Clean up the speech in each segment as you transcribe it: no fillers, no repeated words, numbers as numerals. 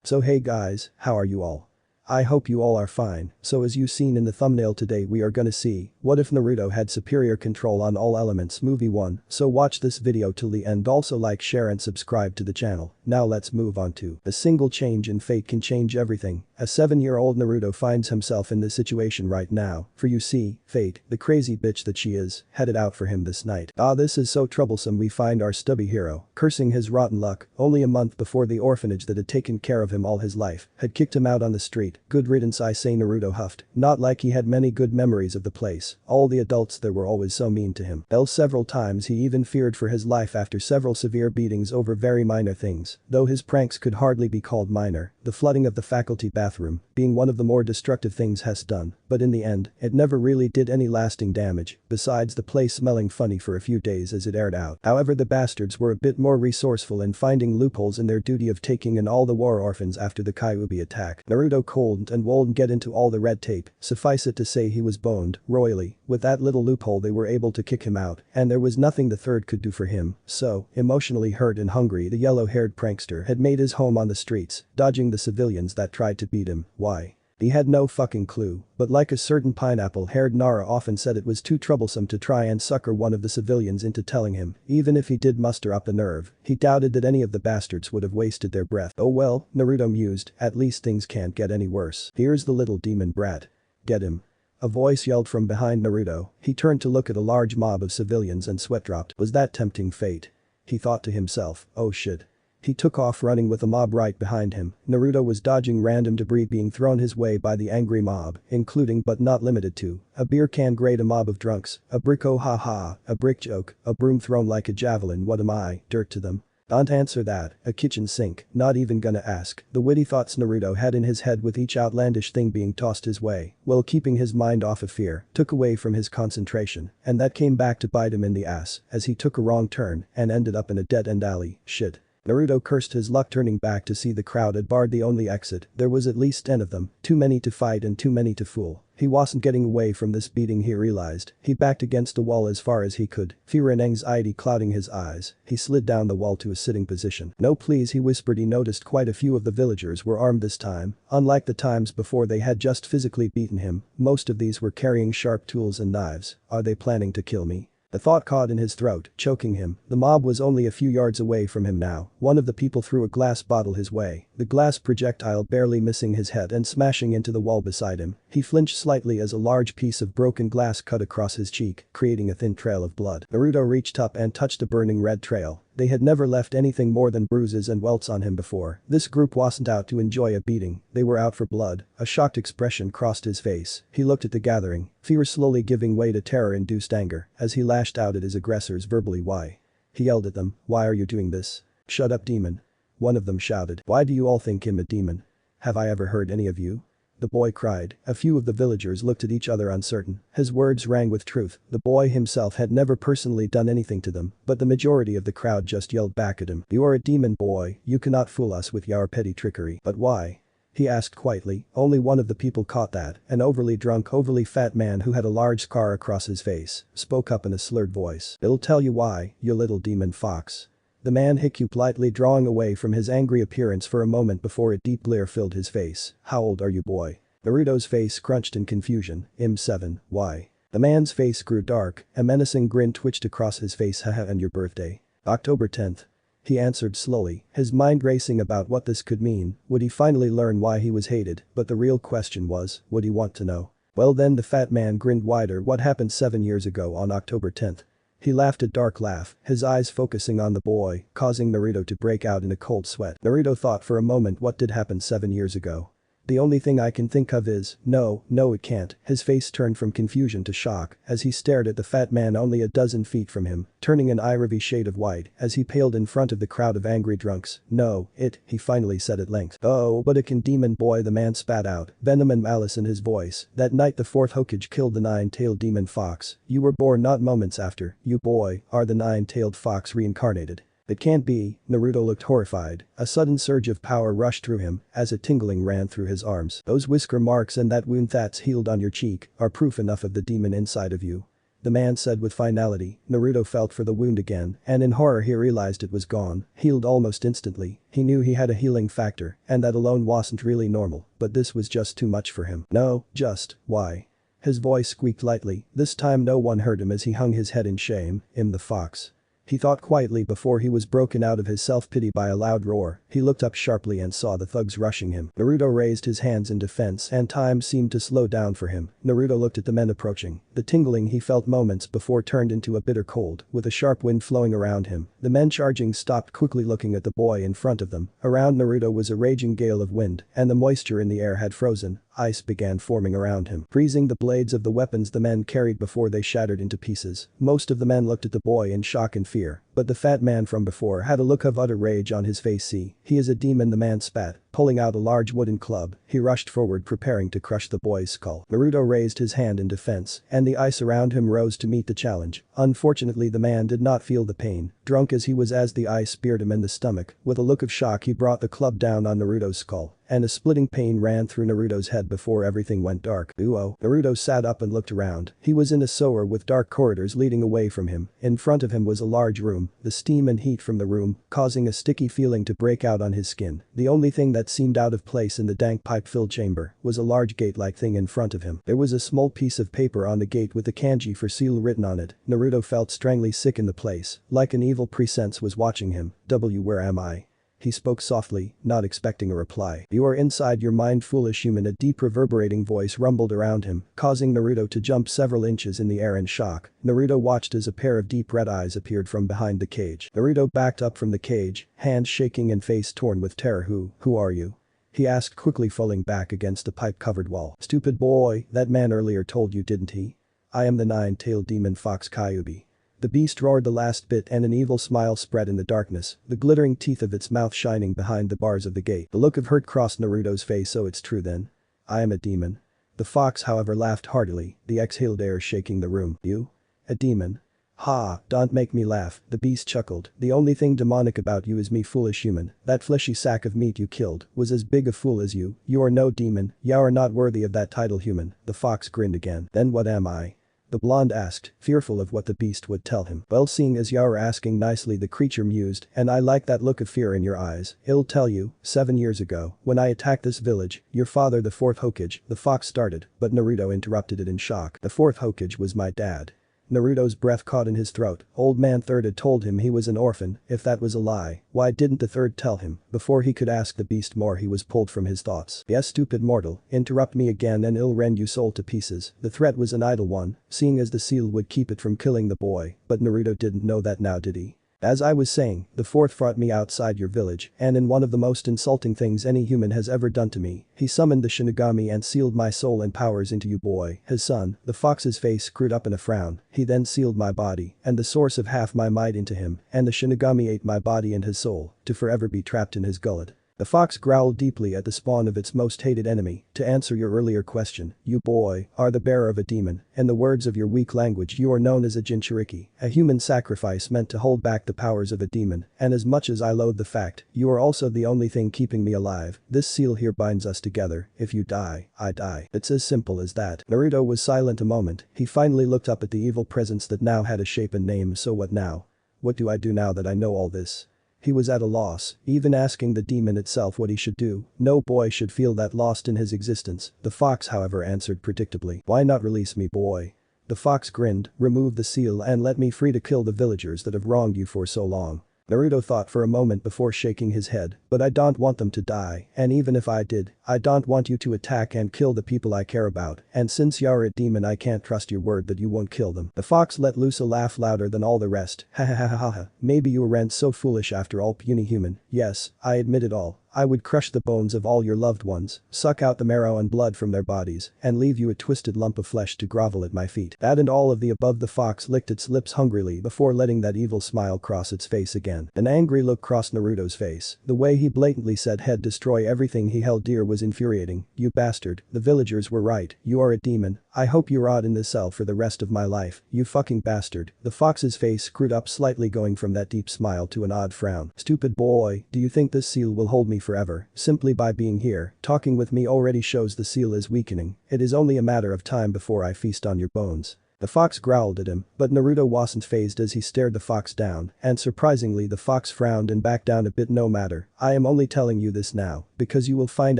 So hey guys, how are you all? I hope you all are fine. So as you seen in the thumbnail today we are gonna see, what if Naruto had superior control on all elements movie 1, so watch this video till the end, also like, share and subscribe to the channel. Now let's move on to, a single change in fate can change everything. A 7-year-old Naruto finds himself in this situation right now, for you see, fate, the crazy bitch that she is, headed out for him this night. This is so troublesome. We find our stubby hero, cursing his rotten luck, only a month before the orphanage that had taken care of him all his life, had kicked him out on the street. Good riddance, I say, Naruto huffed, not like he had many good memories of the place, all the adults there were always so mean to him. Several times he even feared for his life after several severe beatings over very minor things, though his pranks could hardly be called minor, the flooding of the faculty bathroom being one of the more destructive things Hess done, but in the end, it never really did any lasting damage, besides the place smelling funny for a few days as it aired out. However, the bastards were a bit more resourceful in finding loopholes in their duty of taking in all the war orphans after the Kyuubi attack. Naruto couldn't and won't get into all the red tape, suffice it to say he was boned royally. With that little loophole they were able to kick him out, and there was nothing the third could do for him, so, emotionally hurt and hungry, the yellow-haired prankster had made his home on the streets, dodging the civilians that tried to beat him. Why? He had no fucking clue, but like a certain pineapple-haired Nara often said, it was too troublesome to try and sucker one of the civilians into telling him, even if he did muster up the nerve, he doubted that any of the bastards would have wasted their breath. Oh well, Naruto mused, at least things can't get any worse. Here's the little demon brat. Get him. A voice yelled from behind Naruto. He turned to look at a large mob of civilians and sweat dropped. Was that tempting fate? He thought to himself, oh shit. He took off running with the mob right behind him. Naruto was dodging random debris being thrown his way by the angry mob, including but not limited to a beer can grate, a mob of drunks, a brick oh ha ha, a brick joke, a broom thrown like a javelin, what am I, dirt to them? Don't answer that, a kitchen sink, not even gonna ask. The witty thoughts Naruto had in his head with each outlandish thing being tossed his way, while keeping his mind off of fear, took away from his concentration, and that came back to bite him in the ass, as he took a wrong turn and ended up in a dead-end alley. Shit. Naruto cursed his luck, turning back to see the crowd had barred the only exit. There was at least 10 of them, too many to fight and too many to fool. He wasn't getting away from this beating, he realized. He backed against the wall as far as he could, fear and anxiety clouding his eyes. He slid down the wall to a sitting position. No please, he whispered. He noticed quite a few of the villagers were armed this time. Unlike the times before, they had just physically beaten him. Most of these were carrying sharp tools and knives. Are they planning to kill me? The thought caught in his throat, choking him. The mob was only a few yards away from him now. One of the people threw a glass bottle his way, the glass projectile barely missing his head and smashing into the wall beside him. He flinched slightly as a large piece of broken glass cut across his cheek, creating a thin trail of blood. Naruto reached up and touched a burning red trail. They had never left anything more than bruises and welts on him before. This group wasn't out to enjoy a beating, they were out for blood. A shocked expression crossed his face. He looked at the gathering, fear slowly giving way to terror-induced anger, as he lashed out at his aggressors verbally. Why? He yelled at them, why are you doing this? Shut up, demon. One of them shouted. Why do you all think him a demon? Have I ever heard any of you? The boy cried. A few of the villagers looked at each other uncertain. His words rang with truth. The boy himself had never personally done anything to them, but the majority of the crowd just yelled back at him. You are a demon, boy, you cannot fool us with your petty trickery. But why? He asked quietly. Only one of the people caught that, an overly drunk, overly fat man who had a large scar across his face, spoke up in a slurred voice. It'll tell you why, you little demon fox. The man hiccupped lightly, drawing away from his angry appearance for a moment before a deep glare filled his face. How old are you, boy? Naruto's face crunched in confusion. I'm 7, why? The man's face grew dark, a menacing grin twitched across his face. Haha, and your birthday? October 10th. He answered slowly, his mind racing about what this could mean. Would he finally learn why he was hated? But the real question was, would he want to know? Well then, the fat man grinned wider. What happened 7 years ago on October 10th? He laughed a dark laugh, his eyes focusing on the boy, causing Naruto to break out in a cold sweat. Naruto thought for a moment, what did happen 7 years ago? The only thing I can think of is, no, it can't. His face turned from confusion to shock as he stared at the fat man only a dozen feet from him, turning an ivory shade of white as he paled in front of the crowd of angry drunks. No, he finally said at length. Oh, but it can, demon boy, the man spat out, venom and malice in his voice. That night the fourth Hokage killed the nine-tailed demon fox. You were born not moments after. You, boy, are the nine-tailed fox reincarnated. It can't be. Naruto looked horrified. A sudden surge of power rushed through him as a tingling ran through his arms. Those whisker marks and that wound that's healed on your cheek are proof enough of the demon inside of you. the man said with finality. Naruto felt for the wound again, and in horror he realized it was gone, healed almost instantly. He knew he had a healing factor, and that alone wasn't really normal, but this was just too much for him. No, just, why? His voice squeaked lightly, this time no one heard him as he hung his head in shame. The fox. He thought quietly before he was broken out of his self-pity by a loud roar. He looked up sharply and saw the thugs rushing him. Naruto raised his hands in defense and time seemed to slow down for him. Naruto looked at the men approaching. The tingling he felt moments before turned into a bitter cold, with a sharp wind flowing around him. The men charging stopped quickly looking at the boy in front of them. Around Naruto was a raging gale of wind, and the moisture in the air had frozen. Ice began forming around him, freezing the blades of the weapons the men carried before they shattered into pieces. Most of the men looked at the boy in shock and fear, but the fat man from before had a look of utter rage on his face. See, he is a demon, the man spat, pulling out a large wooden club. He rushed forward preparing to crush the boy's skull. Naruto raised his hand in defense, and the ice around him rose to meet the challenge. Unfortunately the man did not feel the pain, drunk as he was as the ice speared him in the stomach. With a look of shock he brought the club down on Naruto's skull, and a splitting pain ran through Naruto's head before everything went dark. Uo. Naruto sat up and looked around. He was in a sewer with dark corridors leading away from him. In front of him was a large room, the steam and heat from the room causing a sticky feeling to break out on his skin. The only thing that seemed out of place in the dank pipe-filled chamber was a large gate-like thing in front of him. There was a small piece of paper on the gate with the kanji for seal written on it. Naruto felt strangely sick in the place, like an evil presence was watching him. Where am I? He spoke softly, not expecting a reply. You are inside your mind, foolish human. A deep reverberating voice rumbled around him, causing Naruto to jump several inches in the air in shock. Naruto watched as a pair of deep red eyes appeared from behind the cage. Naruto backed up from the cage, hands shaking and face torn with terror. Who are you? He asked quickly, falling back against the pipe-covered wall. Stupid boy, that man earlier told you, didn't he? I am the nine-tailed demon fox Kyuubi. The beast roared the last bit and an evil smile spread in the darkness, the glittering teeth of its mouth shining behind the bars of the gate. The look of hurt crossed Naruto's face. So it's true then? I am a demon. The fox however laughed heartily, the exhaled air shaking the room. You? A demon? Ha, don't make me laugh, the beast chuckled. The only thing demonic about you is me, foolish human. That fleshy sack of meat you killed was as big a fool as you. You are no demon, you are not worthy of that title, human. The fox grinned again. Then what am I? The blonde asked, fearful of what the beast would tell him. Well, seeing as you're asking nicely, the creature mused, and I like that look of fear in your eyes. I'll tell you, 7 years ago, when I attacked this village, your father the fourth Hokage, the fox started, but Naruto interrupted it in shock. The fourth Hokage was my dad. Naruto's breath caught in his throat. Old man third had told him he was an orphan. If that was a lie, why didn't the third tell him? Before he could ask the beast more, he was pulled from his thoughts. Yes, stupid mortal, interrupt me again and I'll rend you soul to pieces. The threat was an idle one, seeing as the seal would keep it from killing the boy, but Naruto didn't know that now, did he? As I was saying, the fourth fought me outside your village, and in one of the most insulting things any human has ever done to me, he summoned the Shinigami and sealed my soul and powers into you, boy, his son. The fox's face screwed up in a frown. He then sealed my body and the source of half my might into him, and the Shinigami ate my body and his soul, to forever be trapped in his gullet. The fox growled deeply at the spawn of its most hated enemy. To answer your earlier question, you, boy, are the bearer of a demon. In the words of your weak language, you are known as a Jinchuriki, a human sacrifice meant to hold back the powers of a demon, and as much as I loathe the fact, you are also the only thing keeping me alive. This seal here binds us together. If you die, I die. It's as simple as that. Naruto was silent a moment. He finally looked up at the evil presence that now had a shape and name. So what now? What do I do now that I know all this? He was at a loss, even asking the demon itself what he should do. No boy should feel that lost in his existence. The fox however answered predictably. Why not release me, boy? The fox grinned, remove the seal and let me free to kill the villagers that have wronged you for so long. Naruto thought for a moment before shaking his head, but I don't want them to die, and even if I did, I don't want you to attack and kill the people I care about, and since you're a demon I can't trust your word that you won't kill them. The fox let loose a laugh louder than all the rest. Ha ha ha ha ha. Maybe you weren't so foolish after all, puny human. Yes, I admit it all. I would crush the bones of all your loved ones, suck out the marrow and blood from their bodies, and leave you a twisted lump of flesh to grovel at my feet. That and all of the above. The fox licked its lips hungrily before letting that evil smile cross its face again. An angry look crossed Naruto's face. The way he blatantly said he'd destroy everything he held dear was infuriating. You bastard, the villagers were right, you are a demon. I hope you rot in this cell for the rest of my life, you fucking bastard. The fox's face screwed up slightly, going from that deep smile to an odd frown. Stupid boy, do you think this seal will hold me forever? Simply by being here, talking with me already shows the seal is weakening. It is only a matter of time before I feast on your bones. The fox growled at him, but Naruto wasn't fazed as he stared the fox down, and surprisingly the fox frowned and backed down a bit. No matter, I am only telling you this now, because you will find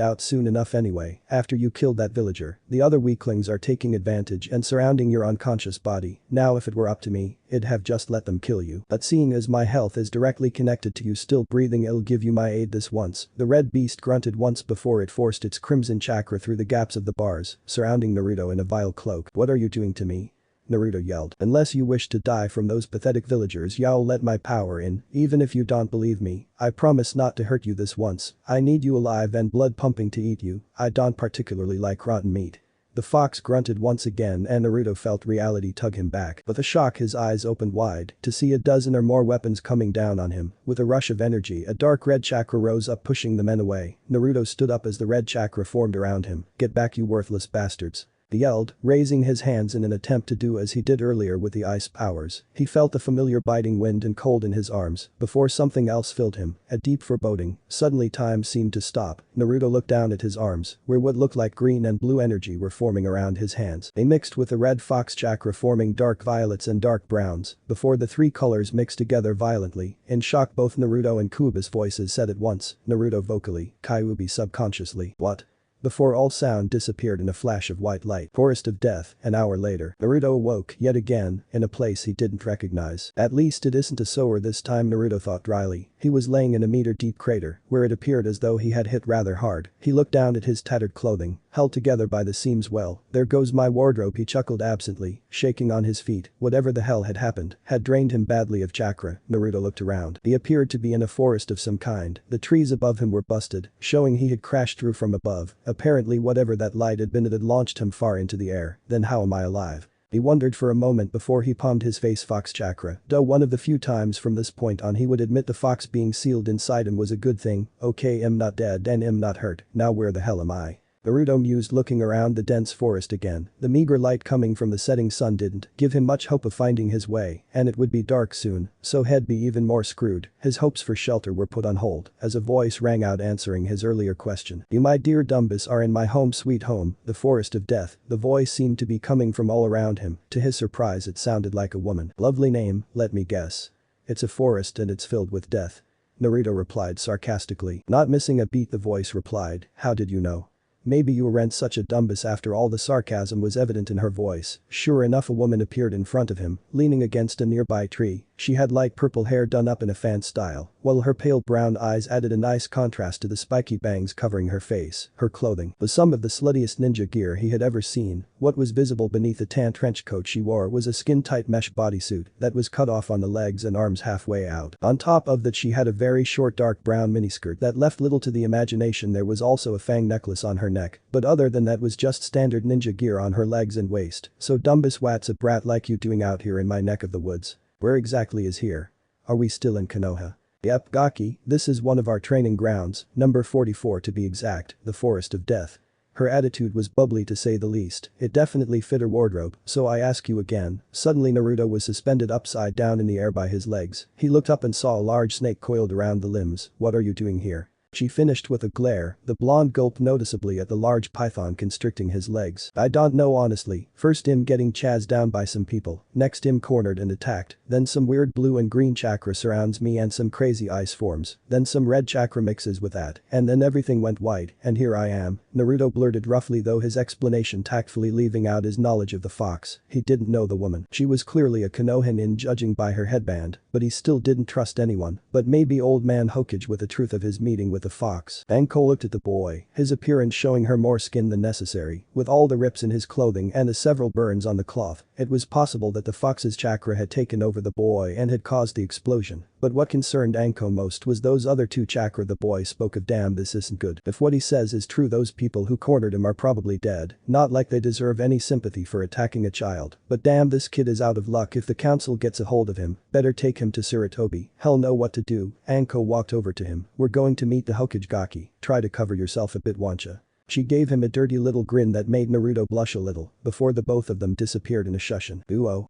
out soon enough anyway, after you killed that villager, the other weaklings are taking advantage and surrounding your unconscious body, now if it were up to me, I'd have just let them kill you, but seeing as my health is directly connected to you still breathing I'll give you my aid this once. The red beast grunted once before it forced its crimson chakra through the gaps of the bars, surrounding Naruto in a vile cloak. What are you doing to me? Naruto yelled. Unless you wish to die from those pathetic villagers, I'll let my power in, even if you don't believe me, I promise not to hurt you this once. I need you alive and blood pumping to eat you, I don't particularly like rotten meat. The fox grunted once again and Naruto felt reality tug him back. With a shock his eyes opened wide to see a dozen or more weapons coming down on him. With a rush of energy a dark red chakra rose up pushing the men away. Naruto stood up as the red chakra formed around him. Get back you worthless bastards. He yelled, raising his hands in an attempt to do as he did earlier with the ice powers. He felt the familiar biting wind and cold in his arms before something else filled him, a deep foreboding. Suddenly time seemed to stop. Naruto looked down at his arms, where what looked like green and blue energy were forming around his hands. They mixed with the red fox chakra forming dark violets and dark browns, before the three colors mixed together violently. In shock both Naruto and Kuba's voices said at once, Naruto vocally, Kyuubi subconsciously, what? Before all sound disappeared in a flash of white light. Forest of Death. An hour later, Naruto awoke yet again in a place he didn't recognize. At least it isn't a sewer this time, Naruto thought dryly. He was laying in a meter-deep crater where it appeared as though he had hit rather hard. He looked down at his tattered clothing, held together by the seams. Well, there goes my wardrobe, he chuckled absently, shaking on his feet. Whatever the hell had happened had drained him badly of chakra. Naruto looked around. He appeared to be in a forest of some kind. The trees above him were busted, showing he had crashed through from above. Apparently whatever that light had been it had launched him far into the air. Then how am I alive? He wondered for a moment before he palmed his face fox chakra. Though one of the few times from this point on he would admit the fox being sealed inside him was a good thing. Okay, I'm not dead and I'm not hurt. Now where the hell am I? Naruto mused, looking around the dense forest again. The meager light coming from the setting sun didn't give him much hope of finding his way, and it would be dark soon, so he'd be even more screwed. His hopes for shelter were put on hold as a voice rang out answering his earlier question. You my dear Dumbus are in my home sweet home, the Forest of Death. The voice seemed to be coming from all around him. To his surprise it sounded like a woman. Lovely name, let me guess. It's a forest and it's filled with death. Naruto replied sarcastically. Not missing a beat the voice replied, how did you know? Maybe you weren't such a dumbus after all. The sarcasm was evident in her voice. Sure enough a woman appeared in front of him, leaning against a nearby tree. She had light purple hair done up in a fan style, while her pale brown eyes added a nice contrast to the spiky bangs covering her face. Her clothing was some of the sluttiest ninja gear he had ever seen. What was visible beneath the tan trench coat she wore was a skin-tight mesh bodysuit that was cut off on the legs and arms halfway out. On top of that she had a very short dark brown miniskirt that left little to the imagination. There was also a fang necklace on her neck, but other than that was just standard ninja gear on her legs and waist. So Dumbus, what's a brat like you doing out here in my neck of the woods? Where exactly is here? Are we still in Konoha? Yep, Gaki, this is one of our training grounds, number 44 to be exact, the Forest of Death. Her attitude was bubbly to say the least. It definitely fit her wardrobe, so I ask you again. Suddenly Naruto was suspended upside down in the air by his legs. He looked up and saw a large snake coiled around the limbs. What are you doing here? She finished with a glare. The blonde gulped noticeably at the large python constricting his legs. I don't know honestly. First him getting chased down by some people, next him cornered and attacked, then some weird blue and green chakra surrounds me and some crazy ice forms, then some red chakra mixes with that, and then everything went white, and here I am. Naruto blurted roughly, though his explanation tactfully leaving out his knowledge of the fox. He didn't know the woman. She was clearly a Konohan judging by her headband, but he still didn't trust anyone. But maybe old man Hokage with the truth of his meeting with the fox. Anko looked at the boy, his appearance showing her more skin than necessary, with all the rips in his clothing and the several burns on the cloth. It was possible that the fox's chakra had taken over the boy and had caused the explosion. But what concerned Anko most was those other two chakra the boy spoke of. Damn, this isn't good. If what he says is true, those people who cornered him are probably dead. Not like they deserve any sympathy for attacking a child. But damn, this kid is out of luck. If the council gets a hold of him, better take him to Sarutobi. Hell know what to do. Anko walked over to him. We're going to meet the Hokage Gaki. Try to cover yourself a bit, wantcha? She gave him a dirty little grin that made Naruto blush a little before the both of them disappeared in a shushin.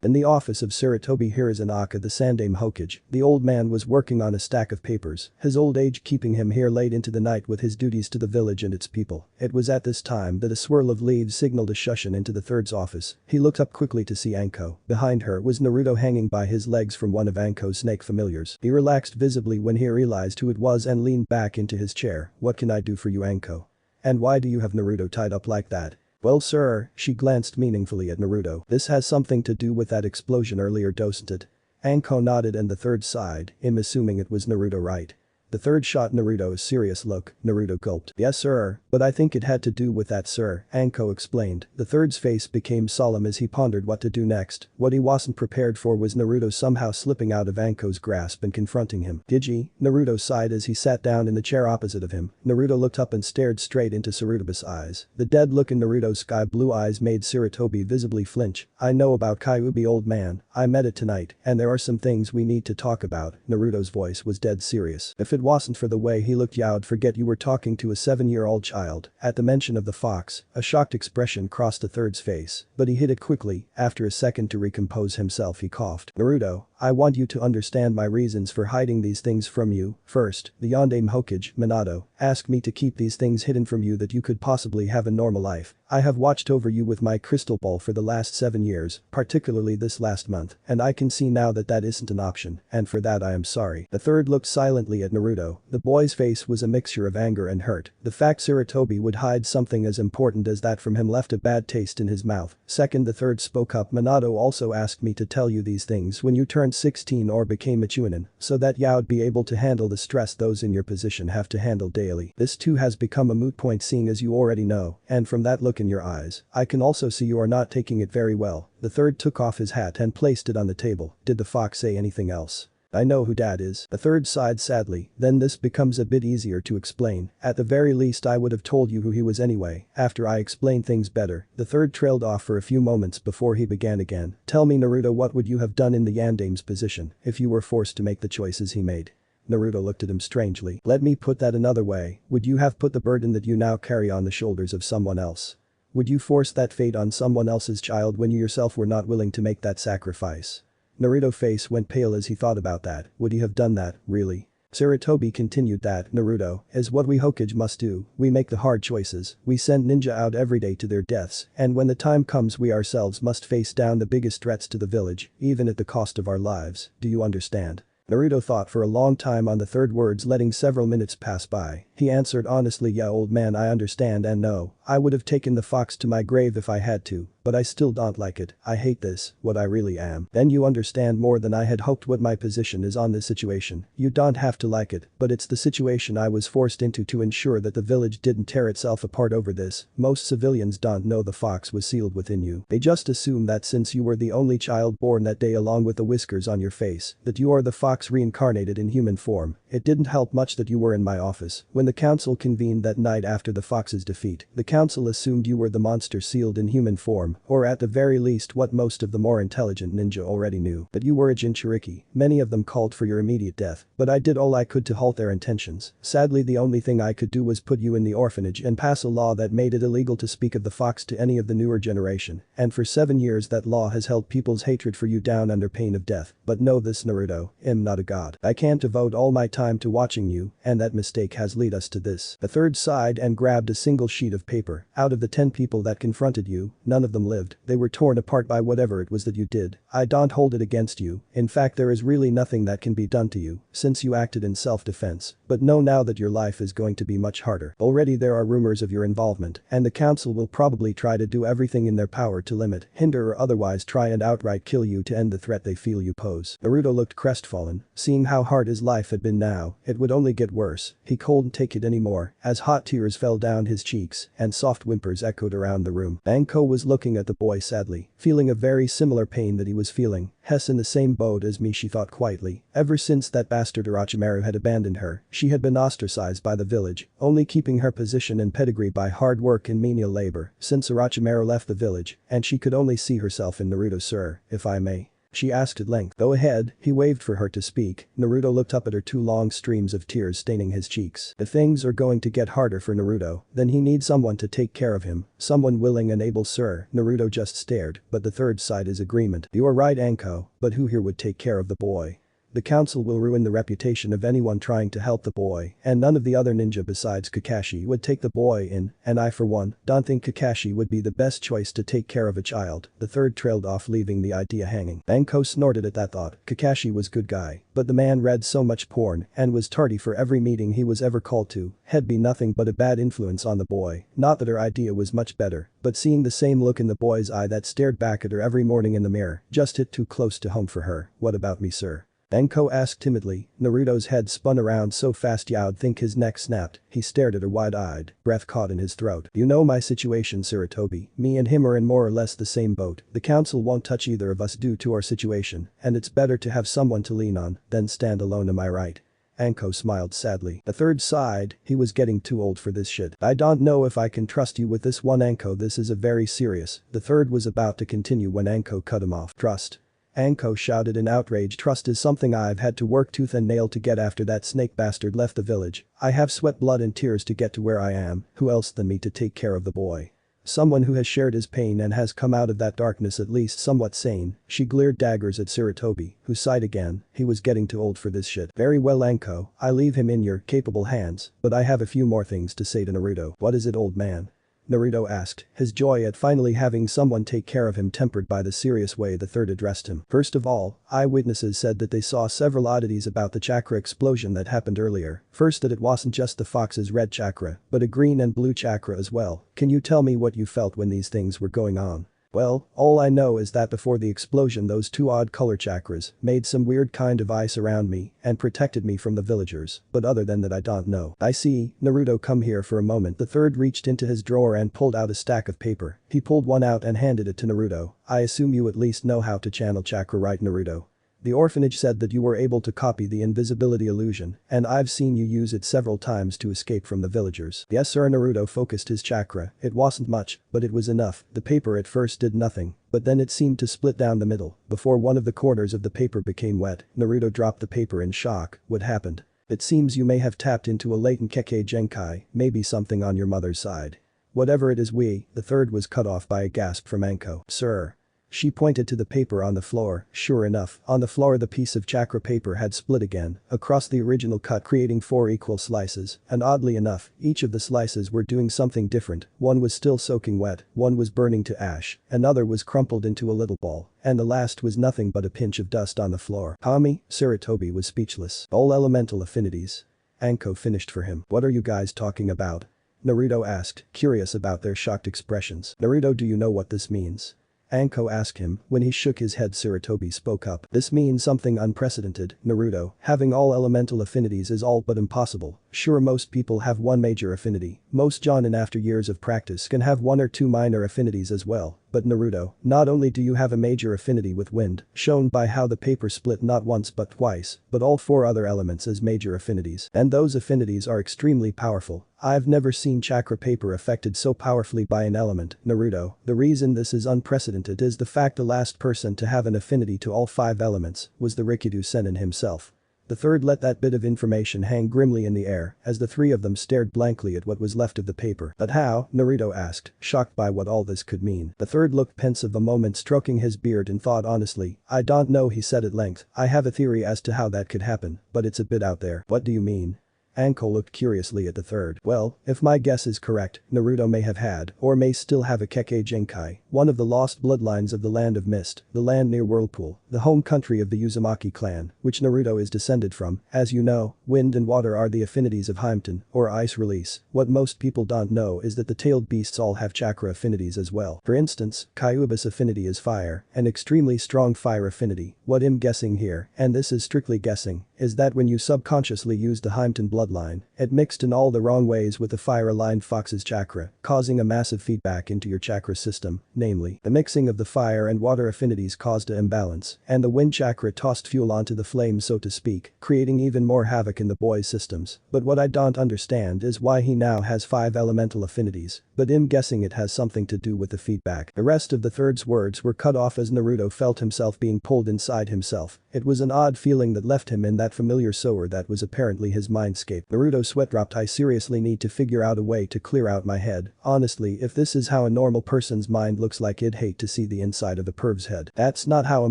In the office of Sarutobi Hirazanaka the Sandame Hokage, the old man was working on a stack of papers, his old age keeping him here late into the night with his duties to the village and its people. It was at this time that a swirl of leaves signaled a shushin into the third's office. He looked up quickly to see Anko. Behind her was Naruto hanging by his legs from one of Anko's snake familiars. He relaxed visibly when he realized who it was and leaned back into his chair. "What can I do for you, Anko? And why do you have Naruto tied up like that?" "Well sir," she glanced meaningfully at Naruto. "This has something to do with that explosion earlier, doesn't it?" Anko nodded and the third sighed, him assuming it was Naruto, right? The third shot Naruto a serious look. Naruto gulped. "Yes sir, but I think it had to do with that sir," Anko explained. The third's face became solemn as he pondered what to do next. What he wasn't prepared for was Naruto somehow slipping out of Anko's grasp and confronting him. "Digi?" Naruto sighed as he sat down in the chair opposite of him. Naruto looked up and stared straight into Sarutobi's eyes. The dead look in Naruto's sky blue eyes made Sarutobi visibly flinch. "I know about Kyuubi, old man. I met it tonight, and there are some things we need to talk about." Naruto's voice was dead serious. "If it wasn't for the way he looked, you'd forget you were talking to a 7-year-old child." At the mention of the fox, a shocked expression crossed the third's face, but he hid it quickly. After a second to recompose himself he coughed. "Naruto, I want you to understand my reasons for hiding these things from you. First, the Yondaime Hokage, Minato, asked me to keep these things hidden from you that you could possibly have a normal life. I have watched over you with my crystal ball for the last 7 years, particularly this last month, and I can see now that that isn't an option, and for that I am sorry." The third looked silently at Naruto. The boy's face was a mixture of anger and hurt. The fact Sarutobi would hide something as important as that from him left a bad taste in his mouth. Second, the third spoke up. "Minato also asked me to tell you these things when you turned 16 or became a Chunin, so that you'd be able to handle the stress those in your position have to handle daily. This too has become a moot point seeing as you already know, and from that look in your eyes, I can also see you are not taking it very well." The third took off his hat and placed it on the table. "Did the fox say anything else?" "I know who Dad is." The third sighed sadly. "Then this becomes a bit easier to explain. At the very least I would have told you who he was anyway, after I explained things better." The third trailed off for a few moments before he began again. "Tell me, Naruto, what would you have done in the Yandaime's position if you were forced to make the choices he made?" Naruto looked at him strangely. "Let me put that another way, would you have put the burden that you now carry on the shoulders of someone else? Would you force that fate on someone else's child when you yourself were not willing to make that sacrifice?" Naruto's face went pale as he thought about that. Would he have done that, really? Sarutobi continued that, "Naruto, is what we Hokage must do. We make the hard choices. We send ninja out every day to their deaths, and when the time comes we ourselves must face down the biggest threats to the village, even at the cost of our lives. Do you understand?" Naruto thought for a long time on the third words, letting several minutes pass by. He answered honestly, "Yeah, old man, I understand, and no, I would have taken the fox to my grave if I had to, but I still don't like it. I hate this, what I really am." "Then you understand more than I had hoped what my position is on this situation. You don't have to like it, but it's the situation I was forced into to ensure that the village didn't tear itself apart over this. Most civilians don't know the fox was sealed within you. They just assume that since you were the only child born that day along with the whiskers on your face, that you are the fox reincarnated in human form. It didn't help much that you were in my office. When the council convened that night after the fox's defeat, the council assumed you were the monster sealed in human form, or at the very least what most of the more intelligent ninja already knew, that you were a Jinchuriki. Many of them called for your immediate death, but I did all I could to halt their intentions. Sadly, the only thing I could do was put you in the orphanage and pass a law that made it illegal to speak of the fox to any of the newer generation, and for 7 years that law has held people's hatred for you down under pain of death. But know this, Naruto, I'm not a god. I can't devote all my time to watching you, and that mistake has led us to this." The third sighed and grabbed a single sheet of paper. "Out of the 10 people that confronted you, none of them lived. They were torn apart by whatever it was that you did. I don't hold it against you. In fact, there is really nothing that can be done to you, since you acted in self-defense. But know now that your life is going to be much harder. Already there are rumors of your involvement, and the council will probably try to do everything in their power to limit, hinder or otherwise try and outright kill you to end the threat they feel you pose." Naruto looked crestfallen. Seeing how hard his life had been now, it would only get worse. He couldn't take it anymore, as hot tears fell down his cheeks and soft whimpers echoed around the room. Anko was looking at the boy sadly, feeling a very similar pain that he was feeling. "Hess in the same boat as me," she thought quietly. Ever since that bastard Orochimaru had abandoned her, she had been ostracized by the village, only keeping her position and pedigree by hard work and menial labor. Since Orochimaru left the village, and she could only see herself in Naruto, "Sir, if I may." She asked at length. Go ahead, he waved for her to speak. Naruto looked up at her, two long streams of tears staining his cheeks. If things are going to get harder for Naruto, then he needs someone to take care of him. Someone willing and able, sir. Naruto just stared, but the third side is agreement. You are right, Anko, but who here would take care of the boy? The council will ruin the reputation of anyone trying to help the boy, and none of the other ninja besides Kakashi would take the boy in, and I for one, don't think Kakashi would be the best choice to take care of a child. The third trailed off, leaving the idea hanging. Anko snorted at that thought. Kakashi was good guy, but the man read so much porn and was tardy for every meeting he was ever called to. Had been nothing but a bad influence on the boy. Not that her idea was much better, but seeing the same look in the boy's eye that stared back at her every morning in the mirror just hit too close to home for her. What about me, sir? Anko asked timidly. Naruto's head spun around so fast you'd think his neck snapped. He stared at her wide-eyed, breath caught in his throat. You know my situation, Sarutobi. Me and him are in more or less the same boat. The council won't touch either of us due to our situation, and it's better to have someone to lean on than stand alone, am I right? Anko smiled sadly. The third sighed, he was getting too old for this shit. I don't know if I can trust you with this one, Anko, this is a very serious. The third was about to continue when Anko cut him off. Trust. Anko shouted in outrage. Trust is something I've had to work tooth and nail to get after that snake bastard left the village. I have sweat, blood and tears to get to where I am. Who else than me to take care of the boy? Someone who has shared his pain and has come out of that darkness at least somewhat sane. She glared daggers at Sarutobi, who sighed again. He was getting too old for this shit. Very well, Anko, I leave him in your capable hands, but I have a few more things to say to Naruto. What is it, old man? Naruto asked, his joy at finally having someone take care of him tempered by the serious way the third addressed him. First of all, eyewitnesses said that they saw several oddities about the chakra explosion that happened earlier. First, that it wasn't just the fox's red chakra, but a green and blue chakra as well. Can you tell me what you felt when these things were going on? Well, all I know is that before the explosion those two odd color chakras made some weird kind of ice around me and protected me from the villagers, but other than that I don't know. I see. Naruto, come here for a moment. The third reached into his drawer and pulled out a stack of paper. He pulled one out and handed it to Naruto. I assume you at least know how to channel chakra, right, Naruto? The orphanage said that you were able to copy the invisibility illusion, and I've seen you use it several times to escape from the villagers. Yes sir. Naruto focused his chakra. It wasn't much, but it was enough. The paper at first did nothing, but then it seemed to split down the middle. Before one of the corners of the paper became wet, Naruto dropped the paper in shock. What happened? It seems you may have tapped into a latent Kekkei Genkai, maybe something on your mother's side. Whatever it is, the third was cut off by a gasp from Anko. Sir. She pointed to the paper on the floor. Sure enough, on the floor the piece of chakra paper had split again, across the original cut, creating 4 equal slices, and oddly enough, each of the slices were doing something different. One was still soaking wet, one was burning to ash, another was crumpled into a little ball, and the last was nothing but a pinch of dust on the floor. Kami? Sarutobi was speechless. All elemental affinities. Anko finished for him. What are you guys talking about? Naruto asked, curious about their shocked expressions. Naruto, do you know what this means? Anko asked him. When he shook his head, Sarutobi spoke up. This means something unprecedented, Naruto. Having all elemental affinities is all but impossible. Sure, most people have one major affinity. Most Jonin after years of practice can have 1 or 2 minor affinities as well. But Naruto, not only do you have a major affinity with wind, shown by how the paper split not once but twice, but all 4 other elements as major affinities. And those affinities are extremely powerful. I've never seen chakra paper affected so powerfully by an element, Naruto. The reason this is unprecedented is the fact the last person to have an affinity to all 5 elements was the Rikido Sennin himself. The third let that bit of information hang grimly in the air as the 3 of them stared blankly at what was left of the paper. But how? Naruto asked, shocked by what all this could mean. The third looked pensive a moment, stroking his beard, and thought honestly. I don't know, he said at length. I have a theory as to how that could happen, but it's a bit out there. What do you mean? Anko looked curiously at the third. Well, if my guess is correct, Naruto may have had, or may still have a Kekkei Genkai, one of the lost bloodlines of the Land of Mist, the land near Whirlpool, the home country of the Uzumaki clan, which Naruto is descended from. As you know, wind and water are the affinities of Hymeton, or ice release. What most people don't know is that the tailed beasts all have chakra affinities as well. For instance, Kyuubi's affinity is fire, an extremely strong fire affinity. What I'm guessing here, and this is strictly guessing, is that when you subconsciously use the Hymeton bloodline bloodline. It mixed in all the wrong ways with the fire-aligned fox's chakra, causing a massive feedback into your chakra system, namely, the mixing of the fire and water affinities caused an imbalance, and the wind chakra tossed fuel onto the flame so to speak, creating even more havoc in the boy's systems. But what I don't understand is why he now has 5 elemental affinities, but I'm guessing it has something to do with the feedback. The rest of the third's words were cut off as Naruto felt himself being pulled inside himself. It was an odd feeling that left him in that familiar sewer that was apparently his mindscape. Naruto sweat dropped. I seriously need to figure out a way to clear out my head. Honestly, if this is how a normal person's mind looks like, I'd hate to see the inside of a perv's head. That's not how a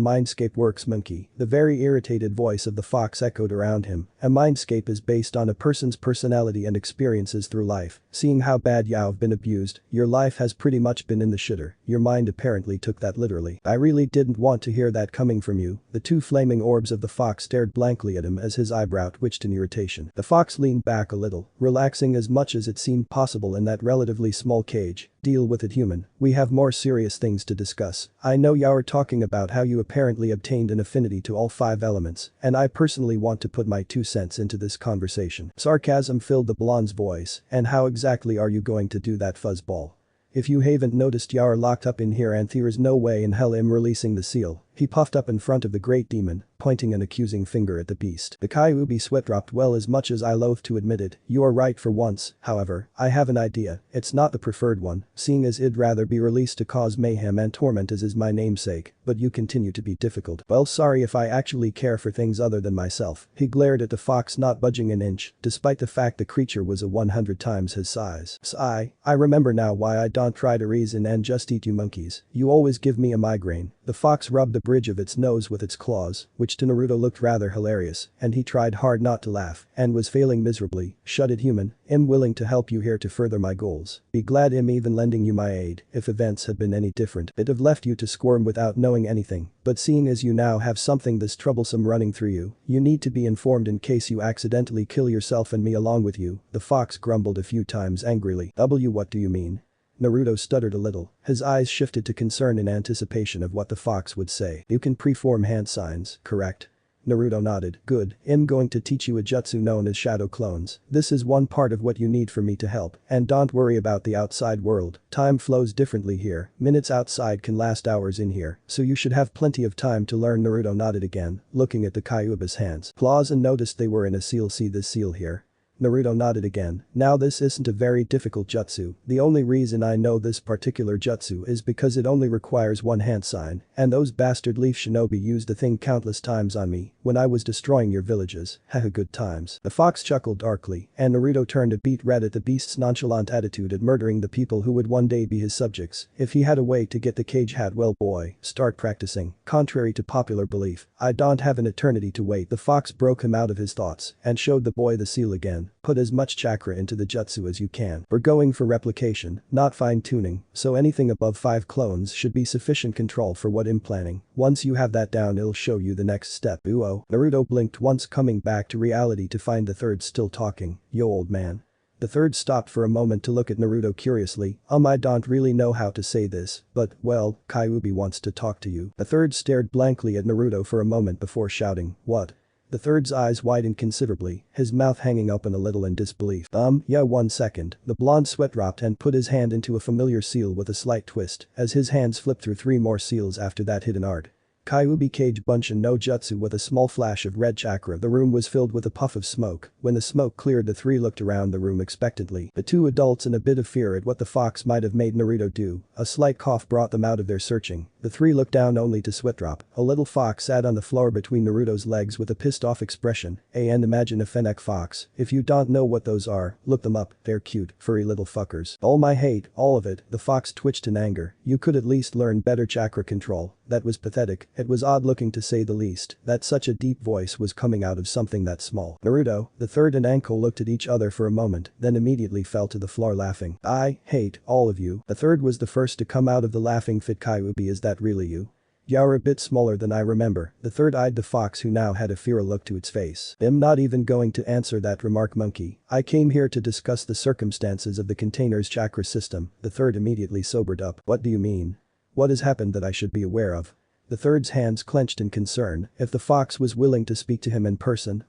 mindscape works, monkey. The very irritated voice of the fox echoed around him. A mindscape is based on a person's personality and experiences through life. Seeing how bad you've been abused, your life has pretty much been in the shitter. Your mind apparently took that literally. I really didn't want to hear that coming from you. The 2 flaming orbs of the fox stared blankly at him as his eyebrow twitched in irritation. The fox leaned back a little, relaxing as much as it seemed possible in that relatively small cage. Deal with it, human. We have more serious things to discuss. I know you're talking about how you apparently obtained an affinity to all 5 elements, and I personally want to put my 2 cents into this conversation. Sarcasm filled the blonde's voice, and how exactly are you going to do that, fuzzball? If you haven't noticed, you're locked up in here and there's no way in hell I'm releasing the seal. He puffed up in front of the great demon, pointing an accusing finger at the beast. The Kyuubi sweat dropped. Well, as much as I loathe to admit it, you're right for once. However, I have an idea. It's not the preferred one, seeing as I'd rather be released to cause mayhem and torment as is my namesake, but you continue to be difficult. Well, sorry if I actually care for things other than myself. He glared at the fox, not budging an inch, despite the fact the creature was 100 times his size. I remember now why I don't try to reason and just eat you monkeys. You always give me a migraine. The fox rubbed the bridge of its nose with its claws, which to Naruto looked rather hilarious, and he tried hard not to laugh, and was failing miserably. Shut it, human. I'm willing to help you here to further my goals. Be glad I'm even lending you my aid. If events had been any different, it'd have left you to squirm without knowing anything, but seeing as you now have something this troublesome running through you, you need to be informed in case you accidentally kill yourself and me along with you. The fox grumbled a few times angrily. What do you mean? Naruto stuttered a little, his eyes shifted to concern in anticipation of what the fox would say. You can preform hand signs, correct? Naruto nodded. Good, I'm going to teach you a jutsu known as shadow clones. This is one part of what you need for me to help, and don't worry about the outside world. Time flows differently here, minutes outside can last hours in here, so you should have plenty of time to learn. Naruto nodded again, looking at the Kyuubi's hands. Claws and noticed they were in a seal. See this seal here? Naruto nodded again. Now this isn't a very difficult jutsu. The only reason I know this particular jutsu is because it only requires 1 hand sign, and those bastard leaf shinobi used the thing countless times on me when I was destroying your villages. Haha, good times. The fox chuckled darkly, and Naruto turned a beet red at the beast's nonchalant attitude at murdering the people who would one day be his subjects. If he had a way to get the cage hat, well boy, start practicing. Contrary to popular belief, I don't have an eternity to wait. The fox broke him out of his thoughts and showed the boy the seal again. Put as much chakra into the jutsu as you can. We're going for replication, not fine-tuning, so anything above 5 clones should be sufficient control for what I'm planning. Once you have that down, it'll show you the next step. Uo. Naruto blinked once, coming back to reality to find the third still talking. Yo, old man. The third stopped for a moment to look at Naruto curiously. I don't really know how to say this, but, well, Kyuubi wants to talk to you. The third stared blankly at Naruto for a moment before shouting, what? The third's eyes widened considerably, his mouth hanging open a little in disbelief. Yeah, 1 second. The blonde sweat dropped and put his hand into a familiar seal with a slight twist, as his hands flipped through 3 more seals after that hidden art. Kyuubi Kage Bunshin no Jutsu with a small flash of red chakra. The room was filled with a puff of smoke. When the smoke cleared, the 3 looked around the room expectantly. The 2 adults in a bit of fear at what the fox might have made Naruto do. A slight cough brought them out of their searching. The 3 looked down only to sweat drop. A little fox sat on the floor between Naruto's legs with a pissed off expression. And imagine a fennec fox. If you don't know what those are, look them up. They're cute, furry little fuckers. All my hate, all of it. The fox twitched in anger. You could at least learn better chakra control. That was pathetic. It was odd looking to say the least, that such a deep voice was coming out of something that small. Naruto, the third and Anko looked at each other for a moment, then immediately fell to the floor laughing. I hate all of you. The third was the first to come out of the laughing fit. Kyuubi, is that really you? You're a bit smaller than I remember. The third eyed the fox, who now had a feral look to its face. I'm not even going to answer that remark, monkey. I came here to discuss the circumstances of the container's chakra system. The third immediately sobered up. What do you mean? What has happened that I should be aware of? The third's hands clenched in concern. If the fox was willing to speak to him in person,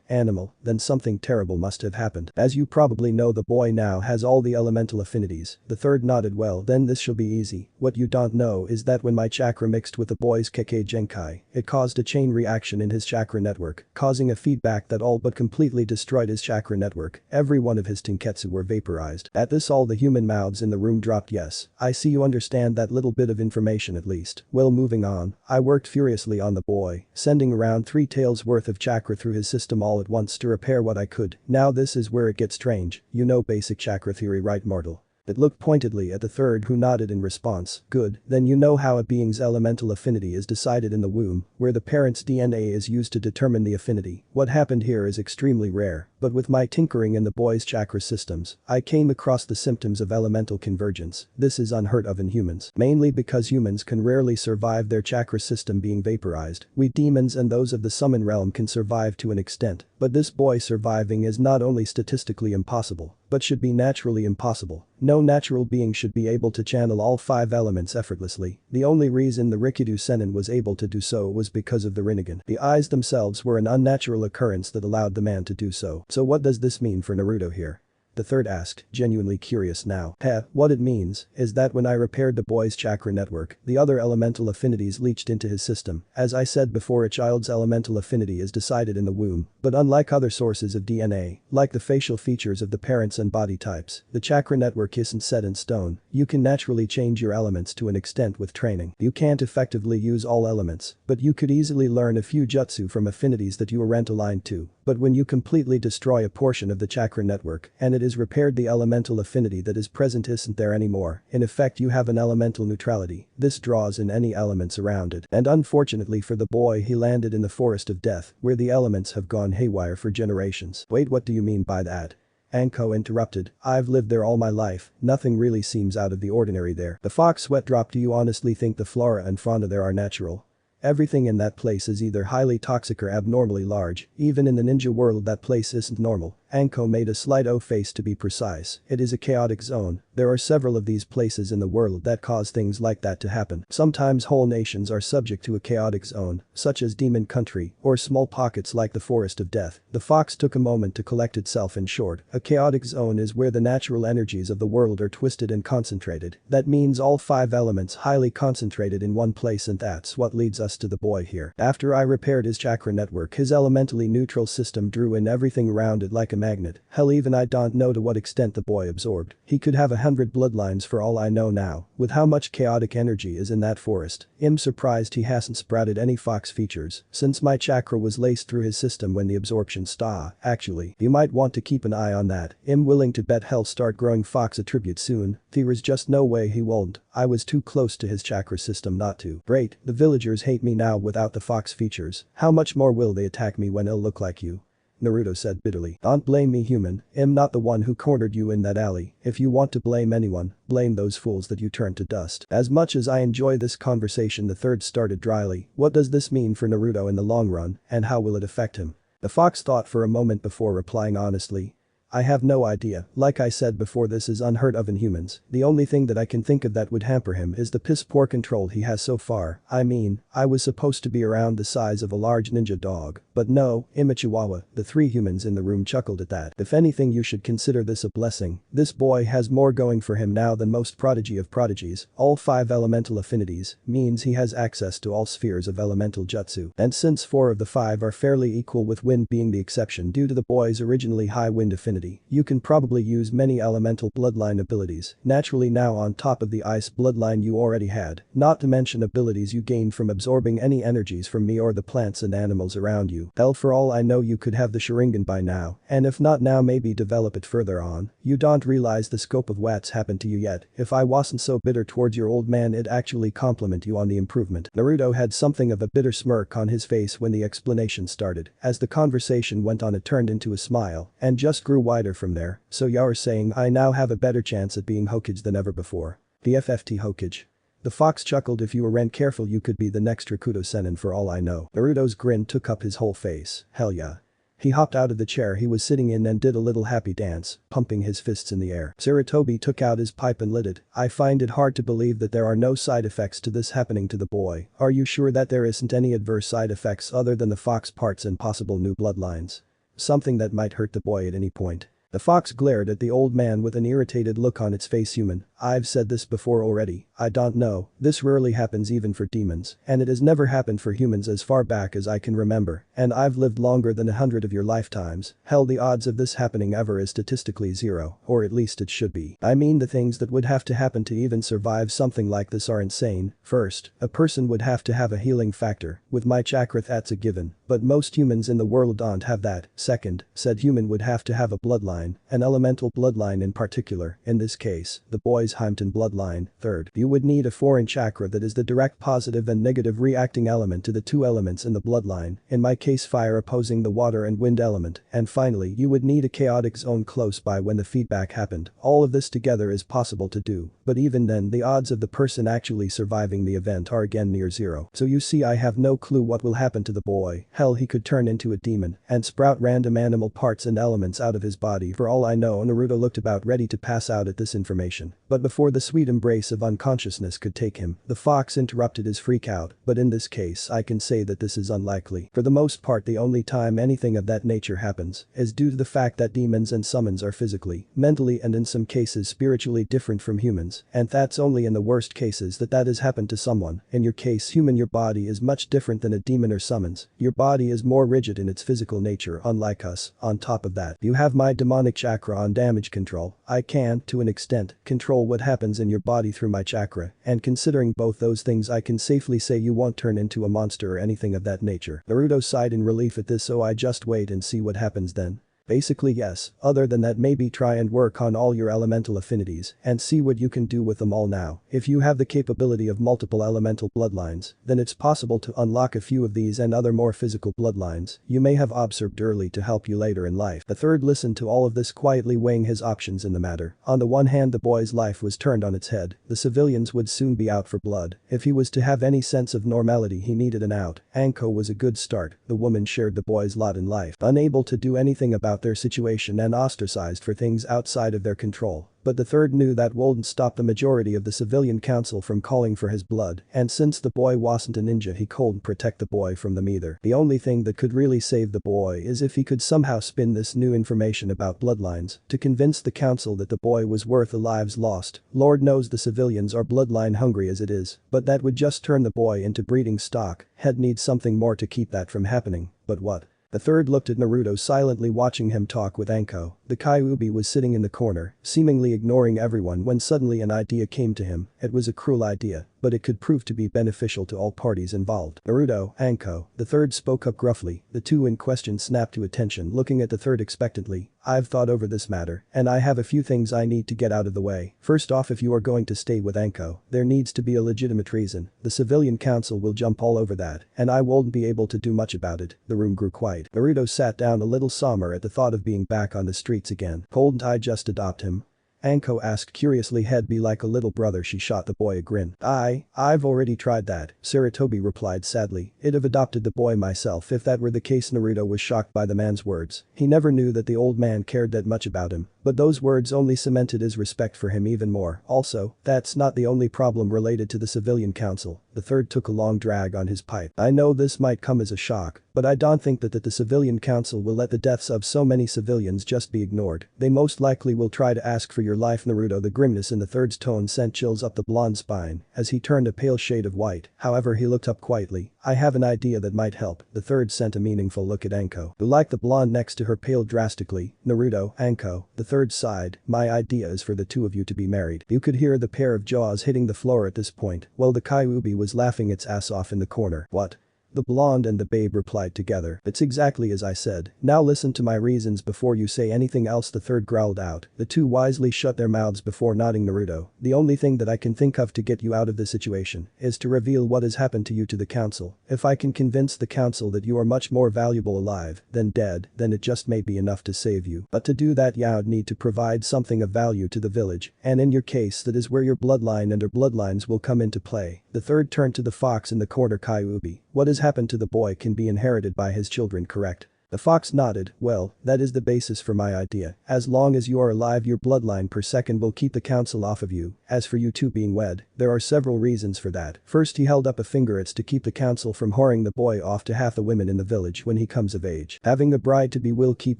animal, then something terrible must have happened. As you probably know, the boy now has all the elemental affinities. The third nodded. Well, then this shall be easy. What you don't know is that when my chakra mixed with the boy's Kekkei Genkai, it caused a chain reaction in his chakra network, causing a feedback that all but completely destroyed his chakra network. Every one of his tenketsu were vaporized. At this, all the human mouths in the room dropped. Yes, I see you understand that little bit of information at least. Well, moving on. I worked furiously on the boy, sending around 3 taels worth of chakra through his system all at once to repair what I could. Now this is where it gets strange. You know basic chakra theory, right, mortal? It looked pointedly at the third, who nodded in response. Good, then you know how a being's elemental affinity is decided in the womb, where the parent's DNA is used to determine the affinity. What happened here is extremely rare, but with my tinkering in the boy's chakra systems, I came across the symptoms of elemental convergence. This is unheard of in humans, mainly because humans can rarely survive their chakra system being vaporized. We demons and those of the summon realm can survive to an extent, but this boy surviving is not only statistically impossible, but should be naturally impossible. No natural being should be able to channel all 5 elements effortlessly. The only reason the Rikido Sennin was able to do so was because of the Rinnegan. The eyes themselves were an unnatural occurrence that allowed the man to do so. So what does this mean for Naruto here? The third asked, genuinely curious now. What it means is that when I repaired the boy's chakra network, the other elemental affinities leached into his system. As I said before, a child's elemental affinity is decided in the womb, but unlike other sources of DNA, like the facial features of the parents and body types, the chakra network isn't set in stone. You can naturally change your elements to an extent with training. You can't effectively use all elements, but you could easily learn a few jutsu from affinities that you aren't aligned to. But when you completely destroy a portion of the chakra network and it is repaired, the elemental affinity that is present isn't there anymore. In effect, you have an elemental neutrality. This draws in any elements around it. And unfortunately for the boy, he landed in the forest of death, where the elements have gone haywire for generations. Wait, what do you mean by that? Anko interrupted. I've lived there all my life, nothing really seems out of the ordinary there. The fox sweat dropped. Do you honestly think the flora and fauna there are natural? Everything in that place is either highly toxic or abnormally large. Even in the ninja world, that place isn't normal. Anko made a slight O face to be precise. It is a chaotic zone. There are several of these places in the world that cause things like that to happen. Sometimes whole nations are subject to a chaotic zone, such as Demon Country, or small pockets like the Forest of Death. The fox took a moment to collect itself. In short, a chaotic zone is where the natural energies of the world are twisted and concentrated. That means all 5 elements highly concentrated in one place, and that's what leads us to the boy here. After I repaired his chakra network, his elementally neutral system drew in everything around it like a magnet. Hell, even I don't know to what extent the boy absorbed. He could have 100 bloodlines for all I know now, with how much chaotic energy is in that forest. I'm surprised he hasn't sprouted any fox features, since my chakra was laced through his system when the absorption started. Actually, you might want to keep an eye on that. I'm willing to bet he'll start growing fox attributes soon. There's just no way he won't. I was too close to his chakra system not to. Great, the villagers hate me now without the fox features. How much more will they attack me when I'll look like you? Naruto said bitterly. Don't blame me, human. I'm not the one who cornered you in that alley. If you want to blame anyone, blame those fools that you turned to dust. As much as I enjoy this conversation, the third started dryly. What does this mean for Naruto in the long run, and how will it affect him? The fox thought for a moment before replying honestly. I have no idea. Like I said before, this is unheard of in humans. The only thing that I can think of that would hamper him is the piss poor control he has so far. I mean, I was supposed to be around the size of a large ninja dog. But no, I'm a chihuahua. The 3 humans in the room chuckled at that. If anything, you should consider this a blessing. This boy has more going for him now than most prodigy of prodigies. All 5 elemental affinities means he has access to all spheres of elemental jutsu. And since 4 of the 5 are fairly equal, with wind being the exception due to the boy's originally high wind affinity, you can probably use many elemental bloodline abilities naturally now on top of the ice bloodline you already had, not to mention abilities you gained from absorbing any energies from me or the plants and animals around you. Hell, for all I know, you could have the Sharingan by now, and if not now, maybe develop it further on. You don't realize the scope of what's happened to you yet. If I wasn't so bitter towards your old man, it'd actually compliment you on the improvement. Naruto had something of a bitter smirk on his face when the explanation started. As the conversation went on, it turned into a smile and just grew wider from there. So you're saying I now have a better chance at being Hokage than ever before? The FFT Hokage. The fox chuckled. If you weren't careful, you could be the next Rikudo Sennin for all I know. Naruto's grin took up his whole face. Hell yeah. He hopped out of the chair he was sitting in and did a little happy dance, pumping his fists in the air. Sarutobi took out his pipe and lit it. I find it hard to believe that there are no side effects to this happening to the boy. Are you sure that there isn't any adverse side effects other than the fox parts and possible new bloodlines? Something that might hurt the boy at any point. The fox glared at the old man with an irritated look on its face. Human, I've said this before already, I don't know, this rarely happens even for demons, and it has never happened for humans as far back as I can remember, and I've lived longer than 100 of your lifetimes, hell the odds of this happening ever is statistically zero, or at least it should be. I mean the things that would have to happen to even survive something like this are insane. First, a person would have to have a healing factor, with my chakra that's a given, but most humans in the world don't have that. Second, said human would have to have a bloodline, an elemental bloodline in particular, in this case, the boy's Heimton bloodline. Third, you would need a foreign chakra that is the direct positive and negative reacting element to the two elements in the bloodline, in my case fire opposing the water and wind element, and finally you would need a chaotic zone close by when the feedback happened. All of this together is possible to do, but even then the odds of the person actually surviving the event are again near zero. So you see I have no clue what will happen to the boy, hell he could turn into a demon and sprout random animal parts and elements out of his body. For all I know, Naruto looked about ready to pass out at this information. But before the sweet embrace of unconsciousness could take him, the fox interrupted his freak out, but in this case I can say that this is unlikely. For the most part the only time anything of that nature happens is due to the fact that demons and summons are physically, mentally and in some cases spiritually different from humans, and that's only in the worst cases that has happened to someone. In your case human, your body is much different than a demon or summons, your body is more rigid in its physical nature unlike us. On top of that, you have my demonic chakra on damage control. I can, to an extent, control what happens in your body through my chakra, and considering both those things I can safely say you won't turn into a monster or anything of that nature. Naruto sighed in relief at this, so I just wait and see what happens then. Basically yes, other than that maybe try and work on all your elemental affinities and see what you can do with them all now. If you have the capability of multiple elemental bloodlines, then it's possible to unlock a few of these and other more physical bloodlines you may have observed early to help you later in life. The third listened to all of this quietly, weighing his options in the matter. On the one hand, the boy's life was turned on its head, the civilians would soon be out for blood. If he was to have any sense of normality he needed an out. Anko was a good start, the woman shared the boy's lot in life. Unable to do anything about their situation and ostracized for things outside of their control. But the third knew that wouldn't stop the majority of the civilian council from calling for his blood, and since the boy wasn't a ninja he couldn't protect the boy from them either. The only thing that could really save the boy is if he could somehow spin this new information about bloodlines to convince the council that the boy was worth the lives lost. Lord knows the civilians are bloodline hungry as it is, but that would just turn the boy into breeding stock. Head needs something more to keep that from happening, but what? The third looked at Naruto, silently watching him talk with Anko. The Kyuubi was sitting in the corner, seemingly ignoring everyone when suddenly an idea came to him. It was a cruel idea, but it could prove to be beneficial to all parties involved. Naruto, Anko, the third spoke up gruffly. The two in question snapped to attention, looking at the third expectantly. I've thought over this matter, and I have a few things I need to get out of the way. First off, if you are going to stay with Anko, there needs to be a legitimate reason. The civilian council will jump all over that, and I won't be able to do much about it. The room grew quiet. Naruto sat down, a little somber at the thought of being back on the streets again. Couldn't I just adopt him? Anko asked curiously. He'd be like a little brother. She shot the boy a grin. I've already tried that, Sarutobi replied sadly. I'd have adopted the boy myself if that were the case. Naruto was shocked by the man's words. He never knew that the old man cared that much about him, but those words only cemented his respect for him even more. Also, that's not the only problem related to the civilian council. The third took a long drag on his pipe. I know this might come as a shock, but I don't think that the civilian council will let the deaths of so many civilians just be ignored. They most likely will try to ask for your life. Naruto, the grimness in the third's tone sent chills up the blonde's spine as he turned a pale shade of white. However, he looked up quietly. I have an idea that might help. The third sent a meaningful look at Anko, who liked the blonde next to her, paled drastically. Naruto, Anko, the third sighed. My idea is for the two of you to be married. You could hear the pair of jaws hitting the floor at this point, while the Kyuubi was laughing its ass off in the corner. What? The blonde and the babe replied together. It's exactly as I said. Now listen to my reasons before you say anything else, the third growled out. The two wisely shut their mouths before nodding. Naruto, the only thing that I can think of to get you out of this situation is to reveal what has happened to you to the council. If I can convince the council that you are much more valuable alive than dead, then it just may be enough to save you. But to do that you'd need to provide something of value to the village, and in your case that is where your bloodline and her bloodlines will come into play. The third turned to the fox in the corner. Kyuubi, what has happened to the boy can be inherited by his children, correct? The fox nodded, well, that is the basis for my idea. As long as you are alive your bloodline per second will keep the council off of you. As for you two being wed, there are several reasons for that. First he held up a finger, it's to keep the council from whoring the boy off to half the women in the village when he comes of age. Having a bride-to-be will keep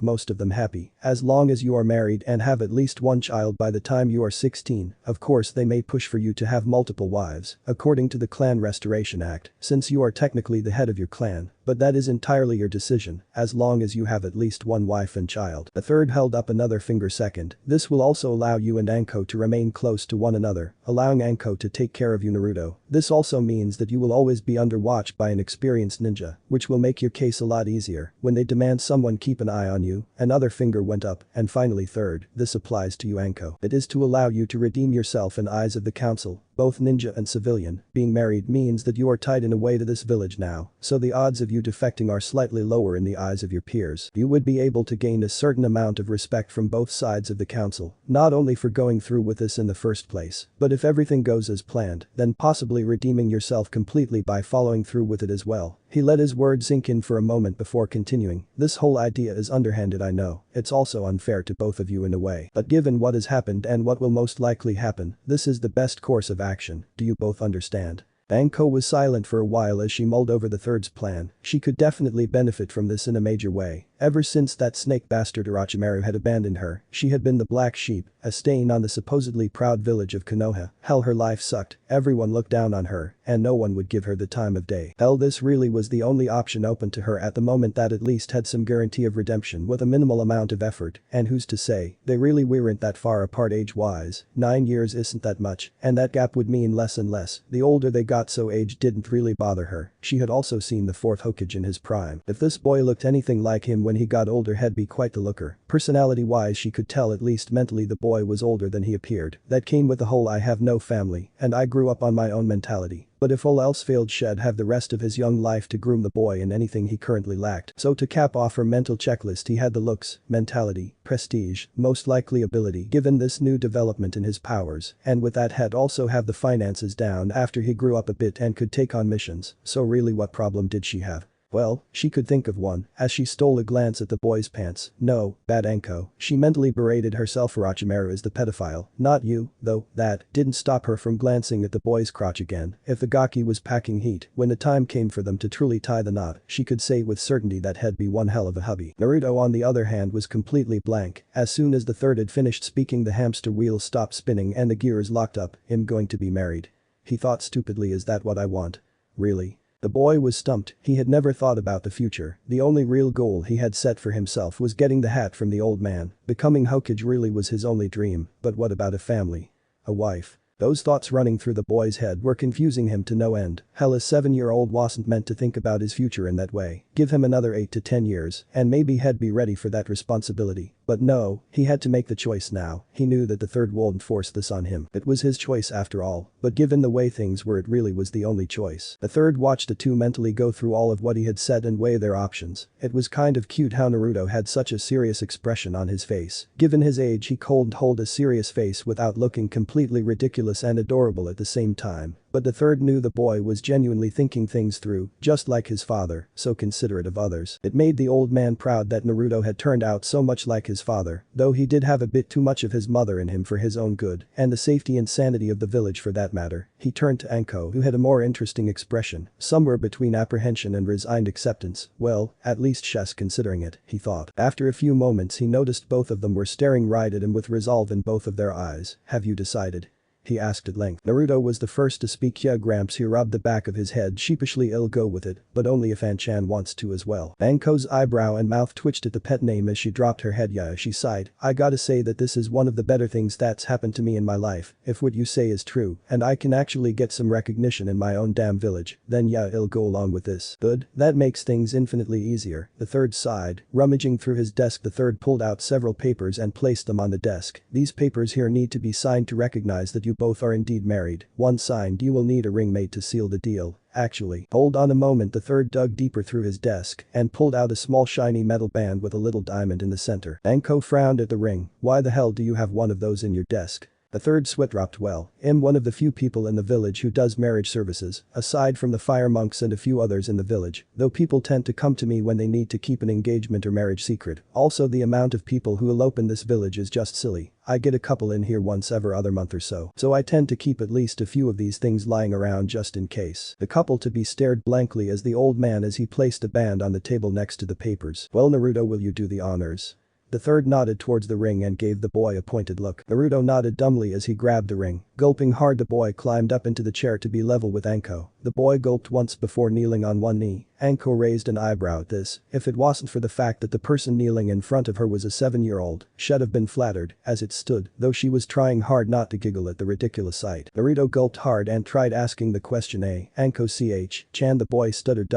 most of them happy. As long as you are married and have at least one child by the time you are 16, of course they may push for you to have multiple wives, according to the Clan Restoration Act, since you are technically the head of your clan. But that is entirely your decision, as long as you have at least one wife and child. The third held up another finger second. This will also allow you and Anko to remain close to one another, allowing Anko to take care of you Naruto. This also means that you will always be under watch by an experienced ninja, which will make your case a lot easier. When they demand someone keep an eye on you, another finger went up, and finally third, this applies to you Anko. It is to allow you to redeem yourself in eyes of the council. Both ninja and civilian, being married means that you are tied in a way to this village now, so the odds of you defecting are slightly lower in the eyes of your peers. You would be able to gain a certain amount of respect from both sides of the council, not only for going through with this in the first place, but if everything goes as planned, then possibly redeeming yourself completely by following through with it as well. He let his words sink in for a moment before continuing, this whole idea is underhanded I know, it's also unfair to both of you in a way, but given what has happened and what will most likely happen, this is the best course of action, do you both understand? Anko was silent for a while as she mulled over the third's plan. She could definitely benefit from this in a major way. Ever since that snake bastard Orochimaru had abandoned her, she had been the black sheep, a stain on the supposedly proud village of Konoha. Hell, her life sucked, everyone looked down on her, and no one would give her the time of day. Hell, this really was the only option open to her at the moment that at least had some guarantee of redemption with a minimal amount of effort, and who's to say, they really weren't that far apart age-wise. 9 years isn't that much, and that gap would mean less and less. The older they got, so age didn't really bother her. She had also seen the fourth Hokage in his prime. If this boy looked anything like him when he got older, he'd be quite the looker. Personality-wise she could tell at least mentally the boy was older than he appeared. That came with the whole I have no family and I grew up on my own mentality. But if all else failed, she'd have the rest of his young life to groom the boy in anything he currently lacked. So to cap off her mental checklist, he had the looks, mentality, prestige, most likely ability given this new development in his powers, and with that had also have the finances down after he grew up a bit and could take on missions. So really what problem did she have? Well, she could think of one, as she stole a glance at the boy's pants. No, bad Anko. She mentally berated herself. Orochimaru is the pedophile, not you, though. That didn't stop her from glancing at the boy's crotch again. If the gaki was packing heat, when the time came for them to truly tie the knot, she could say with certainty that he'd be one hell of a hubby. Naruto on the other hand was completely blank. As soon as the third had finished speaking, the hamster wheel stopped spinning and the gears locked up. Him going to be married. He thought stupidly, is that what I want? Really? The boy was stumped. He had never thought about the future. The only real goal he had set for himself was getting the hat from the old man. Becoming Hokage really was his only dream, but what about a family? A wife? Those thoughts running through the boy's head were confusing him to no end. Hell, a 7-year-old wasn't meant to think about his future in that way. Give him another 8 to 10 years, and maybe he'd be ready for that responsibility. But no, he had to make the choice now. He knew that the third wouldn't force this on him. It was his choice after all, but given the way things were, it really was the only choice. The third watched the two mentally go through all of what he had said and weigh their options. It was kind of cute how Naruto had such a serious expression on his face. Given his age, he couldn't hold a serious face without looking completely ridiculous and adorable at the same time. But the third knew the boy was genuinely thinking things through, just like his father, so considerate of others. It made the old man proud that Naruto had turned out so much like his father, though he did have a bit too much of his mother in him for his own good, and the safety and sanity of the village for that matter. He turned to Anko, who had a more interesting expression, somewhere between apprehension and resigned acceptance. Well, at least she's considering it, he thought. After a few moments he noticed both of them were staring right at him with resolve in both of their eyes. Have you decided? He asked at length. Naruto was the first to speak. Yeah, Gramps. He rubbed the back of his head sheepishly. I'll go with it, but only if An-chan wants to as well. Anko's eyebrow and mouth twitched at the pet name as she dropped her head. Yeah, she sighed. I gotta say that this is one of the better things that's happened to me in my life. If what you say is true, and I can actually get some recognition in my own damn village, then yeah, I'll go along with this. Good, that makes things infinitely easier. The third sighed. Rummaging through his desk, the third pulled out several papers and placed them on the desk. These papers here need to be signed to recognize that you both are indeed married. Once signed, you will need a ring made to seal the deal. Actually, hold on a moment. The third dug deeper through his desk and pulled out a small shiny metal band with a little diamond in the center. Anko frowned at the ring. Why the hell do you have one of those in your desk? The third sweat dropped. Well, I'm one of the few people in the village who does marriage services, aside from the fire monks and a few others in the village, though people tend to come to me when they need to keep an engagement or marriage secret. Also the amount of people who elope in this village is just silly. I get a couple in here once every other month or so. So I tend to keep at least a few of these things lying around just in case. The couple to be stared blankly as the old man as he placed a band on the table next to the papers. Well, Naruto, will you do the honors? The third nodded towards the ring and gave the boy a pointed look. Naruto nodded dumbly as he grabbed the ring. Gulping hard, the boy climbed up into the chair to be level with Anko. The boy gulped once before kneeling on one knee. Anko raised an eyebrow at this. If it wasn't for the fact that the person kneeling in front of her was a 7-year-old, she'd have been flattered, as it stood, though she was trying hard not to giggle at the ridiculous sight. Naruto gulped hard and tried asking the question. Anko chan, the boy stuttered.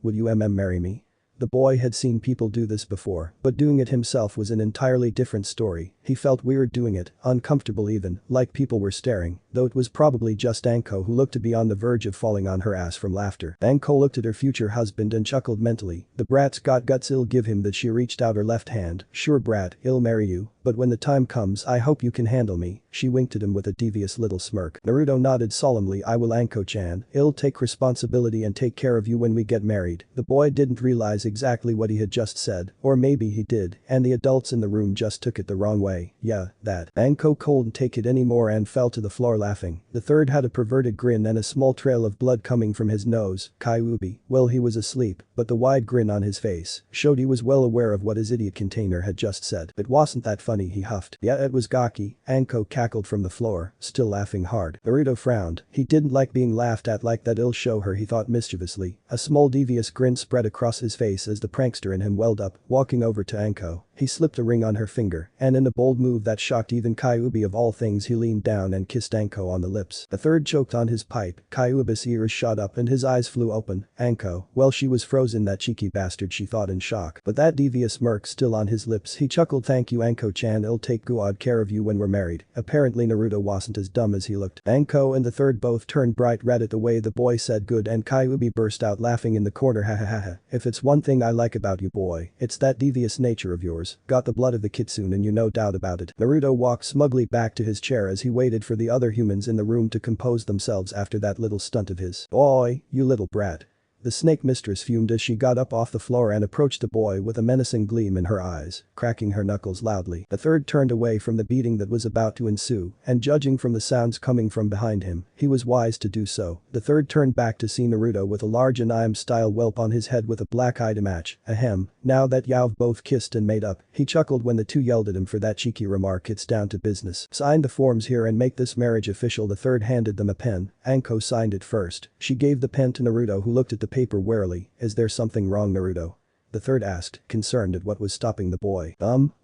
Would you marry me? The boy had seen people do this before, but doing it himself was an entirely different story. He felt weird doing it, uncomfortable even, like people were staring, though it was probably just Anko who looked to be on the verge of falling on her ass from laughter. Anko looked at her future husband and chuckled mentally. The brat's got guts. I'll give him that. She reached out her left hand. Sure brat, I'll marry you, but when the time comes I hope you can handle me. She winked at him with a devious little smirk. Naruto nodded solemnly. I will, Anko-chan. I'll take responsibility and take care of you when we get married. The boy didn't realize exactly what he had just said, or maybe he did, and the adults in the room just took it the wrong way. Yeah, that. Anko couldn't take it anymore and fell to the floor laughing. The third had a perverted grin and a small trail of blood coming from his nose. Kyuubi. Well, he was asleep, but the wide grin on his face showed he was well aware of what his idiot container had just said. It wasn't that funny, he huffed. Yeah, it was gaki. Anko cackled from the floor, still laughing hard. Naruto frowned. He didn't like being laughed at like that. I'll show her, he thought mischievously. A small devious grin spread across his face as the prankster in him welled up. Walking over to Anko, he slipped a ring on her finger, and in a bold move that shocked even Kyuubi of all things, he leaned down and kissed Anko on the lips. The third choked on his pipe. Kyuubi's ears shot up and his eyes flew open. Anko, well, she was frozen, that cheeky bastard, she thought in shock. But that devious smirk still on his lips, he chuckled. Thank you, Anko-chan, I'll take good care of you when we're married. Apparently Naruto wasn't as dumb as he looked. Anko and the third both turned bright red at the way the boy said good, and Kyuubi burst out laughing in the corner. Ha ha ha ha. If it's one thing I like about you, boy, it's that devious nature of yours. Got the blood of the kitsune in you, no doubt about it. Naruto walked smugly back to his chair as he waited for the other humans in the room to compose themselves after that little stunt of his. Boy, you little brat. The snake mistress fumed as she got up off the floor and approached the boy with a menacing gleam in her eyes, cracking her knuckles loudly. The third turned away from the beating that was about to ensue, and judging from the sounds coming from behind him, he was wise to do so. The third turned back to see Naruto with a large anime-style whelp on his head with a black eye to match. Ahem, now that you've both kissed and made up, he chuckled when the two yelled at him for that cheeky remark. It's down to business. Sign the forms here and make this marriage official. The third handed them a pen. Anko signed it first. She gave the pen to Naruto, who looked at the paper warily. Is there something wrong, Naruto? The third asked, concerned at what was stopping the boy.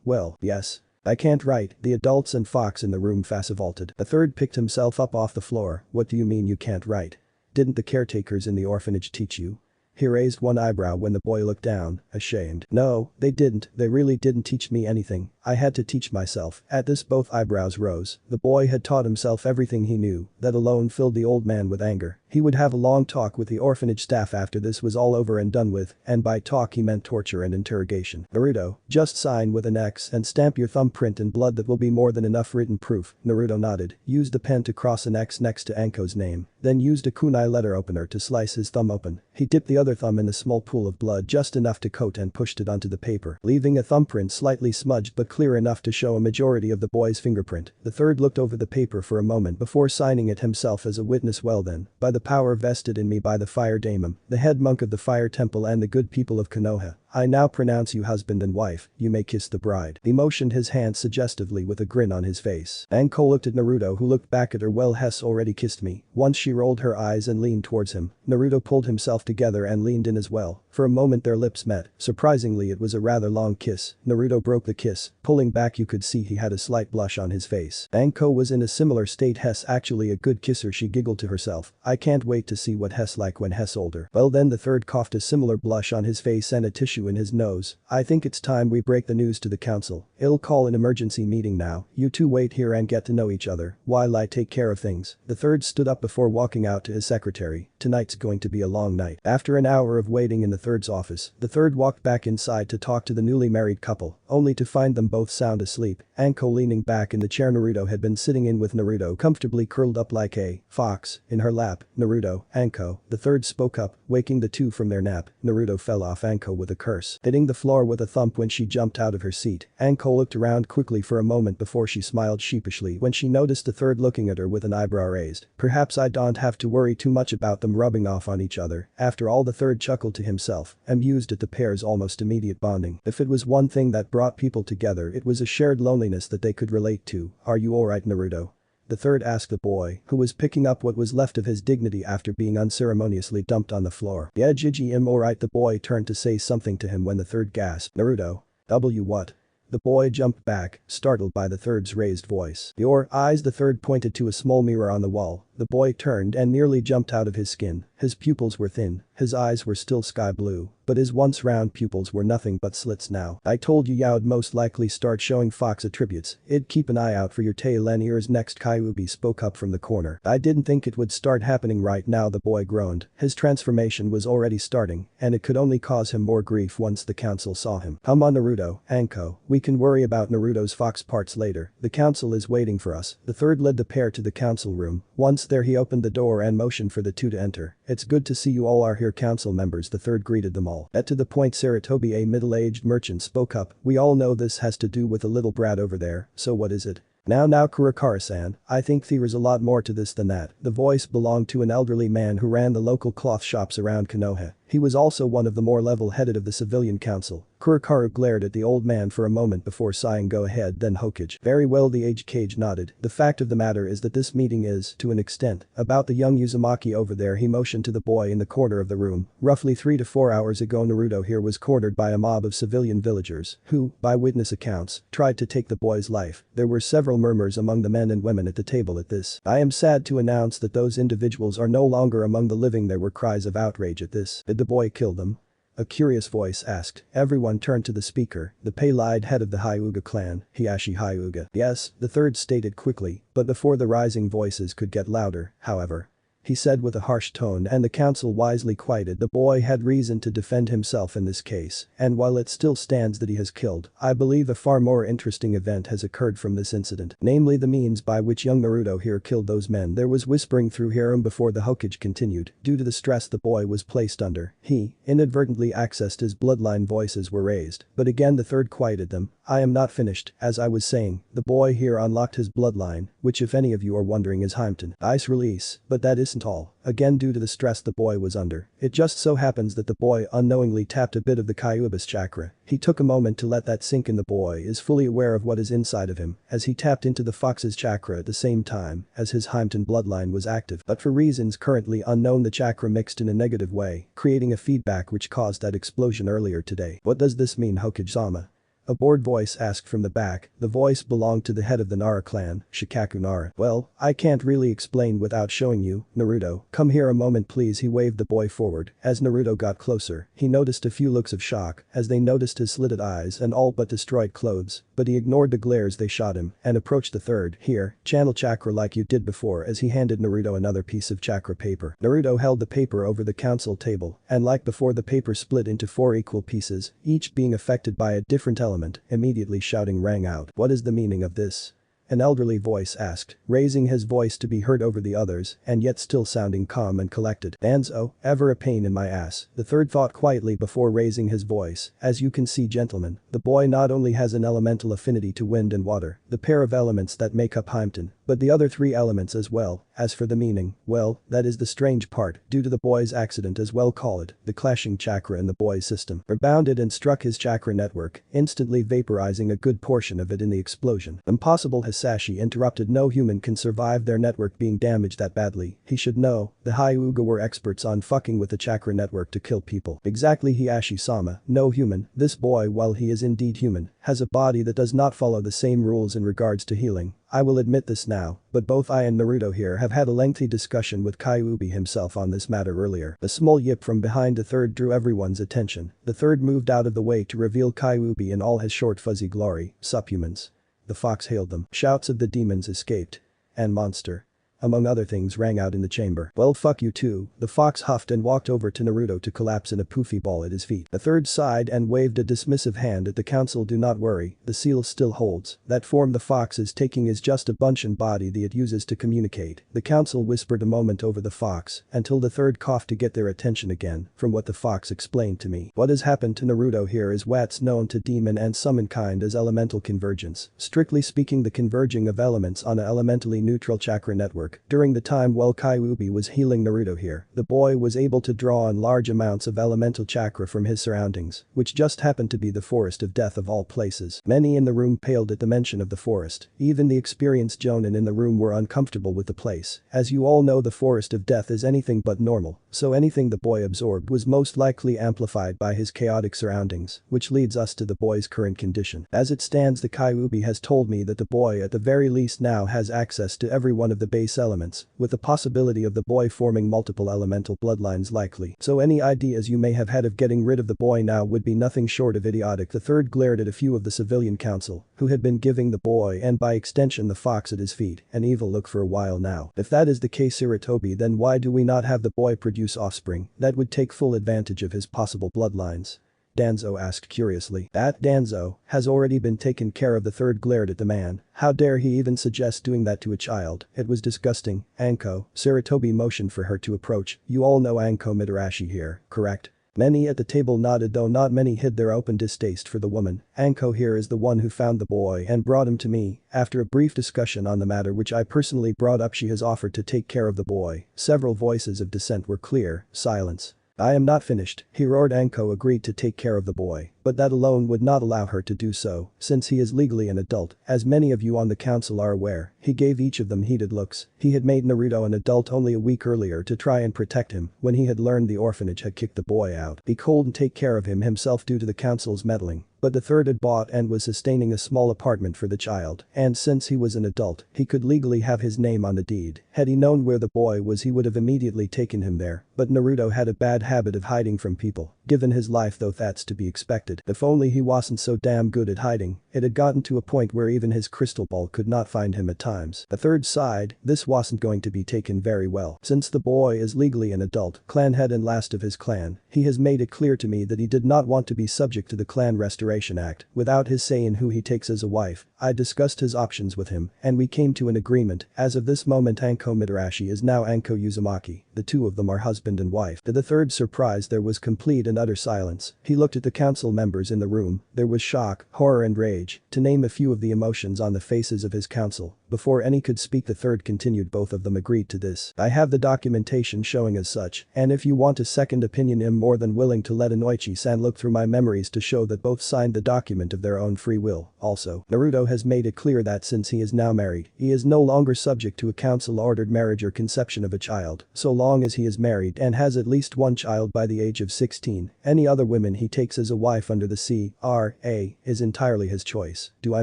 Well, yes. I can't write. The adults and Fox in the room vaulted. The third picked himself up off the floor. What do you mean you can't write? Didn't the caretakers in the orphanage teach you? He raised one eyebrow when the boy looked down, ashamed. No, they didn't. They really didn't teach me anything. I had to teach myself. At this both eyebrows rose. The boy had taught himself everything he knew. That alone filled the old man with anger. He would have a long talk with the orphanage staff after this was all over and done with, and by talk he meant torture and interrogation. Naruto, just sign with an X and stamp your thumbprint in blood. That will be more than enough written proof. Naruto nodded, used the pen to cross an X next to Anko's name, then used a kunai letter opener to slice his thumb open. He dipped the other thumb in a small pool of blood just enough to coat and pushed it onto the paper, leaving a thumbprint slightly smudged but clear enough to show a majority of the boy's fingerprint. The third looked over the paper for a moment before signing it himself as a witness. Well then, by the power vested in me by the fire daemon, the head monk of the fire temple and the good people of Konoha, I now pronounce you husband and wife. You may kiss the bride. He motioned his hand suggestively with a grin on his face. Anko looked at Naruto, who looked back at her. Well, Hess already kissed me. Once she rolled her eyes and leaned towards him. Naruto pulled himself together and leaned in as well. For a moment their lips met. Surprisingly, it was a rather long kiss. Naruto broke the kiss. Pulling back, you could see he had a slight blush on his face. Anko was in a similar state. Hess actually a good kisser, she giggled to herself. I can't wait to see what Hess like when Hess older. Well then, the third coughed a similar blush on his face and a tissue tissue in his nose. I think it's time we break the news to the council. I'll call an emergency meeting now. You two wait here and get to know each other while I take care of things. The third stood up before walking out to his secretary. Tonight's going to be a long night. After an hour of waiting in the third's office, the third walked back inside to talk to the newly married couple, only to find them both sound asleep. Anko leaning back in the chair Naruto had been sitting in with Naruto comfortably curled up like a fox in her lap. Naruto, Anko, the third spoke up, waking the two from their nap. Naruto fell off Anko with a curse, hitting the floor with a thump when she jumped out of her seat. Anko looked around quickly for a moment before she smiled sheepishly when she noticed the third looking at her with an eyebrow raised. Perhaps I don't have to worry too much about them rubbing off on each other. After all, the third chuckled to himself, amused at the pair's almost immediate bonding. If it was one thing that brought people together, it was a shared loneliness that they could relate to. Are you alright, Naruto? The third asked the boy, who was picking up what was left of his dignity after being unceremoniously dumped on the floor. Yeah, Gigi, I'm alright. The boy turned to say something to him when the third gasped. Naruto. What? The boy jumped back, startled by the third's raised voice. Your eyes. The third pointed to a small mirror on the wall. The boy turned and nearly jumped out of his skin. His pupils were thin, his eyes were still sky blue, but his once round pupils were nothing but slits now. I told you Yao'd most likely start showing fox attributes. I'd keep an eye out for your tail and ears next. Kyuubi spoke up from the corner. I didn't think it would start happening right now, the boy groaned. His transformation was already starting, and it could only cause him more grief once the council saw him. Come on, Naruto, Anko, we can worry about Naruto's fox parts later. The council is waiting for us. The third led the pair to the council room. Once there, he opened the door and motioned for the two to enter. It's good to see you all are here, council members. The third greeted them all. To the point, Saratobi, a middle-aged merchant, spoke up. We all know this has to do with the little brat over there, so what is it? Now Kurakara-san, I think there's a lot more to this than that. The voice belonged to an elderly man who ran the local cloth shops around Konoha. He was also one of the more level-headed of the civilian council. Kurakaru glared at the old man for a moment before sighing. Go ahead then, Hokage. Very well, the aged Cage nodded. The fact of the matter is that this meeting is, to an extent, about the young Uzumaki over there. He motioned to the boy in the corner of the room. Roughly 3 to 4 hours ago, Naruto here was cornered by a mob of civilian villagers who, by witness accounts, tried to take the boy's life. There were several murmurs among the men and women at the table at this. I am sad to announce that those individuals are no longer among the living. There were cries of outrage at this. Did the boy kill them? A curious voice asked. Everyone turned to the speaker, the pale-eyed head of the Hyuga clan, Hiashi Hyuga. Yes, the third stated quickly, but before the rising voices could get louder, however. He said with a harsh tone, and the council wisely quieted. The boy had reason to defend himself in this case, and while it still stands that he has killed, I believe a far more interesting event has occurred from this incident, namely the means by which young Naruto here killed those men. There was whispering through Harem before the Hokage continued. Due to the stress the boy was placed under, he inadvertently accessed his bloodline. Voices were raised, but again the third quieted them. I am not finished. As I was saying, the boy here unlocked his bloodline, which if any of you are wondering is Hymen. Ice release, but that isn't all. Again, due to the stress the boy was under, it just so happens that the boy unknowingly tapped a bit of the Kyuubi's chakra. He took a moment to let that sink in. The boy is fully aware of what is inside of him as he tapped into the fox's chakra at the same time as his Hymen bloodline was active, but for reasons currently unknown the chakra mixed in a negative way, creating a feedback which caused that explosion earlier today. What does this mean, Hokage-sama? A bored voice asked from the back. The voice belonged to the head of the Nara clan, Shikaku Nara. Well, I can't really explain without showing you. Naruto, come here a moment please. He waved the boy forward. As Naruto got closer, he noticed a few looks of shock as they noticed his slitted eyes and all but destroyed clothes, but he ignored the glares they shot him and approached the third. Here, channel chakra like you did before, as he handed Naruto another piece of chakra paper. Naruto held the paper over the council table, and like before the paper split into 4 equal pieces, each being affected by a different element. Immediately shouting rang out. What is the meaning of this? An elderly voice asked, raising his voice to be heard over the others and yet still sounding calm and collected. Danzo, ever a pain in my ass. The third thought quietly before raising his voice. As you can see, gentlemen, the boy not only has an elemental affinity to wind and water, the pair of elements that make up Hymen, but the other 3 elements as well. As for the meaning, well, that is the strange part. Due to the boy's accident, as well call it, the clashing chakra in the boy's system rebounded and struck his chakra network, instantly vaporizing a good portion of it in the explosion. Impossible, has Sashi interrupted. No human can survive their network being damaged that badly. He should know, the Hyuga were experts on fucking with the chakra network to kill people. Exactly, Hiashi-sama, no human, this boy, while he is indeed human, has a body that does not follow the same rules in regards to healing. I will admit this now, but both I and Naruto here have had a lengthy discussion with Kyuubi himself on this matter earlier. A small yip from behind the third drew everyone's attention. The third moved out of the way to reveal Kyuubi in all his short fuzzy glory. Subhumans. The fox hailed them. Shouts of the demons escaped. And monster, among other things, rang out in the chamber. Well, fuck you too, the fox huffed and walked over to Naruto to collapse in a poofy ball at his feet. The third sighed and waved a dismissive hand at the council. Do not worry, the seal still holds. That form the fox is taking is just a bunchen body that it uses to communicate. The council whispered a moment over the fox until the third coughed to get their attention again. From what the fox explained to me, what has happened to Naruto here is what's known to demon and summon kind as elemental convergence. Strictly speaking, the converging of elements on an elementally neutral chakra network. During the time while Kyuubi was healing Naruto here, the boy was able to draw on large amounts of elemental chakra from his surroundings, which just happened to be the forest of death of all places. Many in the room paled at the mention of the forest. Even the experienced jonin in the room were uncomfortable with the place. As you all know, the forest of death is anything but normal, so anything the boy absorbed was most likely amplified by his chaotic surroundings, which leads us to the boy's current condition. As it stands, the Kyuubi has told me that the boy at the very least now has access to every one of the base elements, with the possibility of the boy forming multiple elemental bloodlines likely. So any ideas you may have had of getting rid of the boy now would be nothing short of idiotic. The third glared at a few of the civilian council, who had been giving the boy and by extension the fox at his feet an evil look for a while now. If that is the case, Sarutobi, then why do we not have the boy produce offspring that would take full advantage of his possible bloodlines? Danzo asked curiously. That Danzo has already been taken care of. The third glared at the man. How dare he even suggest doing that to a child? It was disgusting. Anko, Sarutobi motioned for her to approach. You all know Anko Mitarashi here, correct? Many at the table nodded, though not many hid their open distaste for the woman. Anko here is the one who found the boy and brought him to me. After a brief discussion on the matter which I personally brought up, she has offered to take care of the boy. Several voices of dissent were clear. Silence. I am not finished, he roared. Anko agreed to take care of the boy, but that alone would not allow her to do so, since he is legally an adult. As many of you on the council are aware, he gave each of them heated looks. He had made Naruto an adult only a week earlier to try and protect him when he had learned the orphanage had kicked the boy out. Be cold and take care of him himself due to the council's meddling. But the third had bought and was sustaining a small apartment for the child, and since he was an adult, he could legally have his name on the deed. Had he known where the boy was, he would have immediately taken him there, but Naruto had a bad habit of hiding from people. Given his life, though, that's to be expected. If only he wasn't so damn good at hiding. It had gotten to a point where even his crystal ball could not find him at times. The third sighed. This wasn't going to be taken very well. Since the boy is legally an adult, clan head and last of his clan, he has made it clear to me that he did not want to be subject to the Clan Restoration Act without his say in who he takes as a wife. I discussed his options with him, and we came to an agreement. As of this moment, Anko Mitarashi is now Anko Uzumaki. The two of them are husband and wife. To the third surprise, there was complete and utter silence. He looked at the council members in the room. There was shock, horror and rage, to name a few of the emotions on the faces of his council. Before any could speak, the third continued. Both of them agreed to this. I have the documentation showing as such, and if you want a second opinion, I'm more than willing to let Inoichi-san look through my memories to show that both signed the document of their own free will. Also, Naruto has made it clear that since he is now married, he is no longer subject to a council-ordered marriage or conception of a child, so long as he is married and has at least one child by the age of 16. Any other women he takes as a wife under the CRA is entirely his choice. Do I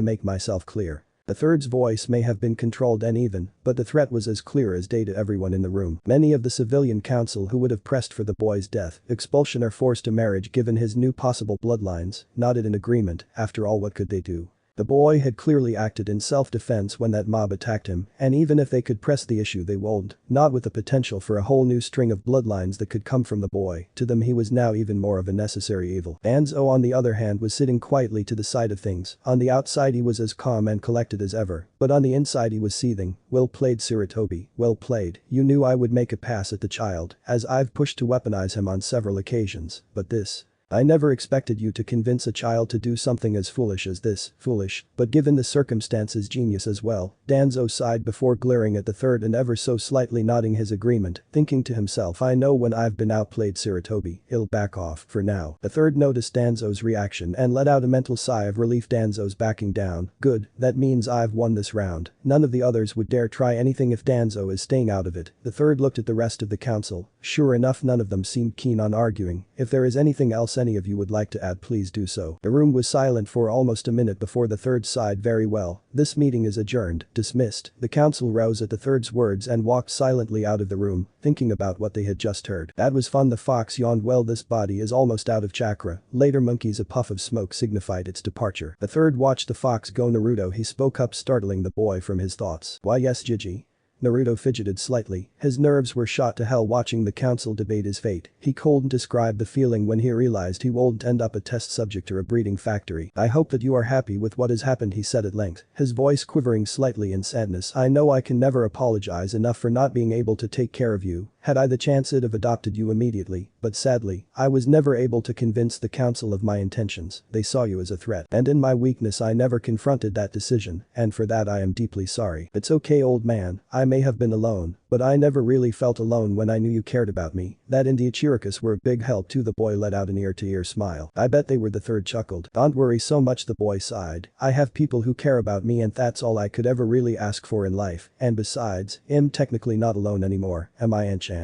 make myself clear? The third's voice may have been controlled and even, but the threat was as clear as day to everyone in the room. Many of the civilian council who would have pressed for the boy's death, expulsion or forced marriage given his new possible bloodlines, nodded in agreement. After all, what could they do? The boy had clearly acted in self-defense when that mob attacked him, and even if they could press the issue, they won't, not with the potential for a whole new string of bloodlines that could come from the boy. To them, he was now even more of a necessary evil. Danzo, on the other hand, was sitting quietly to the side of things. On the outside he was as calm and collected as ever, but on the inside he was seething. Well played, Sarutobi, well played. You knew I would make a pass at the child, as I've pushed to weaponize him on several occasions, but this. I never expected you to convince a child to do something as foolish as this, foolish, but given the circumstances genius as well. Danzo sighed before glaring at the third and ever so slightly nodding his agreement, thinking to himself, I know when I've been outplayed, Sarutobi, he'll back off for now. The third noticed Danzo's reaction and let out a mental sigh of relief. Danzo's backing down, good, that means I've won this round. None of the others would dare try anything if Danzo is staying out of it. The third looked at the rest of the council. Sure enough, none of them seemed keen on arguing. If there is anything else any of you would like to add, please do so. The room was silent for almost a minute before the third sighed. Very well, this meeting is adjourned, dismissed. The council rose at the third's words and walked silently out of the room, thinking about what they had just heard. That was fun. The fox yawned. Well, this body is almost out of chakra. Later monkeys. A puff of smoke signified its departure. The third watched the fox go. Naruto, he spoke up, startling the boy from his thoughts. Why yes, Gigi. Naruto fidgeted slightly. His nerves were shot to hell watching the council debate his fate. He couldn't describe the feeling when he realized he won't end up a test subject or a breeding factory. I hope that you are happy with what has happened, he said at length, his voice quivering slightly in sadness. I know I can never apologize enough for not being able to take care of you. Had I the chance, I'd have adopted you immediately, but sadly, I was never able to convince the council of my intentions. They saw you as a threat. And in my weakness I never confronted that decision, and for that I am deeply sorry. It's okay, old man, I may have been alone, but I never really felt alone when I knew you cared about me. That and the Ichirokas were a big help too. The boy let out an ear-to-ear smile. I bet they were. The third chuckled. Don't worry so much, the boy sighed. I have people who care about me and that's all I could ever really ask for in life, and besides, I'm technically not alone anymore, am I, Anchan?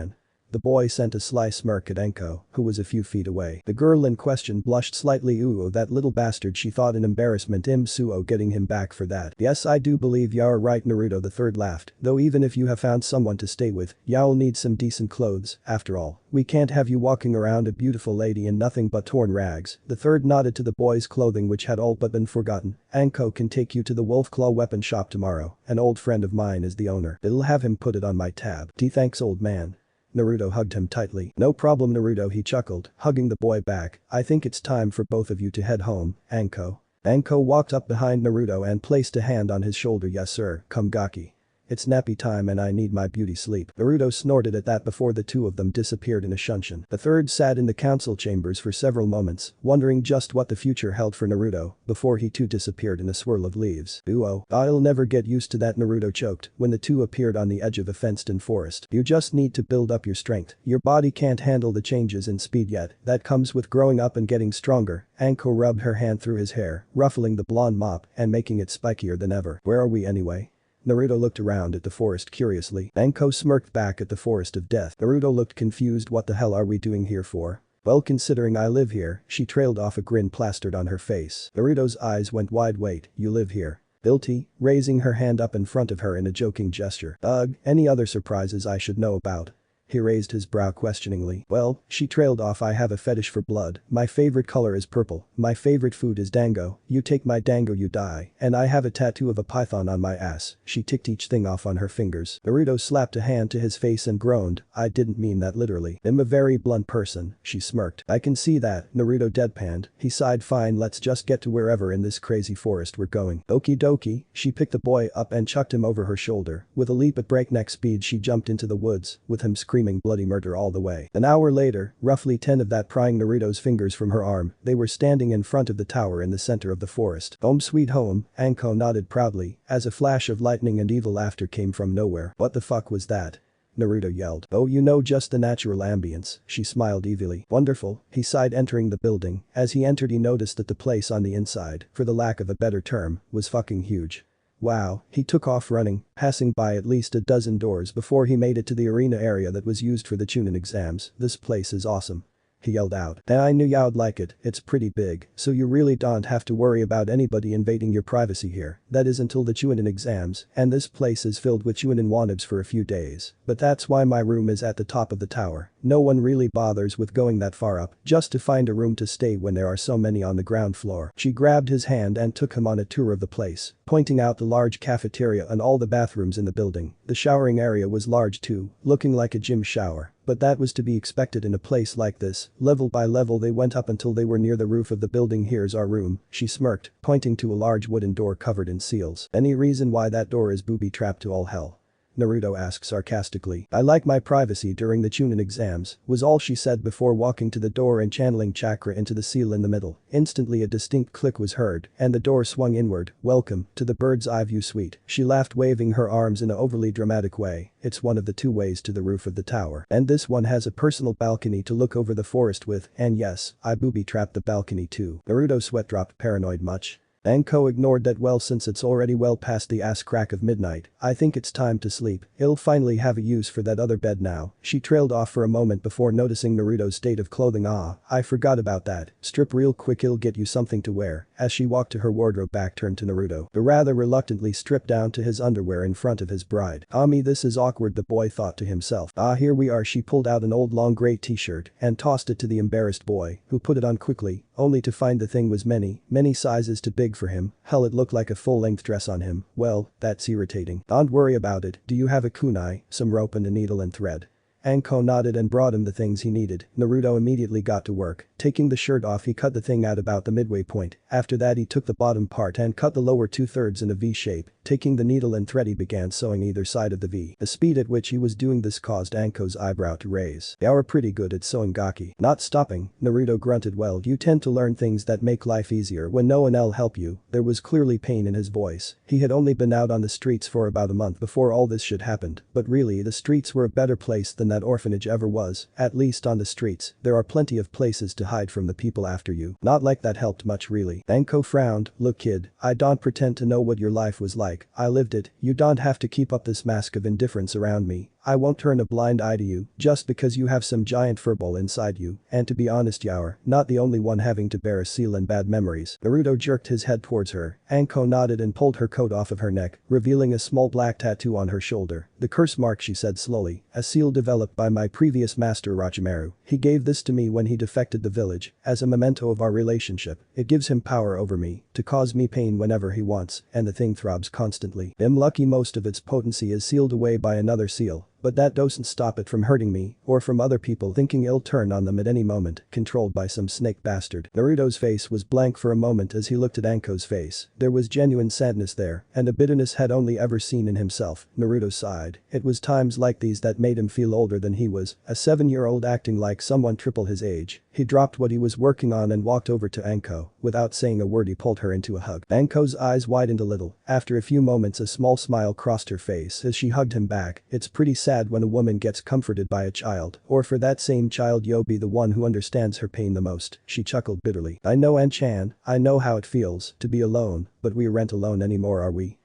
The boy sent a sly smirk at Anko, who was a few feet away. The girl in question blushed slightly. Ooh, that little bastard, she thought in embarrassment. Suo getting him back for that. Yes, I do believe you're right, Naruto. The third laughed. Though even if you have found someone to stay with, you'll need some decent clothes, after all. We can't have you walking around a beautiful lady in nothing but torn rags. The third nodded to the boy's clothing, which had all but been forgotten. Anko can take you to the Wolf Claw weapon shop tomorrow. An old friend of mine is the owner. It'll have him put it on my tab. Thanks, old man. Naruto hugged him tightly. No problem, Naruto, he chuckled, hugging the boy back. I think it's time for both of you to head home, Anko. Anko walked up behind Naruto and placed a hand on his shoulder. Yes sir, come Gaki. It's nappy time and I need my beauty sleep. Naruto snorted at that before the two of them disappeared in a shunshin. The third sat in the council chambers for several moments, wondering just what the future held for Naruto, before he too disappeared in a swirl of leaves. Ooh, I'll never get used to that, Naruto choked when the two appeared on the edge of a fenced-in forest. You just need to build up your strength. Your body can't handle the changes in speed yet. That comes with growing up and getting stronger. Anko rubbed her hand through his hair, ruffling the blonde mop and making it spikier than ever. Where are we anyway? Naruto looked around at the forest curiously. Anko smirked back at the forest of death. Naruto looked confused. What the hell are we doing here for? Well, considering I live here, she trailed off, a grin plastered on her face. Naruto's eyes went wide. Wait, you live here? Guilty, raising her hand up in front of her in a joking gesture. Ugh, any other surprises I should know about? He raised his brow questioningly. Well, she trailed off, I have a fetish for blood. My favorite color is purple. My favorite food is dango. You take my dango, you die. And I have a tattoo of a python on my ass. She ticked each thing off on her fingers. Naruto slapped a hand to his face and groaned. I didn't mean that literally. I'm a very blunt person, she smirked. I can see that, Naruto deadpanned. He sighed. Fine, let's just get to wherever in this crazy forest we're going. Okie dokie, she picked the boy up and chucked him over her shoulder. With a leap at breakneck speed she jumped into the woods, with him screaming bloody murder all the way. An hour later, roughly 10 of that prying Naruto's fingers from her arm, they were standing in front of the tower in the center of the forest. Home sweet home, Anko nodded proudly, as a flash of lightning and evil laughter came from nowhere. What the fuck was that? Naruto yelled. Oh, you know, just the natural ambience, she smiled evilly. Wonderful, he sighed, entering the building. As he entered he noticed that the place on the inside, for the lack of a better term, was fucking huge. Wow, he took off running, passing by at least a dozen doors before he made it to the arena area that was used for the Chunin exams. This place is awesome. He yelled out. I knew you'd like it, it's pretty big, so you really don't have to worry about anybody invading your privacy here. That is until the Chunin exams, and this place is filled with Chunin wannabes for a few days. But that's why my room is at the top of the tower. No one really bothers with going that far up, just to find a room to stay when there are so many on the ground floor. She grabbed his hand and took him on a tour of the place, pointing out the large cafeteria and all the bathrooms in the building. The showering area was large too, looking like a gym shower. But that was to be expected in a place like this. Level by level they went up until they were near the roof of the building. Here's our room, she smirked, pointing to a large wooden door covered in seals. Any reason why that door is booby-trapped to all hell? Naruto asked sarcastically. I like my privacy during the Chunin exams, was all she said before walking to the door and channeling chakra into the seal in the middle. Instantly a distinct click was heard, and the door swung inward. Welcome to the bird's eye view suite. She laughed, waving her arms in an overly dramatic way. It's one of the two ways to the roof of the tower. And this one has a personal balcony to look over the forest with, and yes, I booby-trapped the balcony too. Naruto's sweat dropped. Paranoid much? Anko ignored that. Well, since it's already well past the ass crack of midnight, I think it's time to sleep. I'll finally have a use for that other bed now. She trailed off for a moment before noticing Naruto's state of clothing. Ah, I forgot about that. Strip real quick, I'll get you something to wear. As she walked to her wardrobe, back turned to Naruto, who rather reluctantly stripped down to his underwear in front of his bride. Me, this is awkward, the boy thought to himself. Here we are. She pulled out an old long gray t-shirt and tossed it to the embarrassed boy, who put it on quickly, only to find the thing was many sizes too big for him. Hell, it looked like a full-length dress on him. Well, that's irritating. Don't worry about it. Do you have a kunai, some rope and a needle and thread? Anko nodded and brought him the things he needed. Naruto immediately got to work. Taking the shirt off, he cut the thing out about the midway point. After that, he took the bottom part and cut the lower 2/3 in a V shape. Taking the needle and thread, he began sewing either side of the V. The speed at which he was doing this caused Anko's eyebrow to raise. You're pretty good at sewing, Gaki. Not stopping, Naruto grunted. Well, you tend to learn things that make life easier when no one'll help you. There was clearly pain in his voice. He had only been out on the streets for about a month before all this shit happened, but really the streets were a better place than that orphanage ever was. At least on the streets, there are plenty of places to hide from the people after you. Not like that helped much really. Anko frowned. Look kid, I don't pretend to know what your life was like. I lived it. You don't have to keep up this mask of indifference around me. I won't turn a blind eye to you just because you have some giant furball inside you, and to be honest, you're not the only one having to bear a seal and bad memories. Naruto jerked his head towards her. Anko nodded and pulled her coat off of her neck, revealing a small black tattoo on her shoulder. The curse mark, she said slowly, a seal developed by my previous master Orochimaru. He gave this to me when he defected the village, as a memento of our relationship. It gives him power over me, to cause me pain whenever he wants, and the thing throbs constantly. I'm lucky most of its potency is sealed away by another seal. But that doesn't stop it from hurting me, or from other people thinking it'll turn on them at any moment, controlled by some snake bastard. Naruto's face was blank for a moment as he looked at Anko's face. There was genuine sadness there, and a bitterness had only ever seen in himself. Naruto sighed. It was times like these that made him feel older than he was, a 7-year-old acting like someone triple his age. He dropped what he was working on and walked over to Anko. Without saying a word, he pulled her into a hug. Anko's eyes widened a little. After a few moments, a small smile crossed her face as she hugged him back. It's pretty sad when a woman gets comforted by a child, or for that same child you'll be the one who understands her pain the most. She chuckled bitterly. I know, An-chan, I know how it feels to be alone, but we aren't alone anymore, are we?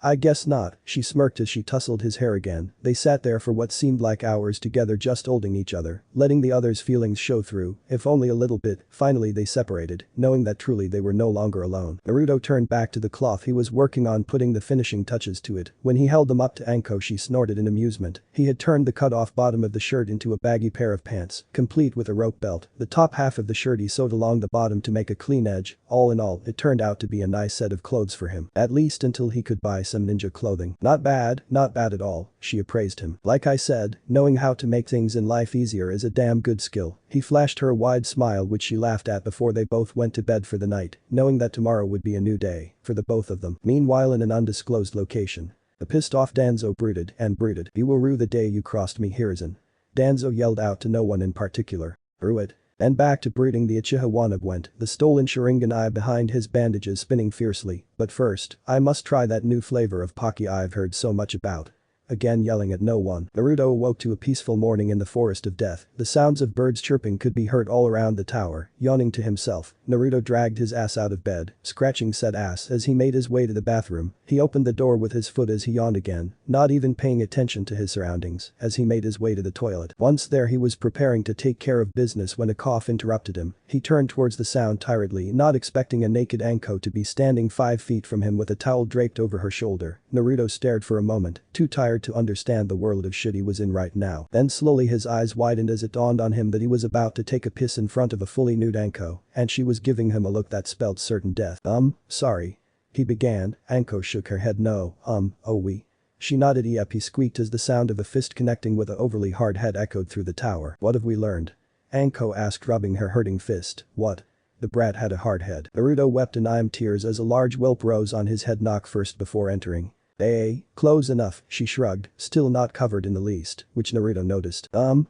I guess not, she smirked as she tousled his hair again. They sat there for what seemed like hours together, just holding each other, letting the other's feelings show through, if only a little bit. Finally they separated, knowing that truly they were no longer alone. Naruto turned back to the cloth he was working on, putting the finishing touches to it. When he held them up to Anko, she snorted in amusement. He had turned the cut-off bottom of the shirt into a baggy pair of pants, complete with a rope belt. The top half of the shirt he sewed along the bottom to make a clean edge. All in all, it turned out to be a nice set of clothes for him. At least until he could buy some ninja clothing. Not bad at all, she appraised him. Like I said, knowing how to make things in life easier is a damn good skill. He flashed her a wide smile which she laughed at before they both went to bed for the night, knowing that tomorrow would be a new day for the both of them. Meanwhile, in an undisclosed location, the pissed off Danzo brooded. You will rue the day you crossed me, Hiruzen. Danzo yelled out to no one in particular. Rue it. And back to brooding the Uchiha Wannabe went, the stolen Sharingan eye behind his bandages spinning fiercely. But first, I must try that new flavor of Pocky I've heard so much about. Again yelling at no one, Naruto awoke to a peaceful morning in the forest of death. The sounds of birds chirping could be heard all around the tower. Yawning to himself, Naruto dragged his ass out of bed, scratching said ass as he made his way to the bathroom. He opened the door with his foot as he yawned again, not even paying attention to his surroundings as he made his way to the toilet. Once there, he was preparing to take care of business when a cough interrupted him. He turned towards the sound tiredly, not expecting a naked Anko to be standing 5 feet from him with a towel draped over her shoulder. Naruto stared for a moment, too tired to understand the world of shit he was in right now. Then slowly his eyes widened as it dawned on him that he was about to take a piss in front of a fully nude Anko, and she was giving him a look that spelled certain death. Sorry. He began. Anko shook her head. No, oh we. She nodded. Yep, he squeaked as the sound of a fist connecting with an overly hard head echoed through the tower. What have we learned? Anko asked, rubbing her hurting fist. What? The brat had a hard head. Naruto wept in tears as a large whelp rose on his head knock first before entering. Hey, close enough, she shrugged, still not covered in the least, which Naruto noticed.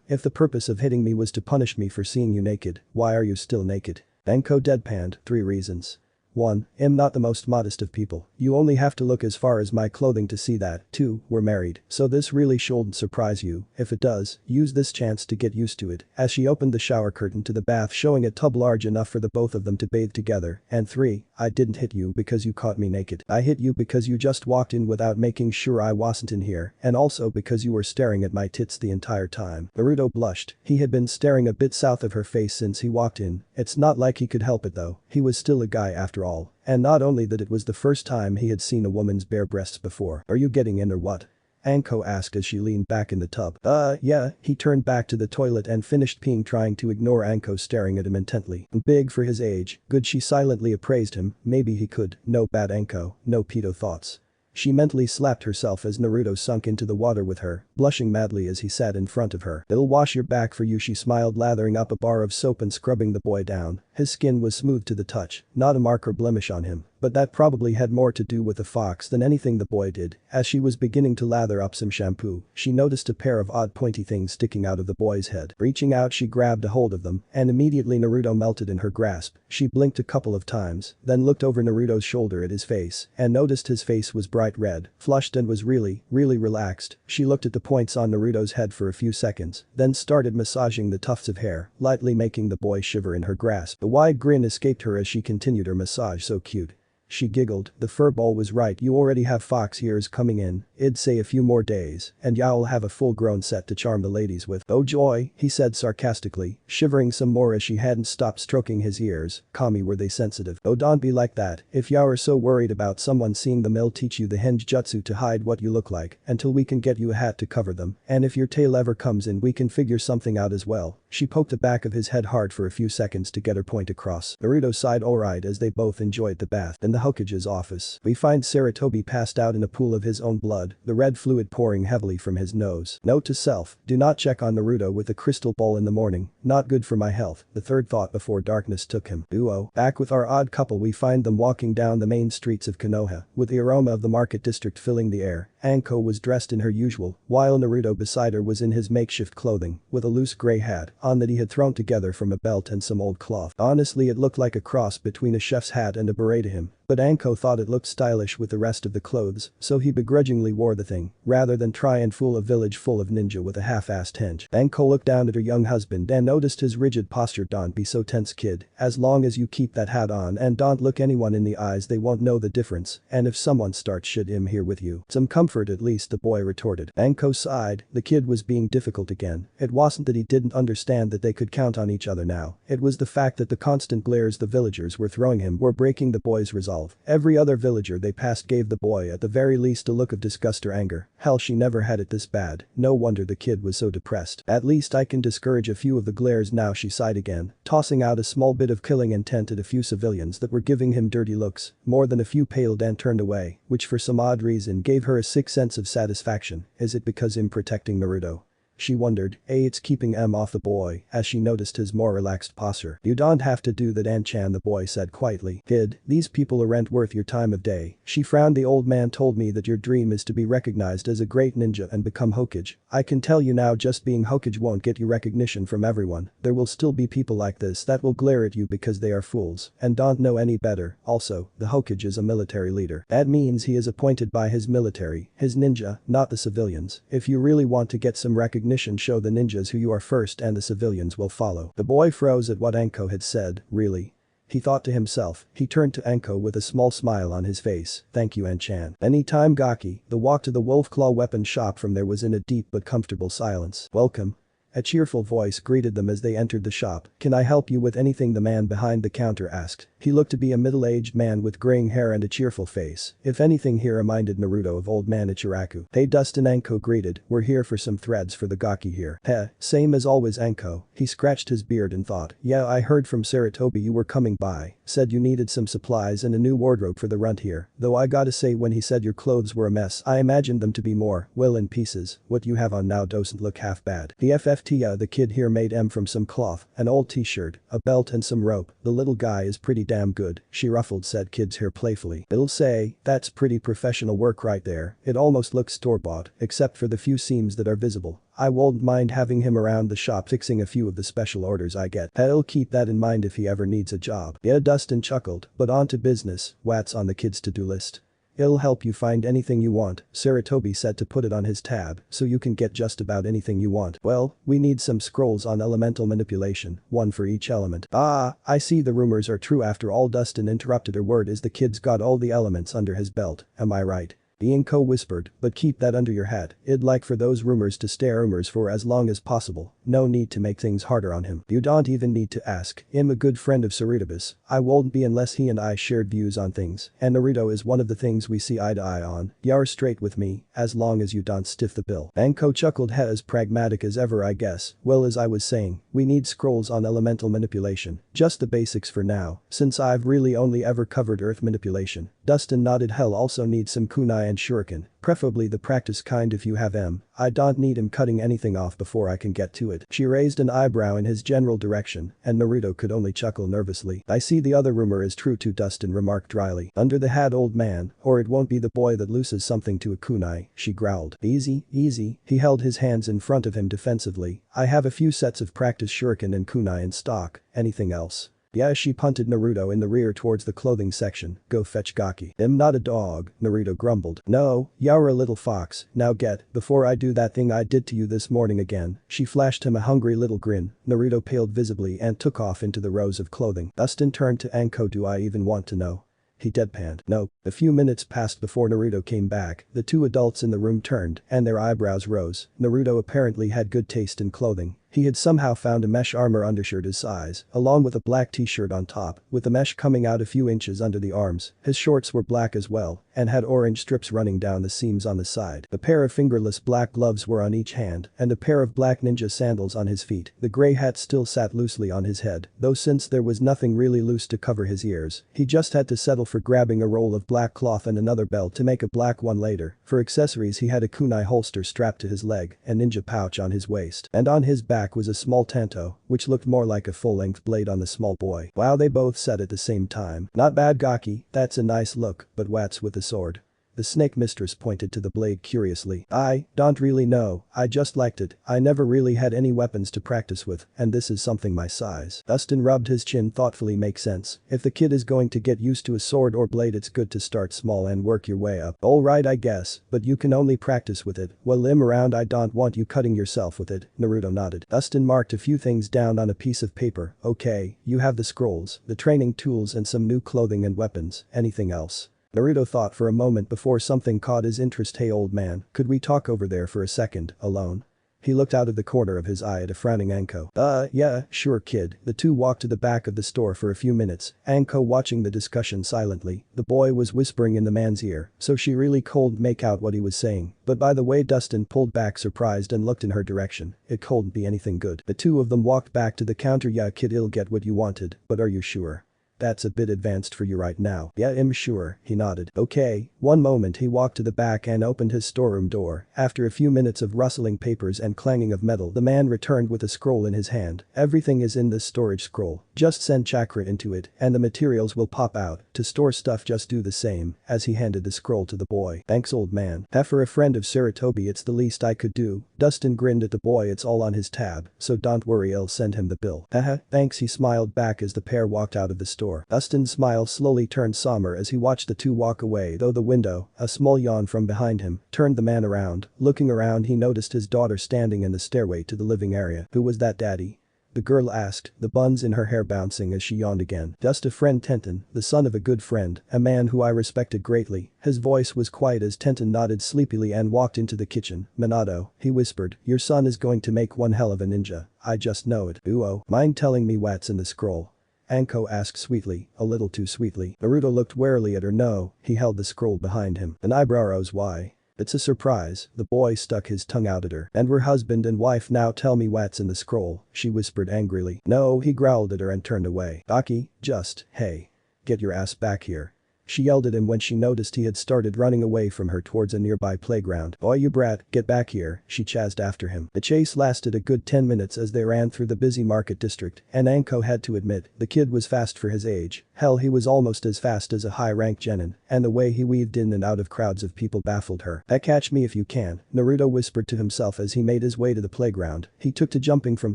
If the purpose of hitting me was to punish me for seeing you naked, why are you still naked? Anko deadpanned, 3 reasons. 1. I'm not the most modest of people. You only have to look as far as my clothing to see that. 2. We're married. So this really shouldn't surprise you. If it does, use this chance to get used to it. As she opened the shower curtain to the bath showing a tub large enough for the both of them to bathe together. And 3. I didn't hit you because you caught me naked. I hit you because you just walked in without making sure I wasn't in here. And also because you were staring at my tits the entire time. Naruto blushed. He had been staring a bit south of her face since he walked in. It's not like he could help it though. He was still a guy after all. And not only that, it was the first time he had seen a woman's bare breasts before. Are you getting in or what? Anko asked as she leaned back in the tub. Yeah, he turned back to the toilet and finished peeing, trying to ignore Anko staring at him intently. Big for his age, good, she silently appraised him, maybe he could, no bad Anko, no pedo thoughts. She mentally slapped herself as Naruto sunk into the water with her, blushing madly as he sat in front of her. It'll wash your back for you, she smiled, lathering up a bar of soap and scrubbing the boy down. His skin was smooth to the touch, not a mark or blemish on him, but that probably had more to do with the fox than anything the boy did. As she was beginning to lather up some shampoo, she noticed a pair of odd pointy things sticking out of the boy's head. Reaching out, she grabbed a hold of them, and immediately Naruto melted in her grasp. She blinked a couple of times, then looked over Naruto's shoulder at his face, and noticed his face was bright red, flushed, and was really relaxed. She looked at the points on Naruto's head for a few seconds, then started massaging the tufts of hair, lightly making the boy shiver in her grasp. A wide grin escaped her as she continued her massage. So cute. She giggled, the furball was right, you already have fox ears coming in, it'd say a few more days, and y'all have a full-grown set to charm the ladies with. Oh joy, he said sarcastically, shivering some more as she hadn't stopped stroking his ears. Kami, were they sensitive? Oh, don't be like that, if y'all are so worried about someone seeing them, they'll teach you the henge jutsu to hide what you look like, until we can get you a hat to cover them, and if your tail ever comes in we can figure something out as well. She poked the back of his head hard for a few seconds to get her point across. Naruto sighed alright as they both enjoyed the bath. In the Hokage's office, we find Sarutobi passed out in a pool of his own blood, the red fluid pouring heavily from his nose. Note to self, do not check on Naruto with a crystal ball in the morning, not good for my health, the third thought before darkness took him. Duo. Back with our odd couple, we find them walking down the main streets of Konoha, with the aroma of the market district filling the air. Anko was dressed in her usual, while Naruto beside her was in his makeshift clothing, with a loose grey hat on that he had thrown together from a belt and some old cloth. Honestly, it looked like a cross between a chef's hat and a beret to him, but Anko thought it looked stylish with the rest of the clothes, so he begrudgingly wore the thing, rather than try and fool a village full of ninja with a half-assed henge. Anko looked down at her young husband and noticed his rigid posture. Don't be so tense, kid, as long as you keep that hat on and don't look anyone in the eyes, they won't know the difference, and if someone starts shit, I'm here with you. Some comfort at least, the boy retorted. Anko sighed, the kid was being difficult again. It wasn't that he didn't understand that they could count on each other now, it was the fact that the constant glares the villagers were throwing him were breaking the boy's resolve. Every other villager they passed gave the boy at the very least a look of disgust or anger. Hell, she never had it this bad, no wonder the kid was so depressed. At least I can discourage a few of the glares now, she sighed again, tossing out a small bit of killing intent at a few civilians that were giving him dirty looks. More than a few paled and turned away, which for some odd reason gave her a sick sense of satisfaction. Is it because I'm protecting Naruto? She wondered. It's keeping M off the boy, as she noticed his more relaxed posture. You don't have to do that, An-chan, the boy said quietly. Kid, these people aren't worth your time of day. She frowned. The old man told me that your dream is to be recognized as a great ninja and become Hokage. I can tell you now, just being Hokage won't get you recognition from everyone. There will still be people like this that will glare at you because they are fools and don't know any better. Also, the Hokage is a military leader. That means he is appointed by his military, his ninja, not the civilians. If you really want to get some recognition, show the ninjas who you are first and the civilians will follow. The boy froze at what Anko had said. Really? He thought to himself. He turned to Anko with a small smile on his face. Thank you, An-chan. Anytime, Gaki. The walk to the wolf claw weapon shop from there was in a deep but comfortable silence. Welcome. A cheerful voice greeted them as they entered the shop. Can I help you with anything? The man behind the counter asked. He looked to be a middle-aged man with graying hair and a cheerful face. If anything, he reminded Naruto of old man Ichiraku. Hey, Dustin, Anko greeted. We're here for some threads for the Gaki here. Heh, same as always, Anko. He scratched his beard and thought. Yeah, I heard from Sarutobi you were coming by. Said you needed some supplies and a new wardrobe for the runt here. Though I gotta say, when he said your clothes were a mess, I imagined them to be more, well, in pieces. What you have on now doesn't look half bad. The kid here made M from some cloth, an old t-shirt, a belt and some rope. The little guy is pretty damn good," she ruffled said kid's hair playfully. "It'll say, that's pretty professional work right there, it almost looks store-bought, except for the few seams that are visible. I won't mind having him around the shop fixing a few of the special orders I get. He'll keep that in mind if he ever needs a job." Yeah, Dustin chuckled, but on to business, what's on the kid's to-do list? "It'll help you find anything you want," Saratobi said to put it on his tab, "so you can get just about anything you want." "Well, we need some scrolls on elemental manipulation, one for each element." "Ah, I see the rumors are true after all," Dustin interrupted her. "Word is the kid's got all the elements under his belt, am I right?" Anko whispered, "But keep that under your hat, I'd like for those rumors to stay rumors for as long as possible, no need to make things harder on him." "You don't even need to ask, I'm a good friend of Saratobi's, I won't be unless he and I shared views on things, and Naruto is one of the things we see eye to eye on, you're straight with me, as long as you don't stiff the bill." Anko chuckled, as pragmatic as ever I guess. "Well, as I was saying, we need scrolls on elemental manipulation, just the basics for now, since I've really only ever covered earth manipulation." Dustin nodded. "Hell also needs some kunai and shuriken, preferably the practice kind if you have them. I don't need him cutting anything off before I can get to it." She raised an eyebrow in his general direction, and Naruto could only chuckle nervously. "I see the other rumor is true too," Dustin remarked dryly. "Under the hat, old man, or it won't be the boy that loses something to a kunai," she growled. "Easy, easy," he held his hands in front of him defensively. "I have a few sets of practice shuriken and kunai in stock, anything else?" "Yeah," she punted Naruto in the rear towards the clothing section. "Go fetch Gaki." "I'm not a dog," Naruto grumbled. "No, you're a little fox, now get, before I do that thing I did to you this morning again." She flashed him a hungry little grin. Naruto paled visibly and took off into the rows of clothing. Dustin turned to Anko. "Do I even want to know?" He deadpanned. "No." A few minutes passed before Naruto came back. The two adults in the room turned, and their eyebrows rose. Naruto apparently had good taste in clothing. He had somehow found a mesh armor undershirt his size, along with a black t-shirt on top, with the mesh coming out a few inches under the arms. His shorts were black as well, and had orange strips running down the seams on the side. A pair of fingerless black gloves were on each hand, and a pair of black ninja sandals on his feet. The gray hat still sat loosely on his head, though since there was nothing really loose to cover his ears, he just had to settle for grabbing a roll of black cloth and another belt to make a black one later. For accessories he had a kunai holster strapped to his leg, a ninja pouch on his waist, and on his back was a small tanto, which looked more like a full-length blade on the small boy. "Wow," they both said at the same time. "Not bad, Gaki, that's a nice look, but what's with the sword?" The snake mistress pointed to the blade curiously. "I don't really know, I just liked it, I never really had any weapons to practice with, and this is something my size." Dustin rubbed his chin thoughtfully. "Makes sense, if the kid is going to get used to a sword or blade it's good to start small and work your way up." "Alright I guess, but you can only practice with it, well I'm around, I don't want you cutting yourself with it." Naruto nodded. Dustin marked a few things down on a piece of paper. "Okay, you have the scrolls, the training tools and some new clothing and weapons, anything else?" Naruto thought for a moment before something caught his interest. "Hey old man, could we talk over there for a second, alone?" He looked out of the corner of his eye at a frowning Anko. Yeah, sure kid." The two walked to the back of the store for a few minutes, Anko watching the discussion silently. The boy was whispering in the man's ear, so she really couldn't make out what he was saying. "But by the way," Dustin pulled back surprised and looked in her direction. "It couldn't be anything good." The two of them walked back to the counter. "Yeah kid, you'll get what you wanted, but are you sure? That's a bit advanced for you right now." "Yeah, I'm sure," he nodded. "Okay." One moment he walked to the back and opened his storeroom door. After a few minutes of rustling papers and clanging of metal, the man returned with a scroll in his hand. "Everything is in this storage scroll. Just send chakra into it, and the materials will pop out. To store stuff just do the same," as he handed the scroll to the boy. "Thanks old man. For a friend of Saratobi it's the least I could do." Dustin grinned at the boy. "It's all on his tab, so don't worry, I'll send him the bill." "Haha, thanks," he smiled back as the pair walked out of the store. Dustin's smile slowly turned somber as he watched the two walk away. Though the window, a small yawn from behind him, turned the man around. Looking around he noticed his daughter standing in the stairway to the living area. "Who was that, daddy?" the girl asked, the buns in her hair bouncing as she yawned again. "Just a friend, Tenten, the son of a good friend, a man who I respected greatly." His voice was quiet as Tenten nodded sleepily and walked into the kitchen. "Minato," he whispered, "your son is going to make one hell of a ninja. I just know it." "Uo, mind telling me what's in the scroll?" Anko asked sweetly, a little too sweetly. Naruto looked warily at her. "No," he held the scroll behind him. An eyebrow rose. "Why?" "It's a surprise." The boy stuck his tongue out at her. "And we're husband and wife now, tell me what's in the scroll," she whispered angrily. "No," he growled at her and turned away. "Gaki, just, hey. Get your ass back here." She yelled at him when she noticed he had started running away from her towards a nearby playground. "Boy you brat, get back here," she chased after him. The chase lasted a good 10 minutes as they ran through the busy market district, and Anko had to admit, the kid was fast for his age. Hell, he was almost as fast as a high-rank genin, and the way he weaved in and out of crowds of people baffled her. Catch me if you can, Naruto whispered to himself as he made his way to the playground. He took to jumping from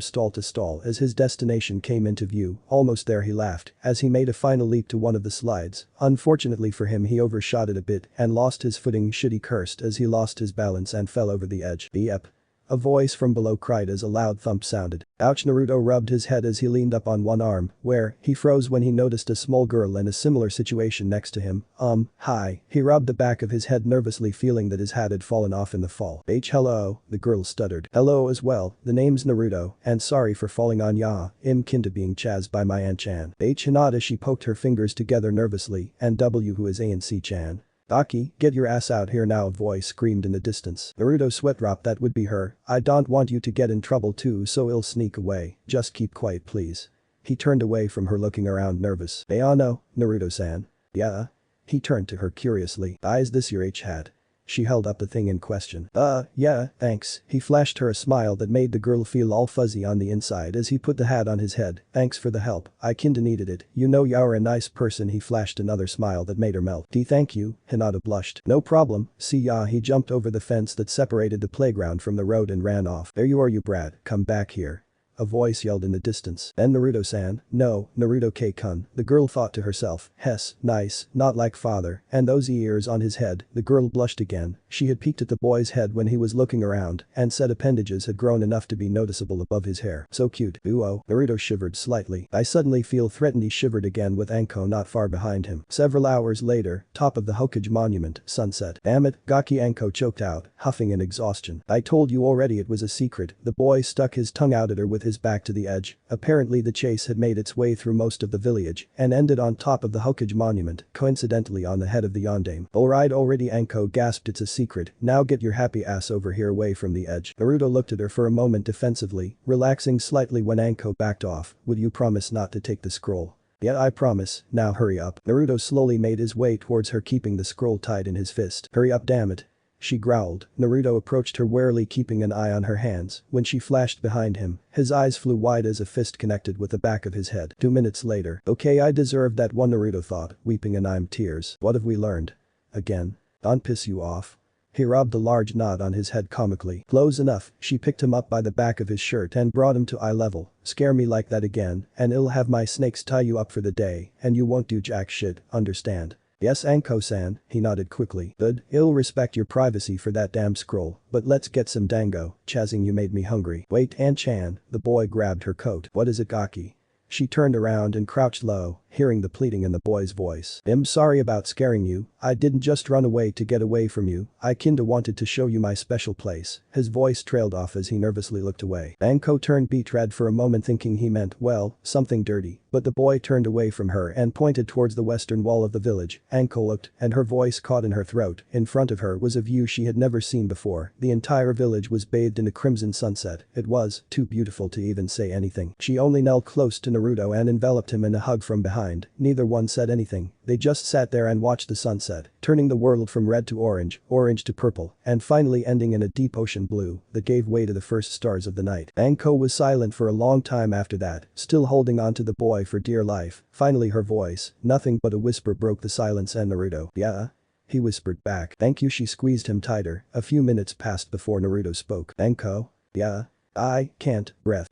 stall to stall as his destination came into view. Almost there, he laughed as he made a final leap to one of the slides. Unfortunately for him, he overshot it a bit and lost his footing. Shit, he cursed as he lost his balance and fell over the edge. Yep. A voice from below cried as a loud thump sounded. Ouch! Naruto rubbed his head as he leaned up on one arm, where he froze when he noticed a small girl in a similar situation next to him. Hi. He rubbed the back of his head nervously, feeling that his hat had fallen off in the fall. Hello, the girl stuttered. Hello as well, the name's Naruto, and sorry for falling on ya. I'm kinda being chased by my Aunt-chan. Hinata, she poked her fingers together nervously, and W, who is ANC-chan. Aki, get your ass out here now, a voice screamed in the distance. Naruto sweat dropped. That would be her. I don't want you to get in trouble too, so I'll sneak away. Just keep quiet please. He turned away from her, looking around nervous. Ayano, Naruto-san. Yeah? He turned to her curiously. Is this your H-hat? She held up the thing in question. Yeah, thanks. He flashed her a smile that made the girl feel all fuzzy on the inside as he put the hat on his head. Thanks for the help. I kinda needed it. You know you're a nice person. He flashed another smile that made her melt. Thank you, Hinata blushed. No problem. See ya. He jumped over the fence that separated the playground from the road and ran off. There you are, you brat. Come back here. A voice yelled in the distance. Then Naruto-san. No, Naruto-kun. The girl thought to herself. Hess, nice, not like father, and those ears on his head. The girl blushed again. She had peeked at the boy's head when he was looking around, and said appendages had grown enough to be noticeable above his hair. So cute. Ooh-oh. Naruto shivered slightly. I suddenly feel threatened. He shivered again with Anko not far behind him. Several hours later, top of the Hokage monument, sunset. Damn it, Gaki, Anko choked out, huffing in exhaustion. I told you already it was a secret. The boy stuck his tongue out at her with his back to the edge. Apparently the chase had made its way through most of the village and ended on top of the Hokage monument, coincidentally on the head of the Yondaime. Alright already, Anko gasped. It's a secret. Now get your happy ass over here away from the edge. Naruto looked at her for a moment defensively, relaxing slightly when Anko backed off. Would you promise not to take the scroll? Yeah, I promise. Now hurry up. Naruto slowly made his way towards her, keeping the scroll tight in his fist. Hurry up, damn it. She growled. Naruto approached her warily, keeping an eye on her hands. When she flashed behind him, his eyes flew wide as a fist connected with the back of his head. 2 minutes later. Okay, I deserved that one, Naruto thought, weeping anime tears. What have we learned? Again. Don't piss you off. He rubbed a large knot on his head comically. Close enough. She picked him up by the back of his shirt and brought him to eye level. Scare me like that again, and I'll have my snakes tie you up for the day, and you won't do jack shit, understand? Yes, Anko-san, he nodded quickly. Good, I'll respect your privacy for that damn scroll, but let's get some dango. Chazing, you made me hungry. Wait, Aunt-chan. The boy grabbed her coat. What is it, Gaki? She turned around and crouched low, hearing the pleading in the boy's voice. I'm sorry about scaring you. I didn't just run away to get away from you. I kinda wanted to show you my special place. His voice trailed off as he nervously looked away. Anko turned beet red for a moment, thinking he meant, well, something dirty. But the boy turned away from her and pointed towards the western wall of the village. Anko looked, and her voice caught in her throat. In front of her was a view she had never seen before. The entire village was bathed in a crimson sunset. It was too beautiful to even say anything. She only knelt close to Naruto and enveloped him in a hug from behind. Neither one said anything. They just sat there and watched the sunset, turning the world from red to orange to purple, and finally ending in a deep ocean blue that gave way to the first stars of the night. Anko was silent for a long time after that, still holding on to the boy for dear life. Finally her voice, nothing but a whisper, broke the silence. And Naruto. Yeah? He whispered back. Thank you. She squeezed him tighter. A few minutes passed before Naruto spoke. Anko? Yeah? I can't breath.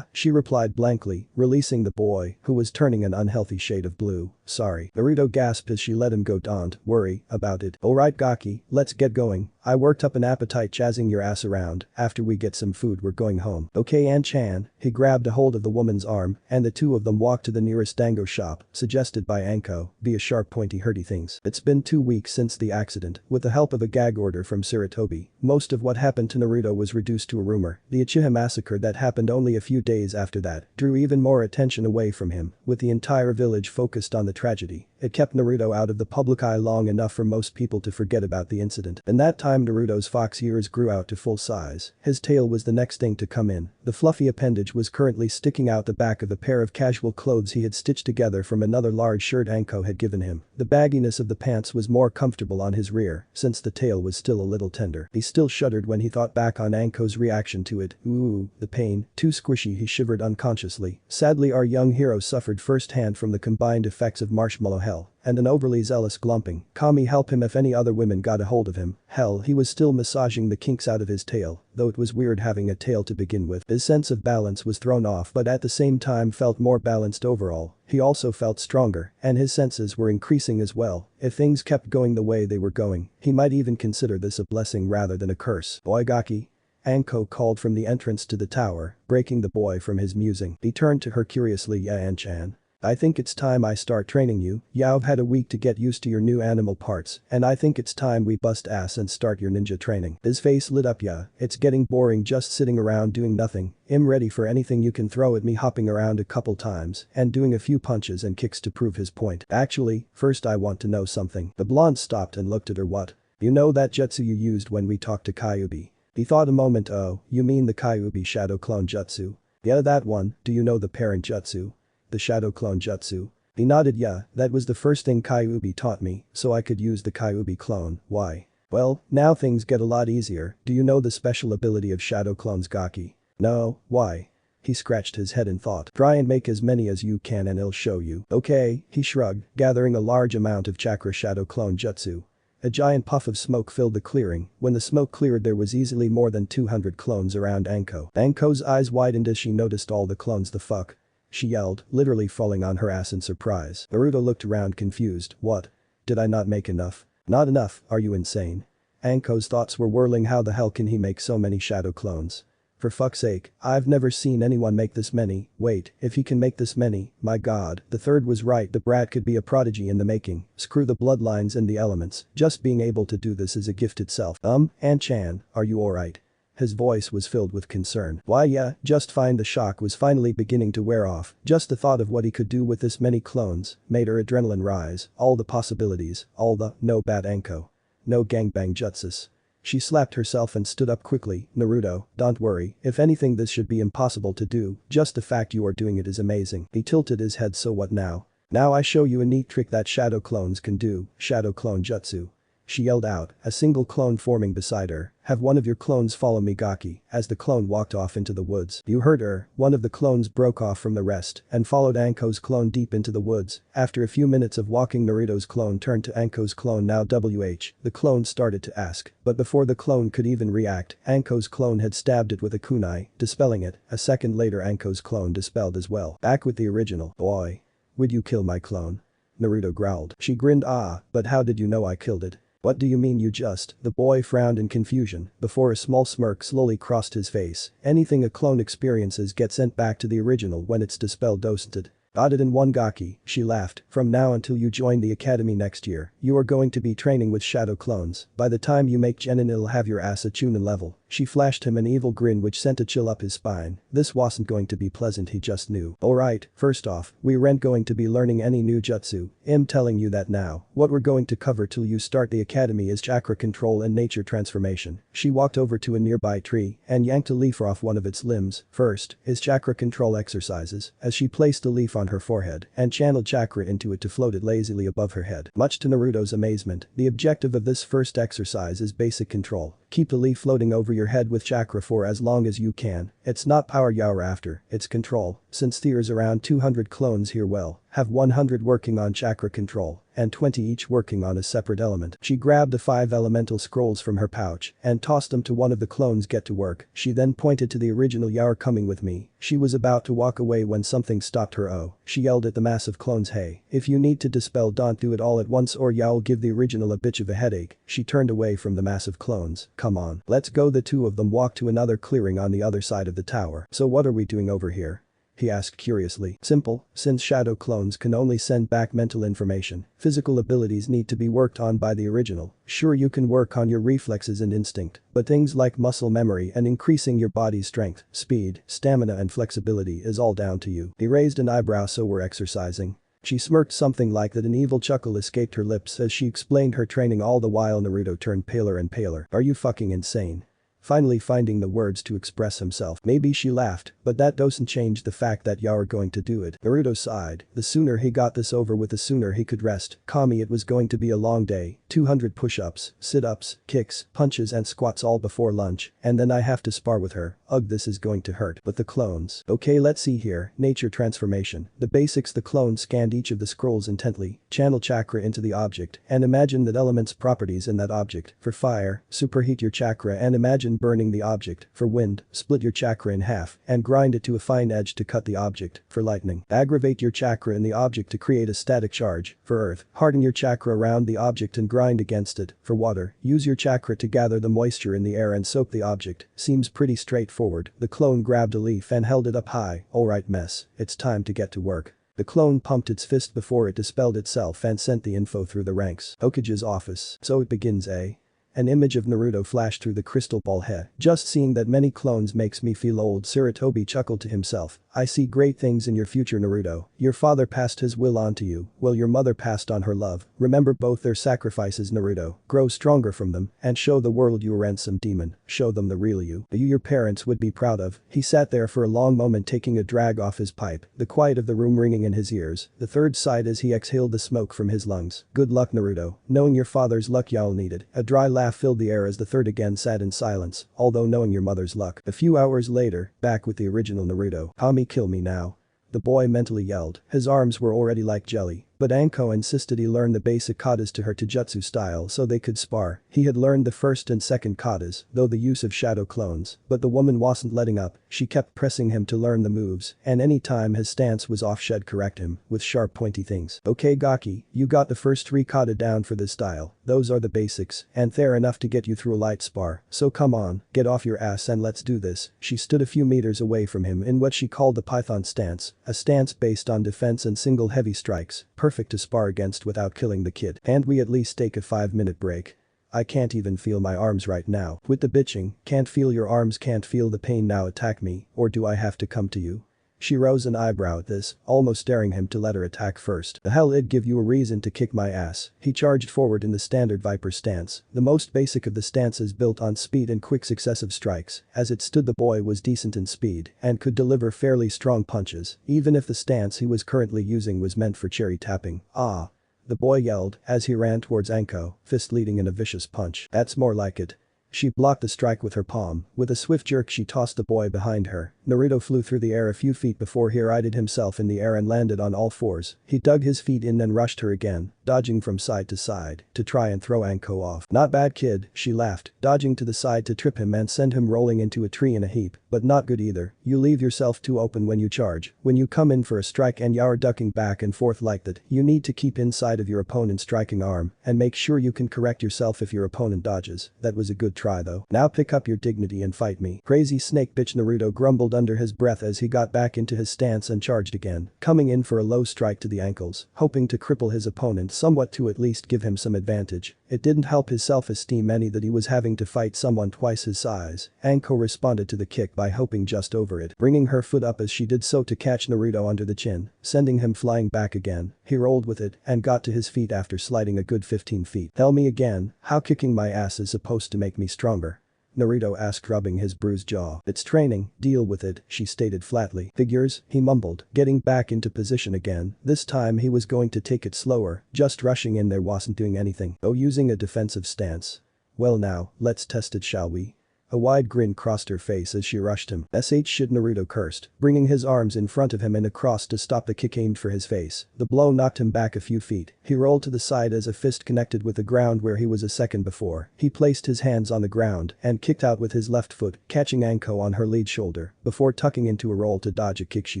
She replied blankly, releasing the boy, who was turning an unhealthy shade of blue. Sorry. Naruto gasped as she let him go. Don't worry about it. Alright, Gaki, let's get going. I worked up an appetite chasing your ass around. After we get some food, we're going home. Okay, Aunt-chan. He grabbed a hold of the woman's arm, and the two of them walked to the nearest dango shop, suggested by Anko, via sharp pointy hurty things. It's been 2 weeks since the accident. With the help of a gag order from Sarutobi, most of what happened to Naruto was reduced to a rumor. The Uchiha massacre that happened only a few days after that drew even more attention away from him, with the entire village focused on the tragedy. It kept Naruto out of the public eye long enough for most people to forget about the incident. In that time Naruto's fox ears grew out to full size. His tail was the next thing to come in. The fluffy appendage was currently sticking out the back of a pair of casual clothes he had stitched together from another large shirt Anko had given him. The bagginess of the pants was more comfortable on his rear, since the tail was still a little tender. He still shuddered when he thought back on Anko's reaction to it. Ooh, the pain, too squishy, he shivered unconsciously. Sadly our young hero suffered firsthand from the combined effects of marshmallow hell and an overly zealous glumping. Kami help him if any other women got a hold of him. Hell, he was still massaging the kinks out of his tail, though it was weird having a tail to begin with. His sense of balance was thrown off but at the same time felt more balanced overall. He also felt stronger, and his senses were increasing as well. If things kept going the way they were going, he might even consider this a blessing rather than a curse. Boy Gaki? Anko called from the entrance to the tower, breaking the boy from his musing. He turned to her curiously. Yeah, An-chan. I think it's time I start training you. You've had a week to get used to your new animal parts, and I think it's time we bust ass and start your ninja training. His face lit up. Yeah, it's getting boring just sitting around doing nothing. I'm ready for anything you can throw at me. Hopping around a couple times and doing a few punches and kicks to prove his point. Actually, first I want to know something. The blonde stopped and looked at her. What? You know that jutsu you used when we talked to Kyuubi? He thought a moment. Oh, you mean the Kyuubi shadow clone jutsu? Yeah, that one. Do you know the parent jutsu? The shadow clone jutsu? He nodded. Yeah, that was the first thing Kyuubi taught me, so I could use the Kyuubi clone. Why? Well, now things get a lot easier. Do you know the special ability of shadow clones Gaki? No, why? He scratched his head in thought. Try and make as many as you can and I'll show you. Okay, he shrugged, gathering a large amount of chakra shadow clone jutsu. A giant puff of smoke filled the clearing. When the smoke cleared there was easily more than 200 clones around Anko. Anko's eyes widened as she noticed all the clones. The fuck? She yelled, literally falling on her ass in surprise. Naruto looked around confused. What? Did I not make enough? Not enough, are you insane? Anko's thoughts were whirling. How the hell can he make so many shadow clones? For fuck's sake, I've never seen anyone make this many. Wait, if he can make this many, my god, the third was right, the brat could be a prodigy in the making. Screw the bloodlines and the elements, just being able to do this is a gift itself. An-chan, are you alright? His voice was filled with concern. Why yeah, just fine. The shock was finally beginning to wear off. Just the thought of what he could do with this many clones made her adrenaline rise. All the possibilities, no bad Anko. No gangbang jutsus. She slapped herself and stood up quickly. Naruto, don't worry, if anything this should be impossible to do, just the fact you are doing it is amazing. He tilted his head. So what now? Now I show you a neat trick that shadow clones can do, shadow clone jutsu. She yelled out, a single clone forming beside her. Have one of your clones follow me Gaki, as the clone walked off into the woods. You heard her, one of the clones broke off from the rest and followed Anko's clone deep into the woods. After a few minutes of walking Naruto's clone turned to Anko's clone. Now the clone started to ask, but before the clone could even react, Anko's clone had stabbed it with a kunai, dispelling it. A second later Anko's clone dispelled as well. Back with the original. Boy. Would you kill my clone? Naruto growled. She grinned. But how did you know I killed it? What do you mean you just? The boy frowned in confusion before a small smirk slowly crossed his face. Anything a clone experiences gets sent back to the original when it's dispelled, doesn't it? Got it in one Gaki, she laughed. From now until you join the academy next year, you are going to be training with shadow clones. By the time you make Genin it'll have your ass at Chunin level. She flashed him an evil grin which sent a chill up his spine. This wasn't going to be pleasant, he just knew. Alright, first off, we aren't going to be learning any new jutsu. I'm telling you that now. What we're going to cover till you start the academy is chakra control and nature transformation. She walked over to a nearby tree and yanked a leaf off one of its limbs. First, is chakra control exercises, as she placed a leaf on her forehead and channeled chakra into it to float it lazily above her head. Much to Naruto's amazement, the objective of this first exercise is basic control. Keep the leaf floating over your head with chakra for as long as you can. It's not power you're after, it's control. Since there's around 200 clones here, well, have 100 working on chakra control and 20 each working on a separate element. She grabbed the 5 elemental scrolls from her pouch and tossed them to one of the clones. Get to work. She then pointed to the original. You're coming with me. She was about to walk away when something stopped her. Oh, she yelled at the mass of clones. Hey, if you need to dispel, don't do it all at once or you'll give the original a bitch of a headache. She turned away from the mass of clones. Come on, let's go. The two of them walked to another clearing on the other side of the tower. So what are we doing over here? He asked curiously. Simple, since shadow clones can only send back mental information, physical abilities need to be worked on by the original. Sure, you can work on your reflexes and instinct, but things like muscle memory and increasing your body's strength, speed, stamina and flexibility is all down to you. He raised an eyebrow. So we're exercising? She smirked something like that. An evil chuckle escaped her lips as she explained her training. All the while Naruto turned paler and paler. Are you fucking insane? Finally finding the words to express himself. Maybe she laughed, but that doesn't change the fact that you're going to do it. Naruto sighed. The sooner he got this over with, the sooner he could rest. Kami, it was going to be a long day. 200 push-ups, sit-ups, kicks, punches and squats all before lunch, and then I have to spar with her. Ugh, this is going to hurt. But the clones. Okay, let's see here. Nature transformation. The basics. The clone scanned each of the scrolls intently, channel chakra into the object, and imagine that element's properties in that object. For fire, superheat your chakra and imagine burning the object. For wind, split your chakra in half and grind it to a fine edge to cut the object. For lightning, aggravate your chakra in the object to create a static charge. For earth, harden your chakra around the object and grind against it. For water, use your chakra to gather the moisture in the air and soak the object. Seems pretty straightforward. The clone grabbed a leaf and held it up high. Alright mess, it's time to get to work. The clone pumped its fist before it dispelled itself and sent the info through the ranks. Hokage's office. So it begins, eh? An image of Naruto flashed through the crystal ball head. Just seeing that many clones makes me feel old. Sarutobi chuckled to himself. I see great things in your future, Naruto. Your father passed his will on to you, while your mother passed on her love. Remember both their sacrifices, Naruto. Grow stronger from them and show the world you aren't some demon. Show them the real you your parents would be proud of. He sat there for a long moment taking a drag off his pipe, the quiet of the room ringing in his ears. The third sighed as he exhaled the smoke from his lungs. Good luck, Naruto. Knowing your father's luck y'all needed. A dry laugh filled the air as the third again sat in silence, although knowing your mother's luck. A few hours later, back with the original Naruto. Kami, kill me now. The boy mentally yelled. His arms were already like jelly. But Anko insisted he learn the basic katas to her Taijutsu style so they could spar. He had learned the first and second katas, though the use of shadow clones, but the woman wasn't letting up. She kept pressing him to learn the moves, and any time his stance was off she'd correct him with sharp pointy things. Okay Gaki, you got the first 3 kata down for this style. Those are the basics, and they're enough to get you through a light spar. So come on, get off your ass and let's do this. She stood a few meters away from him in what she called the python stance, a stance based on defense and single heavy strikes. Perfect to spar against without killing the kid. And we at least take a 5-minute break. I can't even feel my arms right now. With the bitching, can't feel your arms, can't feel the pain now, attack me, or do I have to come to you? She rose an eyebrow at this, almost daring him to let her attack first. The hell, it'd give you a reason to kick my ass. He charged forward in the standard Viper stance, the most basic of the stances built on speed and quick successive strikes. As it stood, the boy was decent in speed and could deliver fairly strong punches, even if the stance he was currently using was meant for cherry tapping. Ah! The boy yelled as he ran towards Anko, fist leading in a vicious punch. That's more like it. She blocked the strike with her palm. With a swift jerk she tossed the boy behind her. Naruto flew through the air a few feet before he righted himself in the air and landed on all fours. He dug his feet in and rushed her again, dodging from side to side to try and throw Anko off. Not bad kid, she laughed, dodging to the side to trip him and send him rolling into a tree in a heap. But not good either. You leave yourself too open when you charge. When you come in for a strike and you're ducking back and forth like that, you need to keep inside of your opponent's striking arm and make sure you can correct yourself if your opponent dodges. That was a good try though. Now pick up your dignity and fight me. Crazy snake bitch, Naruto grumbled under his breath as he got back into his stance and charged again, coming in for a low strike to the ankles, hoping to cripple his opponent somewhat to at least give him some advantage. It didn't help his self-esteem any that he was having to fight someone twice his size. Anko responded to the kick by hoping just over it, bringing her foot up as she did so to catch Naruto under the chin, sending him flying back again. He rolled with it and got to his feet after sliding a good 15 feet. Tell me again, how kicking my ass is supposed to make me stronger? Naruto asked, rubbing his bruised jaw. It's training, deal with it, she stated flatly. Figures, he mumbled, getting back into position again. This time he was going to take it slower, just rushing in there wasn't doing anything. Oh, using a defensive stance. Well now, let's test it, shall we? A wide grin crossed her face as she rushed him. Shit, Naruto cursed, bringing his arms in front of him and across to stop the kick aimed for his face. The blow knocked him back a few feet. He rolled to the side as a fist connected with the ground where he was a second before. He placed his hands on the ground and kicked out with his left foot, catching Anko on her lead shoulder before tucking into a roll to dodge a kick she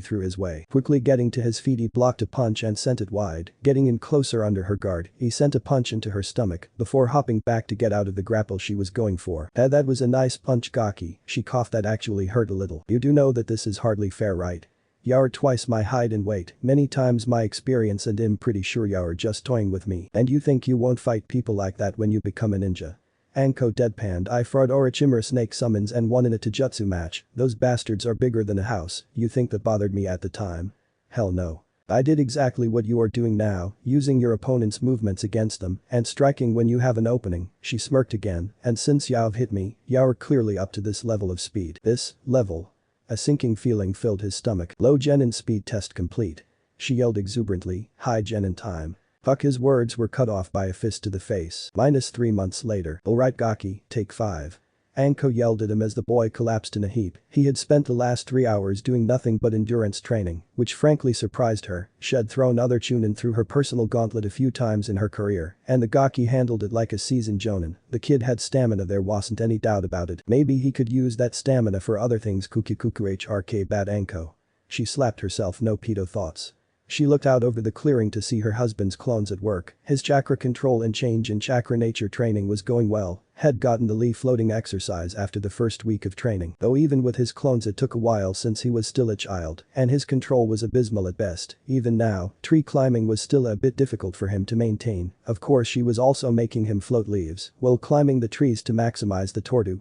threw his way. Quickly getting to his feet, he blocked a punch and sent it wide. Getting in closer under her guard, he sent a punch into her stomach before hopping back to get out of the grapple she was going for. That was a nice punch, Gaki. She coughed. That actually hurt a little. You do know that this is hardly fair, right? You're twice my height and weight, many times my experience, and I'm pretty sure you're just toying with me. And you think you won't fight people like that when you become a ninja? Anko deadpanned. I fought Orochimaru snake summons and won in a Taijutsu match. Those bastards are bigger than a house. You think that bothered me at the time? Hell no. I did exactly what you are doing now, using your opponent's movements against them and striking when you have an opening, she smirked again, and since you've hit me, you're clearly up to this level of speed. This level. A sinking feeling filled his stomach. Low Genin speed test complete. She yelled exuberantly, high Genin time. Fuck, his words were cut off by a fist to the face. -3 months later. Alright Gaki, take 5. Anko yelled at him as the boy collapsed in a heap. He had spent the last 3 hours doing nothing but endurance training, which frankly surprised her. She had thrown other chunin through her personal gauntlet a few times in her career, and the Gaki handled it like a seasoned jonin. The kid had stamina, there wasn't any doubt about it. Maybe he could use that stamina for other things. Hrk bad Anko. She slapped herself, no pedo thoughts. She looked out over the clearing to see her husband's clones at work. His chakra control and change in chakra nature training was going well. Had gotten the leaf floating exercise after the first week of training. Though even with his clones it took a while since he was still a child, and his control was abysmal at best. Even now, tree climbing was still a bit difficult for him to maintain. Of course she was also making him float leaves while climbing the trees to maximize the tortu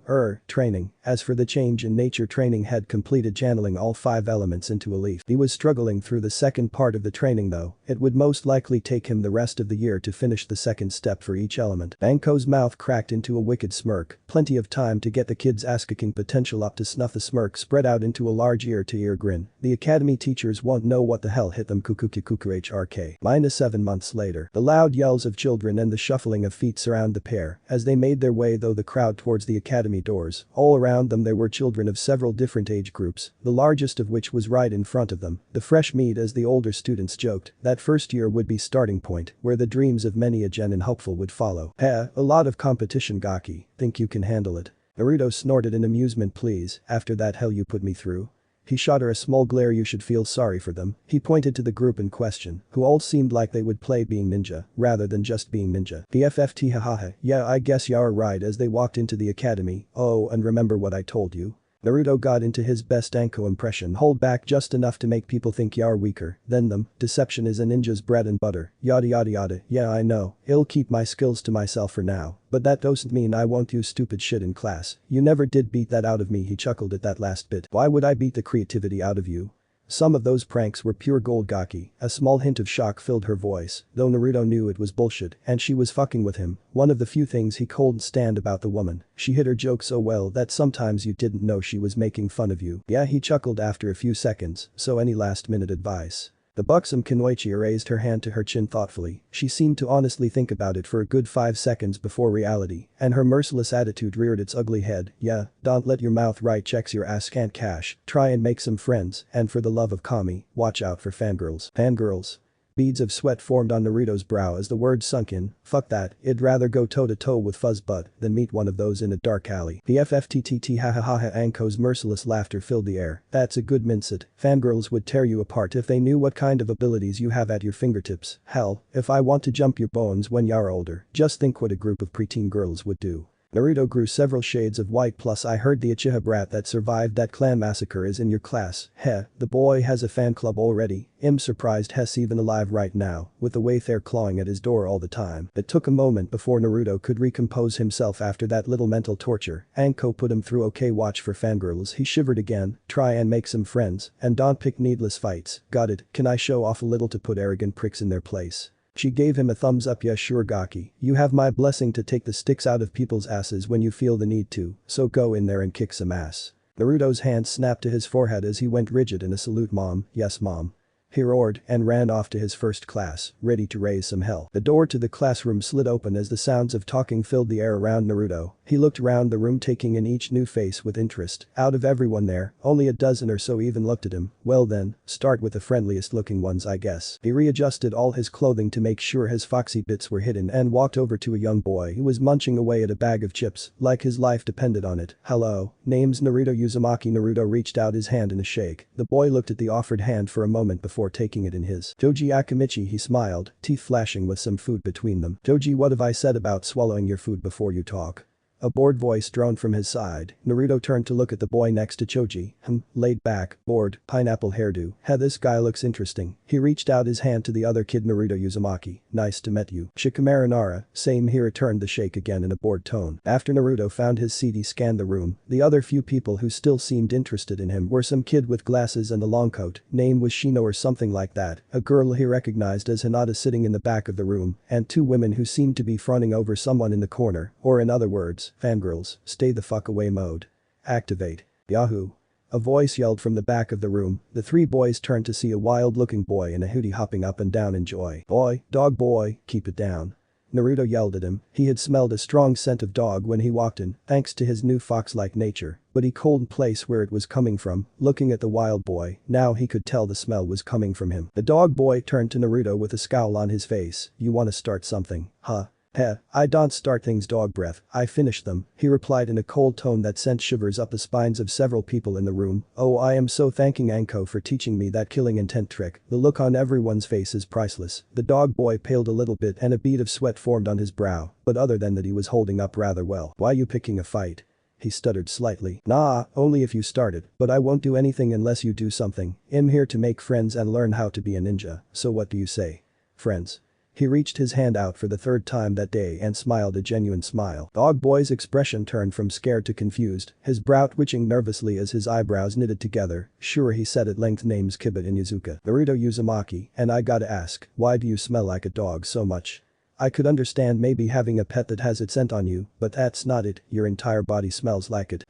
training. As for the change in nature training, had completed channeling all 5 elements into a leaf. He was struggling through the second part of the training though. It would most likely take him the rest of the year to finish the second step for each element. Anko's mouth cracked into a wicked smirk, plenty of time to get the kid's ass-kicking potential up to snuff. The smirk spread out into a large ear-to-ear grin. The academy teachers won't know what the hell hit them. Hrk. -7 months later. The loud yells of children and the shuffling of feet surround the pair as they made their way through the crowd towards the academy doors. All around them there were children of several different age groups, the largest of which was right in front of them. The fresh meat, as the older students joked, that first year would be starting point where the dreams of many a genin hopeful would follow. A lot of competition. Gaki, think you can handle it? Naruto snorted in amusement. Please, after that hell you put me through? He shot her a small glare. You should feel sorry for them. He pointed to the group in question, who all seemed like they would play being ninja, rather than just being ninja. BFFT hahaha, yeah I guess you're right. As they walked into the academy, oh and remember what I told you? Naruto got into his best Anko impression. Hold back just enough to make people think you're weaker than them. Deception is a ninja's bread and butter. Yada yada yada. Yeah I know. I'll keep my skills to myself for now. But that doesn't mean I won't use stupid shit in class. You never did beat that out of me. He chuckled at that last bit. Why would I beat the creativity out of you? Some of those pranks were pure gold. Gaki. A small hint of shock filled her voice, though Naruto knew it was bullshit and she was fucking with him. One of the few things he couldn't stand about the woman. She hid her joke so well that sometimes you didn't know she was making fun of you. Yeah, he chuckled after a few seconds. So any last minute advice? The buxom Kunoichi raised her hand to her chin thoughtfully. She seemed to honestly think about it for a good 5 seconds before reality, and her merciless attitude reared its ugly head. Yeah, don't let your mouth write checks your ass can't cash. Try and make some friends, and for the love of Kami, watch out for fangirls. Fangirls? Beads of sweat formed on Naruto's brow as the words sunk in. Fuck that, I'd rather go toe-to-toe with Fuzzbutt than meet one of those in a dark alley. BFFTTT hahaha. Anko's merciless laughter filled the air. That's a good mindset. Fangirls would tear you apart if they knew what kind of abilities you have at your fingertips. Hell, if I want to jump your bones when you're older, just think what a group of preteen girls would do. Naruto grew several shades of white. Plus I heard the Uchiha brat that survived that clan massacre is in your class. Heh, the boy has a fan club already. I'm surprised he's even alive right now, with the Wayfair clawing at his door all the time. It took a moment before Naruto could recompose himself after that little mental torture. Anko put him through. Okay, watch for fangirls. He shivered again. Try and make some friends, and don't pick needless fights. Got it? Can I show off a little to put arrogant pricks in their place? She gave him a thumbs up. Yeah sure Gaki, you have my blessing to take the sticks out of people's asses when you feel the need to, so go in there and kick some ass. Naruto's hand snapped to his forehead as he went rigid in a salute. Mom, yes mom. He roared and ran off to his first class, ready to raise some hell. The door to the classroom slid open as the sounds of talking filled the air around Naruto. He looked around the room, taking in each new face with interest. Out of everyone there, only a dozen or so even looked at him. Well then, start with the friendliest looking ones I guess. He readjusted all his clothing to make sure his foxy bits were hidden and walked over to a young boy who was munching away at a bag of chips like his life depended on it. Hello, name's Naruto Uzumaki. Naruto reached out his hand in a shake. The boy looked at the offered hand for a moment before taking it in his. Joji Akamichi, he smiled, teeth flashing with some food between them. Joji, what have I said about swallowing your food before you talk? A bored voice droned from his side. Naruto turned to look at the boy next to Choji. Laid back, bored, pineapple hairdo. This guy looks interesting. He reached out his hand to the other kid. Naruto Uzumaki. Nice to meet you. Shikamaru Nara. Same here, returned the sheikh again in a bored tone. After Naruto found his seat he scanned the room. The other few people who still seemed interested in him were some kid with glasses and a long coat, name was Shino or something like that, a girl he recognized as Hinata sitting in the back of the room, and two women who seemed to be fawning over someone in the corner, or in other words, fangirls, stay the fuck away mode. Activate. Yahoo! A voice yelled from the back of the room. The three boys turned to see a wild-looking boy in a hoodie hopping up and down in joy. Boy, dog boy, keep it down. Naruto yelled at him. He had smelled a strong scent of dog when he walked in, thanks to his new fox-like nature, but he couldn't place where it was coming from. Looking at the wild boy, now he could tell the smell was coming from him. The dog boy turned to Naruto with a scowl on his face. You wanna start something, huh? Heh, I don't start things, dog breath, I finish them, he replied in a cold tone that sent shivers up the spines of several people in the room. Oh, I am so thanking Anko for teaching me that killing intent trick. The look on everyone's face is priceless. The dog boy paled a little bit and a bead of sweat formed on his brow, but other than that he was holding up rather well. Why you picking a fight? He stuttered slightly. Nah, only if you started, but I won't do anything unless you do something. I'm here to make friends and learn how to be a ninja, so what do you say? Friends. He reached his hand out for the third time that day and smiled a genuine smile. Dog boy's expression turned from scared to confused, his brow twitching nervously as his eyebrows knitted together. Sure, he said at length, name's Kiba Inuzuka. Naruto Uzumaki, and I gotta ask, why do you smell like a dog so much? I could understand maybe having a pet that has its scent on you, but that's not it, your entire body smells like it.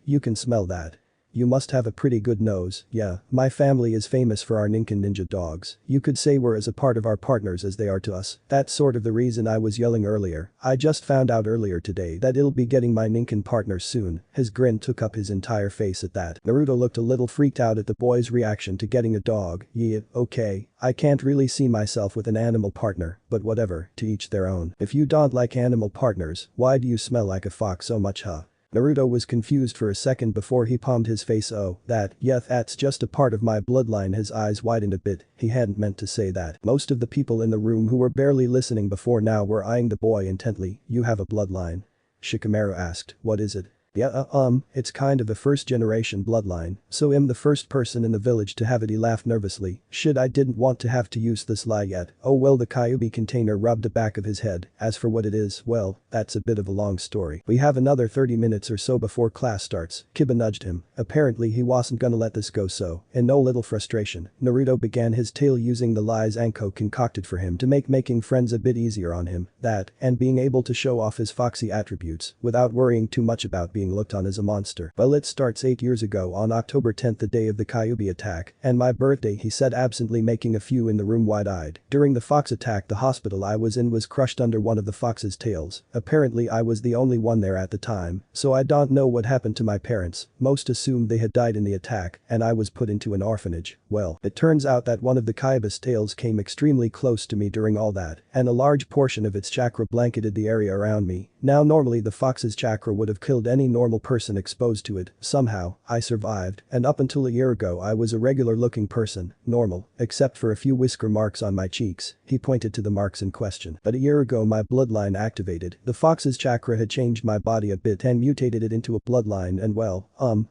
You can smell that. You must have a pretty good nose. Yeah, my family is famous for our Ninken ninja dogs. You could say we're as a part of our partners as they are to us. That's sort of the reason I was yelling earlier. I just found out earlier today that it'll be getting my Ninken partners soon. His grin took up his entire face at that. Naruto looked a little freaked out at the boy's reaction to getting a dog. Yeah, okay. I can't really see myself with an animal partner, but whatever, to each their own. If you don't like animal partners, why do you smell like a fox so much, huh? Naruto was confused for a second before he palmed his face. Oh, that's just a part of my bloodline. His eyes widened a bit, he hadn't meant to say that. Most of the people in the room who were barely listening before now were eyeing the boy intently. You have a bloodline? Shikamaru asked. What is it? Yeah, it's kind of a first-generation bloodline, so I'm the first person in the village to have it. He laughed nervously. Shit, I didn't want to have to use this lie yet. Oh well, the Kyuubi container rubbed the back of his head. As for what it is, well, that's a bit of a long story. We have another 30 minutes or so before class starts. Kiba nudged him. Apparently he wasn't gonna let this go, so, in no little frustration, Naruto began his tale using the lies Anko concocted for him to make making friends a bit easier on him. That, and being able to show off his foxy attributes, without worrying too much about being looked on as a monster. Well, it starts 8 years ago on October 10th, the day of the Kyuubi attack, and my birthday, he said absently, making a few in the room wide-eyed. During the fox attack, the hospital I was in was crushed under one of the fox's tails. Apparently I was the only one there at the time, so I don't know what happened to my parents. Most assumed they had died in the attack, and I was put into an orphanage. Well, it turns out that one of the Kyuubi's tails came extremely close to me during all that, and a large portion of its chakra blanketed the area around me. Now normally the fox's chakra would have killed any normal person exposed to it. Somehow, I survived, and up until a year ago I was a regular looking person, normal, except for a few whisker marks on my cheeks. He pointed to the marks in question. But a year ago my bloodline activated. The fox's chakra had changed my body a bit and mutated it into a bloodline, and well,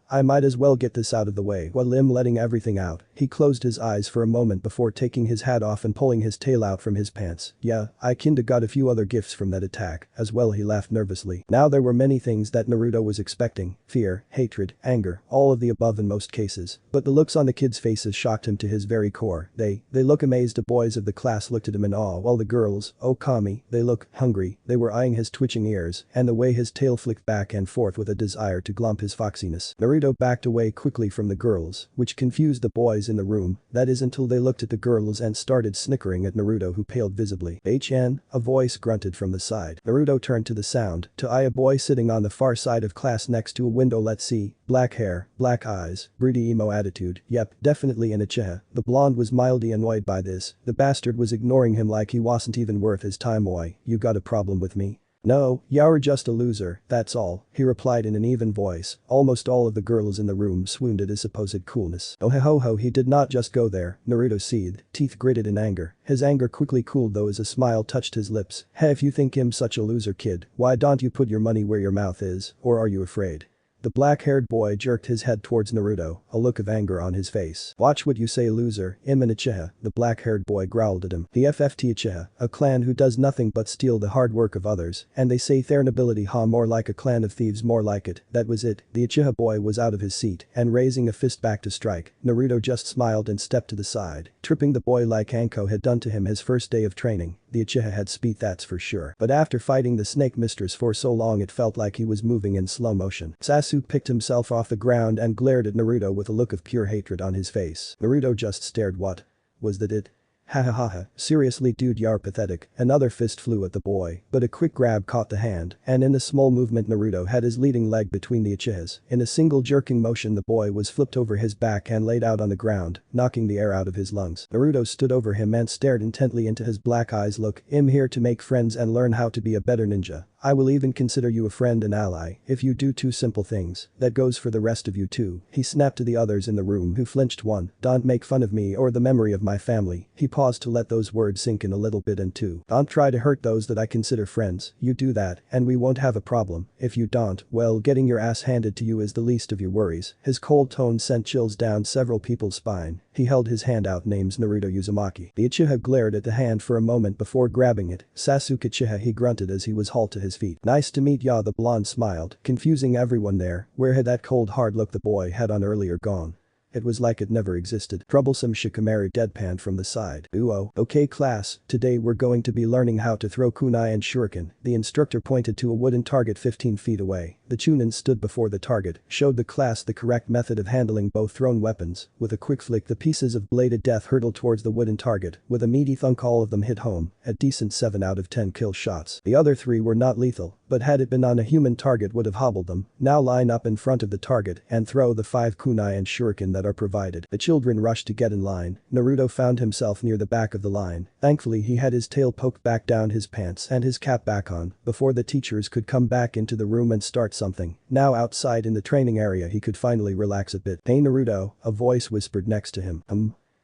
I might as well get this out of the way while I'm letting everything out. He closed his eyes for a moment before taking his hat off and pulling his tail out from his pants. Yeah, I kinda got a few other gifts from that attack as well. He laughed nervously. Now there were many things that Naruto was expecting. Fear, hatred, anger, all of the above in most cases. But the looks on the kids' faces shocked him to his very core. They look amazed. The boys of the class looked at him in awe while the girls, oh Kami, they look hungry. They were eyeing his twitching ears and the way his tail flicked back and forth with a desire to glump his foxiness. Naruto backed away quickly from the girls, which confused the boys in the room. That is until they looked at the girls and started snickering at Naruto, who paled visibly. HN, a voice grunted from the side. Naruto turned to the sound to eye a boy sitting on the far side of class next to a window. Let's see, black hair, black eyes, broody emo attitude. Yep, definitely an Uchiha. The blonde was mildly annoyed by this. The bastard was ignoring him like he wasn't even worth his time. Oi, you got a problem with me? "No, you're just a loser, that's all," he replied in an even voice. Almost all of the girls in the room swooned at his supposed coolness. Oh ho ho, he did not just go there, Naruto seethed, teeth gritted in anger. His anger quickly cooled though as a smile touched his lips. "Hey, if you think him such a loser kid, why don't you put your money where your mouth is, or are you afraid?" The black-haired boy jerked his head towards Naruto, a look of anger on his face. "Watch what you say, loser, Imin Uchiha," the black-haired boy growled at him. "The FFT Uchiha, a clan who does nothing but steal the hard work of others, and they say their nobility more like a clan of thieves, more like it." That was it, the Uchiha boy was out of his seat and raising a fist back to strike. Naruto just smiled and stepped to the side, tripping the boy like Anko had done to him his first day of training. The Uchiha had speed, that's for sure. But after fighting the snake mistress for so long it felt like he was moving in slow motion. Sasuke picked himself off the ground and glared at Naruto with a look of pure hatred on his face. Naruto just stared. What? Was that it? Ha ha ha ha, seriously dude, you're pathetic. Another fist flew at the boy, but a quick grab caught the hand, and in a small movement Naruto had his leading leg between the Uchihas. In a single jerking motion the boy was flipped over his back and laid out on the ground, knocking the air out of his lungs. Naruto stood over him and stared intently into his black eyes. "Look, I'm here to make friends and learn how to be a better ninja. I will even consider you a friend and ally if you do two simple things. That goes for the rest of you too." He snapped to the others in the room who flinched. "One, don't make fun of me or the memory of my family." He paused to let those words sink in a little bit. "And two, don't try to hurt those that I consider friends. You do that and we won't have a problem. If you don't, well, getting your ass handed to you is the least of your worries." His cold tone sent chills down several people's spine. He held his hand out. "Name's Naruto Uzumaki." The Uchiha glared at the hand for a moment before grabbing it. "Sasuke Uchiha," he grunted as he was hauled to his feet. "Nice to meet ya," the blonde smiled, confusing everyone there. Where had that cold hard look the boy had on earlier gone? It was like it never existed. Troublesome Shikamaru deadpanned from the side. "Ooh, okay class, today we're going to be learning how to throw kunai and shuriken." The instructor pointed to a wooden target 15 feet away. The Chunin stood before the target, showed the class the correct method of handling both thrown weapons. With a quick flick the pieces of bladed death hurtled towards the wooden target. With a meaty thunk all of them hit home, a decent 7 out of 10 kill shots. The other 3 were not lethal, but had it been on a human target would have hobbled them. Now line up in front of the target and throw the 5 kunai and shuriken that are provided. The children rushed to get in line. Naruto found himself near the back of the line. Thankfully he had his tail poked back down his pants and his cap back on before the teachers could come back into the room and start something. Now outside in the training area he could finally relax a bit. "Hey Naruto," a voice whispered next to him.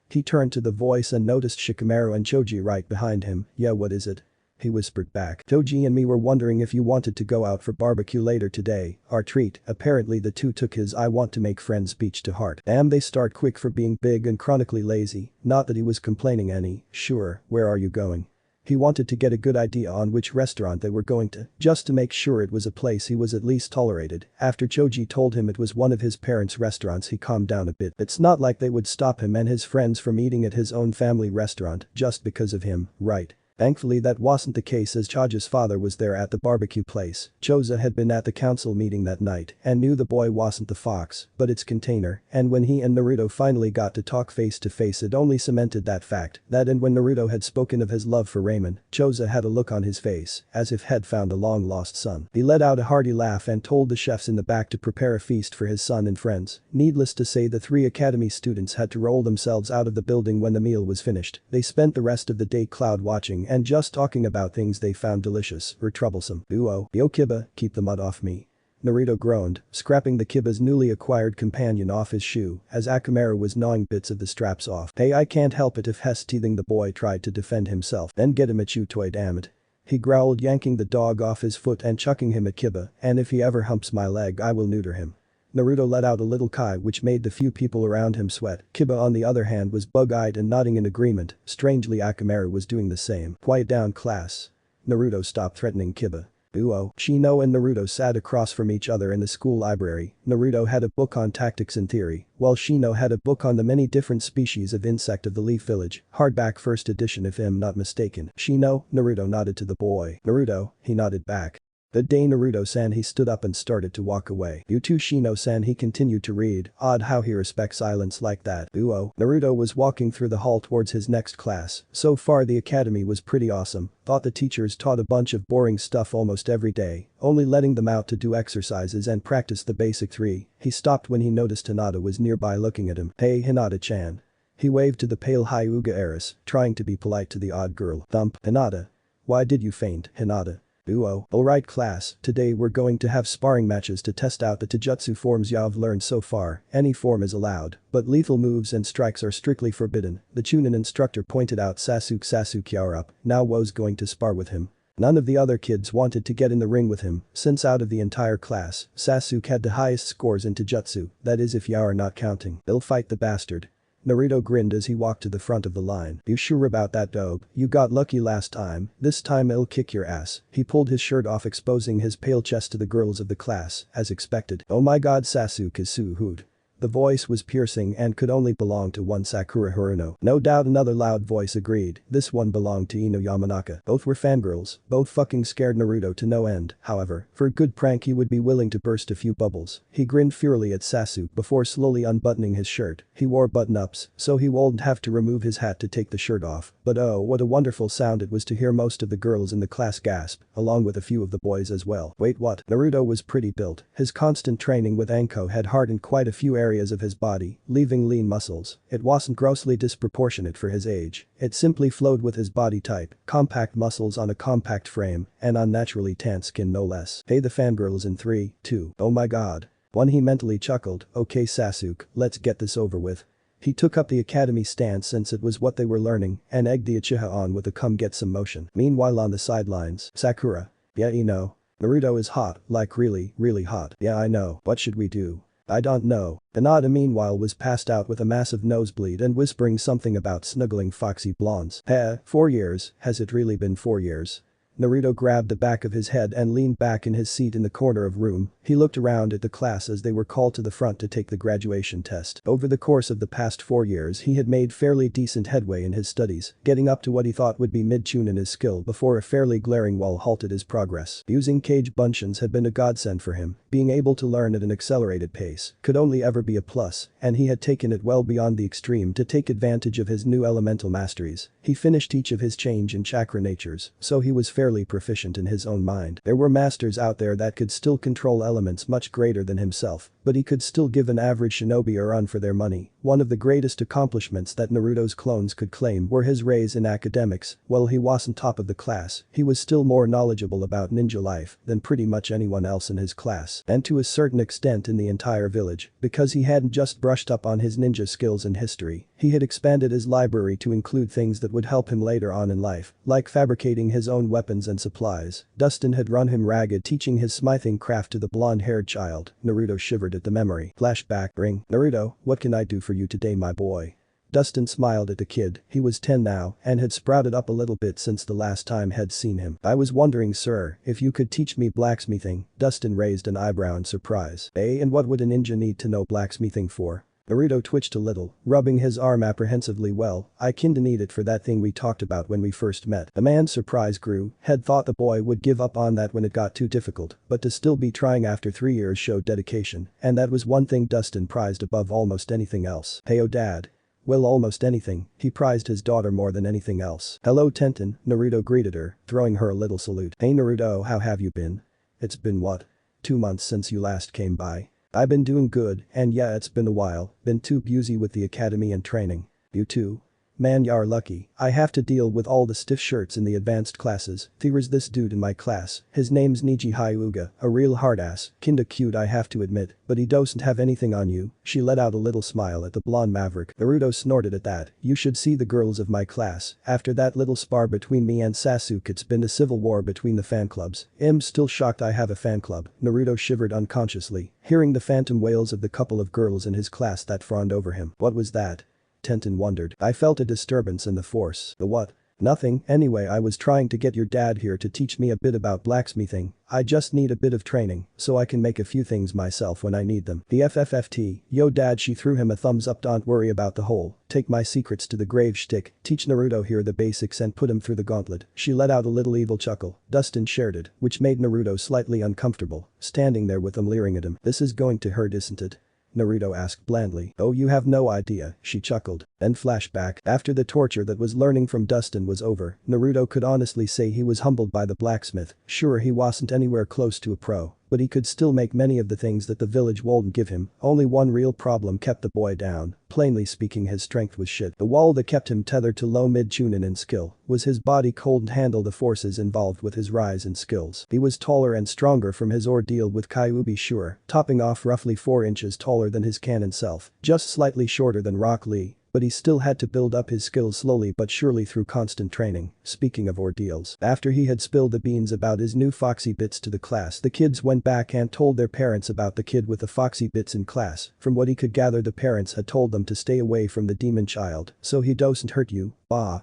He turned to the voice and noticed Shikamaru and Choji right behind him. "Yeah, what is it?" he whispered back. "Choji and me were wondering if you wanted to go out for barbecue later today, our treat." Apparently the two took his "I want to make friends" speech to heart. Damn, they start quick for being big and chronically lazy. Not that he was complaining any. "Sure, where are you going?" He wanted to get a good idea on which restaurant they were going to, just to make sure it was a place he was at least tolerated. After Choji told him it was one of his parents' restaurants he calmed down a bit. It's not like they would stop him and his friends from eating at his own family restaurant just because of him, right? Thankfully that wasn't the case as Choja's father was there at the barbecue place. Choza had been at the council meeting that night and knew the boy wasn't the fox, but its container, and when he and Naruto finally got to talk face to face it only cemented that fact. That and when Naruto had spoken of his love for Raymond, Choza had a look on his face, as if had found a long lost son. He let out a hearty laugh and told the chefs in the back to prepare a feast for his son and friends. Needless to say the 3 academy students had to roll themselves out of the building when the meal was finished. They spent the rest of the day cloud watching and just talking about things they found delicious or troublesome. "Ooh, yo Kiba, keep the mud off me." Naruto groaned, scrapping the Kiba's newly acquired companion off his shoe as Akamaru was gnawing bits of the straps off. "Hey, I can't help it if Hess teething." The boy tried to defend himself. "Then get him at you toy, damn it." He growled, yanking the dog off his foot and chucking him at Kiba. "And if he ever humps my leg I will neuter him." Naruto let out a little kai which made the few people around him sweat. Kiba on the other hand was bug-eyed and nodding in agreement. Strangely Akamaru was doing the same. "Quiet down class." Naruto stopped threatening Kiba. "Uo." Shino and Naruto sat across from each other in the school library. Naruto had a book on tactics and theory, while Shino had a book on the many different species of insect of the Leaf Village, hardback first edition if I'm not mistaken. "Shino?" Naruto nodded to the boy. "Naruto?" He nodded back. "Good day Naruto-san." He stood up and started to walk away. "You too Shino-san." He continued to read. Odd how he respects silence like that. Uo. Naruto was walking through the hall towards his next class. So far the academy was pretty awesome. Thought the teachers taught a bunch of boring stuff almost every day, only letting them out to do exercises and practice the basic 3. He stopped when he noticed Hinata was nearby looking at him. "Hey Hinata-chan." He waved to the pale Hyuga heiress, trying to be polite to the odd girl. "Thump." "Hinata. Why did you faint, Hinata?" Duo. Alright class, today we're going to have sparring matches to test out the taijutsu forms you've learned so far. Any form is allowed, but lethal moves and strikes are strictly forbidden. The Chunin instructor pointed out Sasuke you're up, now Wo's going to spar with him. None of the other kids wanted to get in the ring with him, since out of the entire class, Sasuke had the highest scores in taijutsu, that is if you are not counting. They'll fight the bastard. Naruto grinned as he walked to the front of the line. You sure about that, dope? You got lucky last time, this time I'll kick your ass. He pulled his shirt off, exposing his pale chest to the girls of the class, as expected. Oh my god, Sasuke is so hood. The voice was piercing and could only belong to one Sakura Haruno. No doubt another loud voice agreed, this one belonged to Ino Yamanaka. Both were fangirls, both fucking scared Naruto to no end. However, for a good prank he would be willing to burst a few bubbles. He grinned furiously at Sasuke before slowly unbuttoning his shirt. He wore button-ups, so he wouldn't have to remove his hat to take the shirt off. But oh, what a wonderful sound it was to hear most of the girls in the class gasp, along with a few of the boys as well. Wait, what? Naruto was pretty built. His constant training with Anko had hardened quite a few areas of his body, leaving lean muscles. It wasn't grossly disproportionate for his age. It simply flowed with his body type, compact muscles on a compact frame, and unnaturally tanned skin no less. Hey, the fangirls in 3, 2, oh my god. 1. He mentally chuckled, okay Sasuke, let's get this over with. He took up the academy stance since it was what they were learning and egged the Uchiha on with a come get some motion. Meanwhile on the sidelines, Sakura. Yeah, you know. Naruto is hot, like really, really hot. Yeah, I know. What should we do? I don't know. Hinata meanwhile was passed out with a massive nosebleed and whispering something about snuggling foxy blondes. 4 years, has it really been 4 years? Naruto grabbed the back of his head and leaned back in his seat in the corner of room. He looked around at the class as they were called to the front to take the graduation test. Over the course of the past 4 years he had made fairly decent headway in his studies, getting up to what he thought would be mid-tune in his skill before a fairly glaring wall halted his progress. Using cage buncheons had been a godsend for him. Being able to learn at an accelerated pace could only ever be a plus, and he had taken it well beyond the extreme to take advantage of his new elemental masteries. He finished each of his change in chakra natures, so he was fairly proficient in his own mind. There were masters out there that could still control elements much greater than himself, but he could still give an average shinobi a run for their money. One of the greatest accomplishments that Naruto's clones could claim were his raise in academics. While he wasn't top of the class, he was still more knowledgeable about ninja life than pretty much anyone else in his class, and to a certain extent in the entire village, because he hadn't just brushed up on his ninja skills and history. He had expanded his library to include things that would help him later on in life, like fabricating his own weapons and supplies. Dustin had run him ragged teaching his smithing craft to the blonde-haired child. Naruto shivered at the memory. Flashback. Ring. Naruto, what can I do for you today, my boy? Dustin smiled at the kid. He was 10 now and had sprouted up a little bit since the last time had seen him. I was wondering, sir, if you could teach me blacksmithing. Dustin raised an eyebrow in surprise. And what would a ninja need to know blacksmithing for? Naruto twitched a little, rubbing his arm apprehensively. Well, I kinda need it for that thing we talked about when we first met. The man's surprise grew. Had thought the boy would give up on that when it got too difficult, but to still be trying after 3 years showed dedication, and that was one thing Dustin prized above almost anything else. Hey, oh dad. Well, almost anything. He prized his daughter more than anything else. Hello Tenten, Naruto greeted her, throwing her a little salute. Hey Naruto, how have you been? It's been what? 2 months since you last came by. I've been doing good, and yeah, it's been a while, been too busy with the academy and training. You too? Man, you're lucky. I have to deal with all the stiff shirts in the advanced classes. There's this dude in my class, his name's Niji Hyuga, a real hardass, kinda cute I have to admit, but he doesn't have anything on you. She let out a little smile at the blonde maverick. Naruto snorted at that. You should see the girls of my class. After that little spar between me and Sasuke, it's been a civil war between the fan clubs. I'm still shocked I have a fan club. Naruto shivered unconsciously, hearing the phantom wails of the couple of girls in his class that fawned over him. What was that? Tenten wondered. I felt a disturbance in the force. The what? Nothing. Anyway, I was trying to get your dad here to teach me a bit about blacksmithing. I just need a bit of training, so I can make a few things myself when I need them. The FFFT. Yo dad, she threw him a thumbs up. Don't worry about the whole take my secrets to the grave shtick. Teach Naruto here the basics and put him through the gauntlet. She let out a little evil chuckle. Dustin shared it, which made Naruto slightly uncomfortable, standing there with them leering at him. This is going to hurt, isn't it? Naruto asked blandly. Oh, you have no idea, she chuckled. Then flashback. After the torture that was learning from Dustin was over, Naruto could honestly say he was humbled by the blacksmith. Sure, he wasn't anywhere close to a pro, but he could still make many of the things that the village wouldn't give him. Only one real problem kept the boy down. plainly speaking his strength was shit. The wall that kept him tethered to low mid-chunin in skill was his body cold and handle the forces involved with his rise in skills. He was taller and stronger from his ordeal with Kyuubi sure, topping off roughly 4 inches taller than his canon self, just slightly shorter than Rock Lee. But he still had to build up his skills slowly but surely through constant training. Speaking of ordeals, after he had spilled the beans about his new foxy bits to the class, the kids went back and told their parents about the kid with the foxy bits in class. From what he could gather, the parents had told them to stay away from the demon child, so he doesn't hurt you.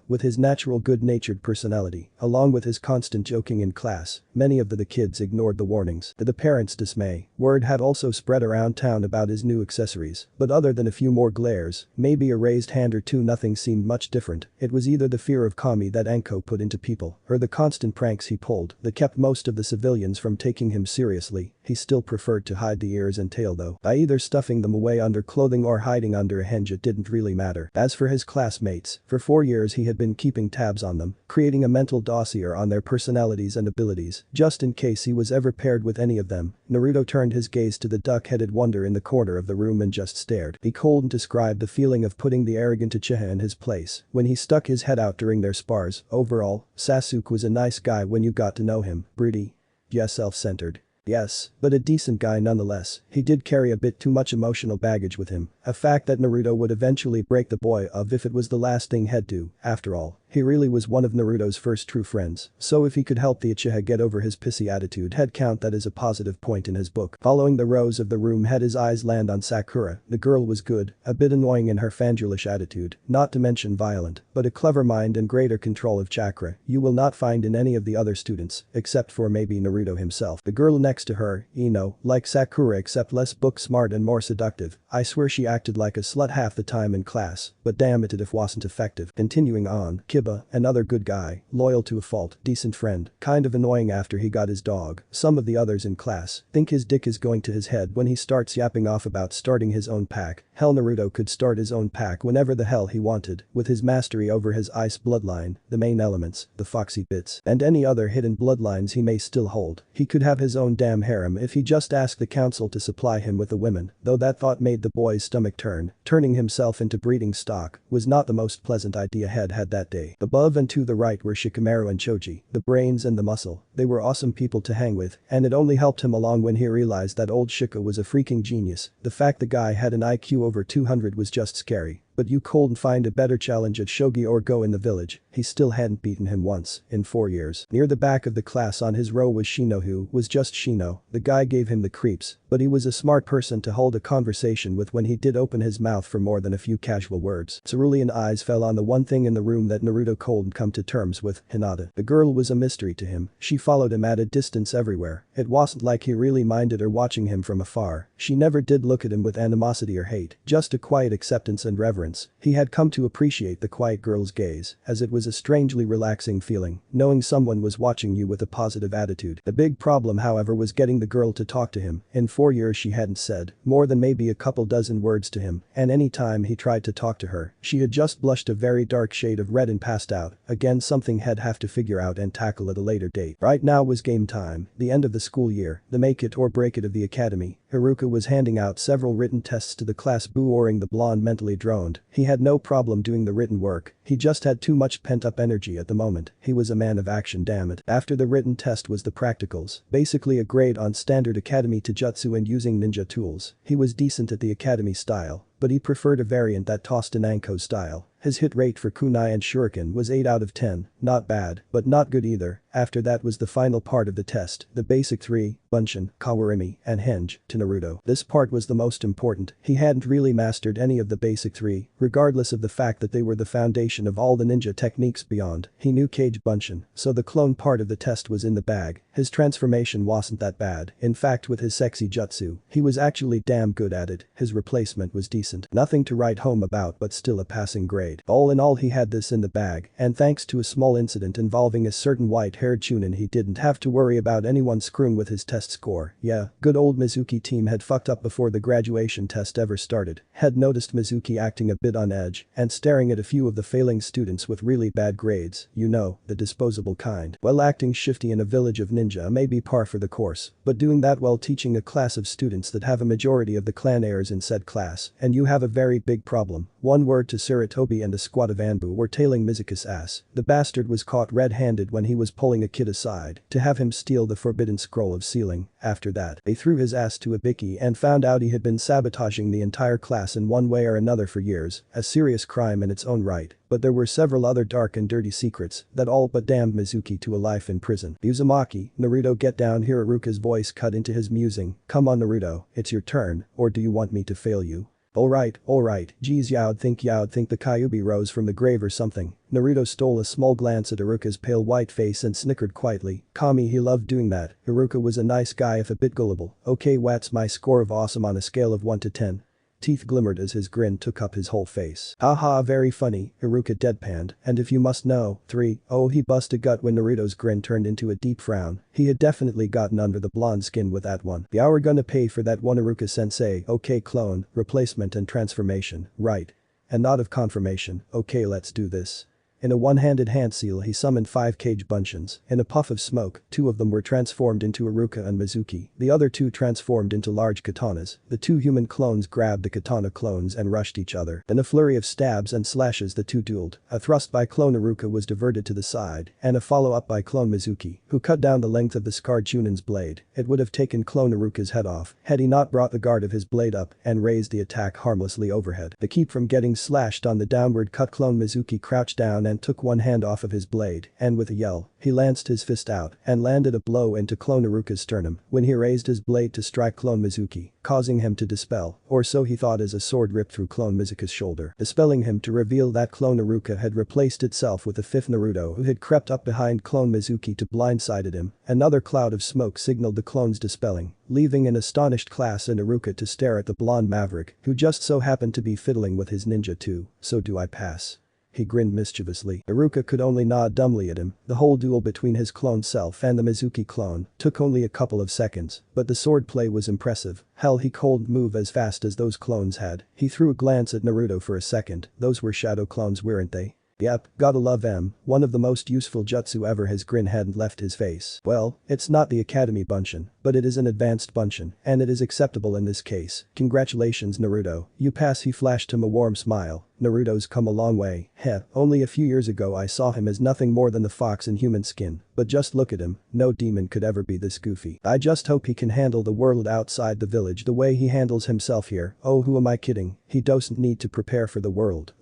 With his natural good-natured personality, along with his constant joking in class, many of the kids ignored the warnings. To the parents' dismay, word had also spread around town about his new accessories, but other than a few more glares, maybe a raised hand or two, nothing seemed much different. It was either the fear of Kami that Anko put into people, or the constant pranks he pulled that kept most of the civilians from taking him seriously. He still preferred to hide the ears and tail though. By either stuffing them away under clothing or hiding under a hinge, it didn't really matter. As for his classmates, for 4 years he had been keeping tabs on them, creating a mental dossier on their personalities and abilities, just in case he was ever paired with any of them. Naruto turned his gaze to the duck-headed wonder in the corner of the room and just stared. He couldn't describe the feeling of putting the arrogant Uchiha in his place when he stuck his head out during their spars. Overall, Sasuke was a nice guy when you got to know him. Broody. Yeah, self-centered. Yes, but a decent guy nonetheless. He did carry a bit too much emotional baggage with him, a fact that Naruto would eventually break the boy of if it was the last thing he'd do. After all, he really was one of Naruto's first true friends, so if he could help the Uchiha get over his pissy attitude, he'd count that as a positive point in his book. Following the rows of the room, had his eyes land on Sakura. The girl was good, a bit annoying in her fandulish attitude, not to mention violent, but a clever mind and greater control of chakra you will not find in any of the other students, except for maybe Naruto himself. The girl next to her, Ino, like Sakura except less book smart and more seductive. I swear she acted like a slut half the time in class, but damn it if wasn't effective. Continuing on, Kiba, another good guy, loyal to a fault, decent friend, kind of annoying after he got his dog. Some of the others in class think his dick is going to his head when he starts yapping off about starting his own pack. Hell, Naruto could start his own pack whenever the hell he wanted, with his mastery over his ice bloodline, the main elements, the foxy bits, and any other hidden bloodlines he may still hold. He could have his own damn harem if he just asked the council to supply him with the women, though that thought made the boy's stomach turn. Turning himself into breeding stock was not the most pleasant idea he'd had that day. Above and to the right were Shikamaru and Choji, the brains and the muscle. They were awesome people to hang with, and it only helped him along when he realized that old Shika was a freaking genius. The fact the guy had an IQ over 200 was just scary. But you couldn't find a better challenge at Shogi or Go in the village. He still hadn't beaten him once in 4 years. Near the back of the class on his row was Shino, who was just Shino. The guy gave him the creeps, but he was a smart person to hold a conversation with when he did open his mouth for more than a few casual words. Cerulean eyes fell on the one thing in the room that Naruto couldn't come to terms with, Hinata. The girl was a mystery to him. She followed him at a distance everywhere. It wasn't like he really minded her watching him from afar. She never did look at him with animosity or hate, just a quiet acceptance and reverence. He had come to appreciate the quiet girl's gaze, as it was a strangely relaxing feeling, knowing someone was watching you with a positive attitude. The big problem, however, was getting the girl to talk to him. In 4 years she hadn't said more than maybe a couple dozen words to him, and any time he tried to talk to her, she had just blushed a very dark shade of red and passed out. Again, something he'd have to figure out and tackle at a later date. Right now was game time, the end of the school year, the make it or break it of the academy. Haruka was handing out several written tests to the class. Boo-oring the blonde mentally droned. He had no problem doing the written work, he just had too much pent-up energy at the moment. He was a man of action, damn it. After the written test was the practicals, basically a grade on standard academy taijutsu and using ninja tools. He was decent at the academy style, but he preferred a variant that tossed an Anko style. His hit rate for kunai and shuriken was 8 out of 10, not bad, but not good either. After that was the final part of the test, the basic 3, Bunshin, Kawarimi, and Henge, to Naruto. This part was the most important. He hadn't really mastered any of the basic 3, regardless of the fact that they were the foundation of all the ninja techniques beyond. He knew Kage Bunshin, so the clone part of the test was in the bag. His transformation wasn't that bad. In fact, with his sexy jutsu, he was actually damn good at it. His replacement was decent. Nothing to write home about, but still a passing grade. All in all, he had this in the bag, and thanks to a small incident involving a certain white-haired chunin, he didn't have to worry about anyone screwing with his test score. Yeah, good old Mizuki team had fucked up before the graduation test ever started. Had noticed Mizuki acting a bit on edge and staring at a few of the failing failing students with really bad grades, you know, the disposable kind. Well, acting shifty in a village of ninja may be par for the course, but doing that while teaching a class of students that have a majority of the clan heirs in said class, and you have a very big problem. One word to Saratobi and a squad of Anbu were tailing Mizuki's ass. The bastard was caught red-handed when he was pulling a kid aside to have him steal the forbidden scroll of sealing. After that, they threw his ass to a Biki and found out he had been sabotaging the entire class in one way or another for years, a serious crime in its own right. But there were several other dark and dirty secrets that all but damned Mizuki to a life in prison. Uzumaki, Naruto, get down here. Iruka's voice cut into his musing. Come on Naruto, it's your turn, or do you want me to fail you? Alright, geez, you'd think the Kyuubi rose from the grave or something. Naruto stole a small glance at Iruka's pale white face and snickered quietly. Kami, he loved doing that. Iruka was a nice guy if a bit gullible. Okay, what's my score of awesome on a scale of 1 to 10? Teeth glimmered as his grin took up his whole face. Haha, very funny, Iruka deadpanned, and if you must know, 3, oh, he bust a gut when Naruto's grin turned into a deep frown. He had definitely gotten under the blonde skin with that one. Yeah, we're gonna pay for that one, Iruka-sensei. Okay, clone, replacement and transformation, right. And nod of confirmation. Okay, let's do this. In a one-handed hand seal he summoned 5 cage buncheons. In a puff of smoke, 2 of them were transformed into Iruka and Mizuki. The other 2 transformed into large katanas. The 2 human clones grabbed the katana clones and rushed each other. In a flurry of stabs and slashes the 2 dueled. A thrust by clone Iruka was diverted to the side, and a follow-up by clone Mizuki, who cut down the length of the scarred Chunin's blade. It would have taken clone Iruka's head off had he not brought the guard of his blade up and raised the attack harmlessly overhead. To keep from getting slashed on the downward cut, clone Mizuki crouched down and took one hand off of his blade, and with a yell, he lanced his fist out and landed a blow into clone Iruka's sternum when he raised his blade to strike clone Mizuki, causing him to dispel, or so he thought, as a sword ripped through clone Mizuki's shoulder, dispelling him to reveal that clone Iruka had replaced itself with a 5th Naruto who had crept up behind clone Mizuki to blindsided him. Another cloud of smoke signaled the clone's dispelling, leaving an astonished class and Iruka to stare at the blonde maverick who just so happened to be fiddling with his ninja too. So do I pass? He grinned mischievously. Iruka could only nod dumbly at him. The whole duel between his clone self and the Mizuki clone took only a couple of seconds, but the swordplay was impressive. Hell, he couldn't move as fast as those clones had. He threw a glance at Naruto for a second. Those were shadow clones, weren't they? Yep, gotta love them, one of the most useful jutsu ever. His grin hadn't left his face. Well, it's not the Academy Bunshin, but it is an advanced Bunshin, and it is acceptable in this case. Congratulations Naruto, you pass. He flashed him a warm smile. Naruto's come a long way. Heh, only a few years ago I saw him as nothing more than the fox in human skin, but just look at him, no demon could ever be this goofy. I just hope he can handle the world outside the village the way he handles himself here. Oh, who am I kidding? He doesn't need to prepare for the world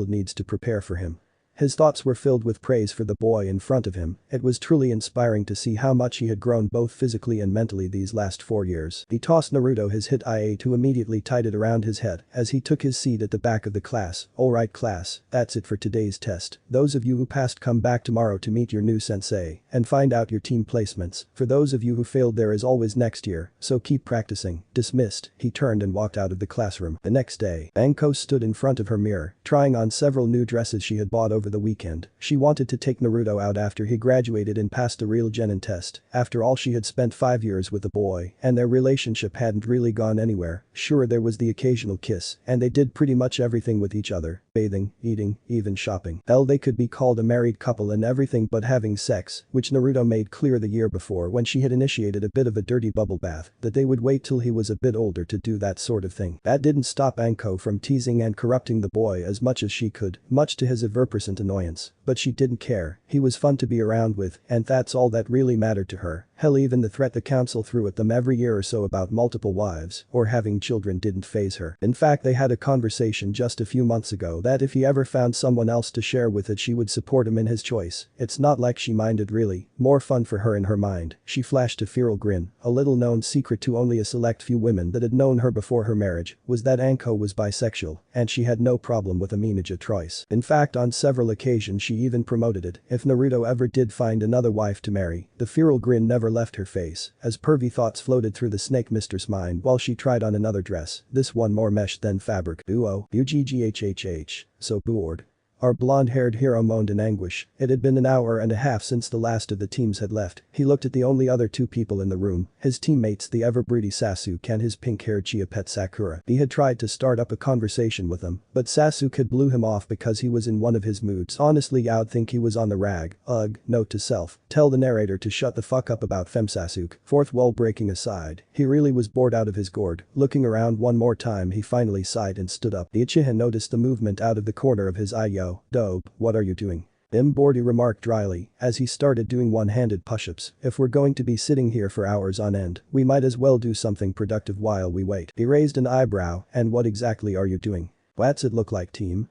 needs to prepare for him. His thoughts were filled with praise for the boy in front of him. It was truly inspiring to see how much he had grown both physically and mentally these last 4 years. He tossed Naruto his hit IA to immediately tied it around his head as he took his seat at the back of the class. Alright class, that's it for today's test. Those of you who passed come back tomorrow to meet your new sensei and find out your team placements. For those of you who failed, there is always next year, so keep practicing. Dismissed. He turned and walked out of the classroom. The next day, Anko stood in front of her mirror, trying on several new dresses she had bought over the weekend. She wanted to take Naruto out after he graduated and passed a real genin test. After all, she had spent 5 years with the boy, and their relationship hadn't really gone anywhere. Sure, there was the occasional kiss, and they did pretty much everything with each other. Bathing, eating, even shopping. Hell, they could be called a married couple and everything but having sex, which Naruto made clear the year before when she had initiated a bit of a dirty bubble bath, that they would wait till he was a bit older to do that sort of thing. That didn't stop Anko from teasing and corrupting the boy as much as she could, much to his ever-present annoyance. But she didn't care. He was fun to be around with, and that's all that really mattered to her. Hell, even the threat the council threw at them every year or so about multiple wives or having children didn't faze her. In fact, they had a conversation just a few months ago that if he ever found someone else to share with it, she would support him in his choice. It's not like she minded really. More fun for her in her mind. She flashed a feral grin. A little known secret to only a select few women that had known her before her marriage was that Anko was bisexual, and she had no problem with a Minaja choice. In fact, on several occasions she even promoted it. If Naruto ever did find another wife to marry, the feral grin never left her face as pervy thoughts floated through the snake mistress' mind while she tried on another dress, this one more mesh than fabric. Ooh, UGGHHH, so bored. Our blonde-haired hero moaned in anguish. It had been an hour and a half since the last of the teams had left. He looked at the only other two people in the room, his teammates the ever-broody Sasuke and his pink-haired chia pet Sakura. He had tried to start up a conversation with them, but Sasuke had blew him off because he was in one of his moods. Honestly, I'd think he was on the rag. Ugh, note to self. Tell the narrator to shut the fuck up about Fem Sasuke. Fourth wall breaking aside. He really was bored out of his gourd. Looking around one more time, he finally sighed and stood up. The Uchiha noticed the movement out of the corner of his eye. Yo, dope, what are you doing? Bordy remarked dryly, as he started doing one-handed push-ups. If we're going to be sitting here for hours on end, we might as well do something productive while we wait. He raised an eyebrow, and what exactly are you doing? What's it look like, team?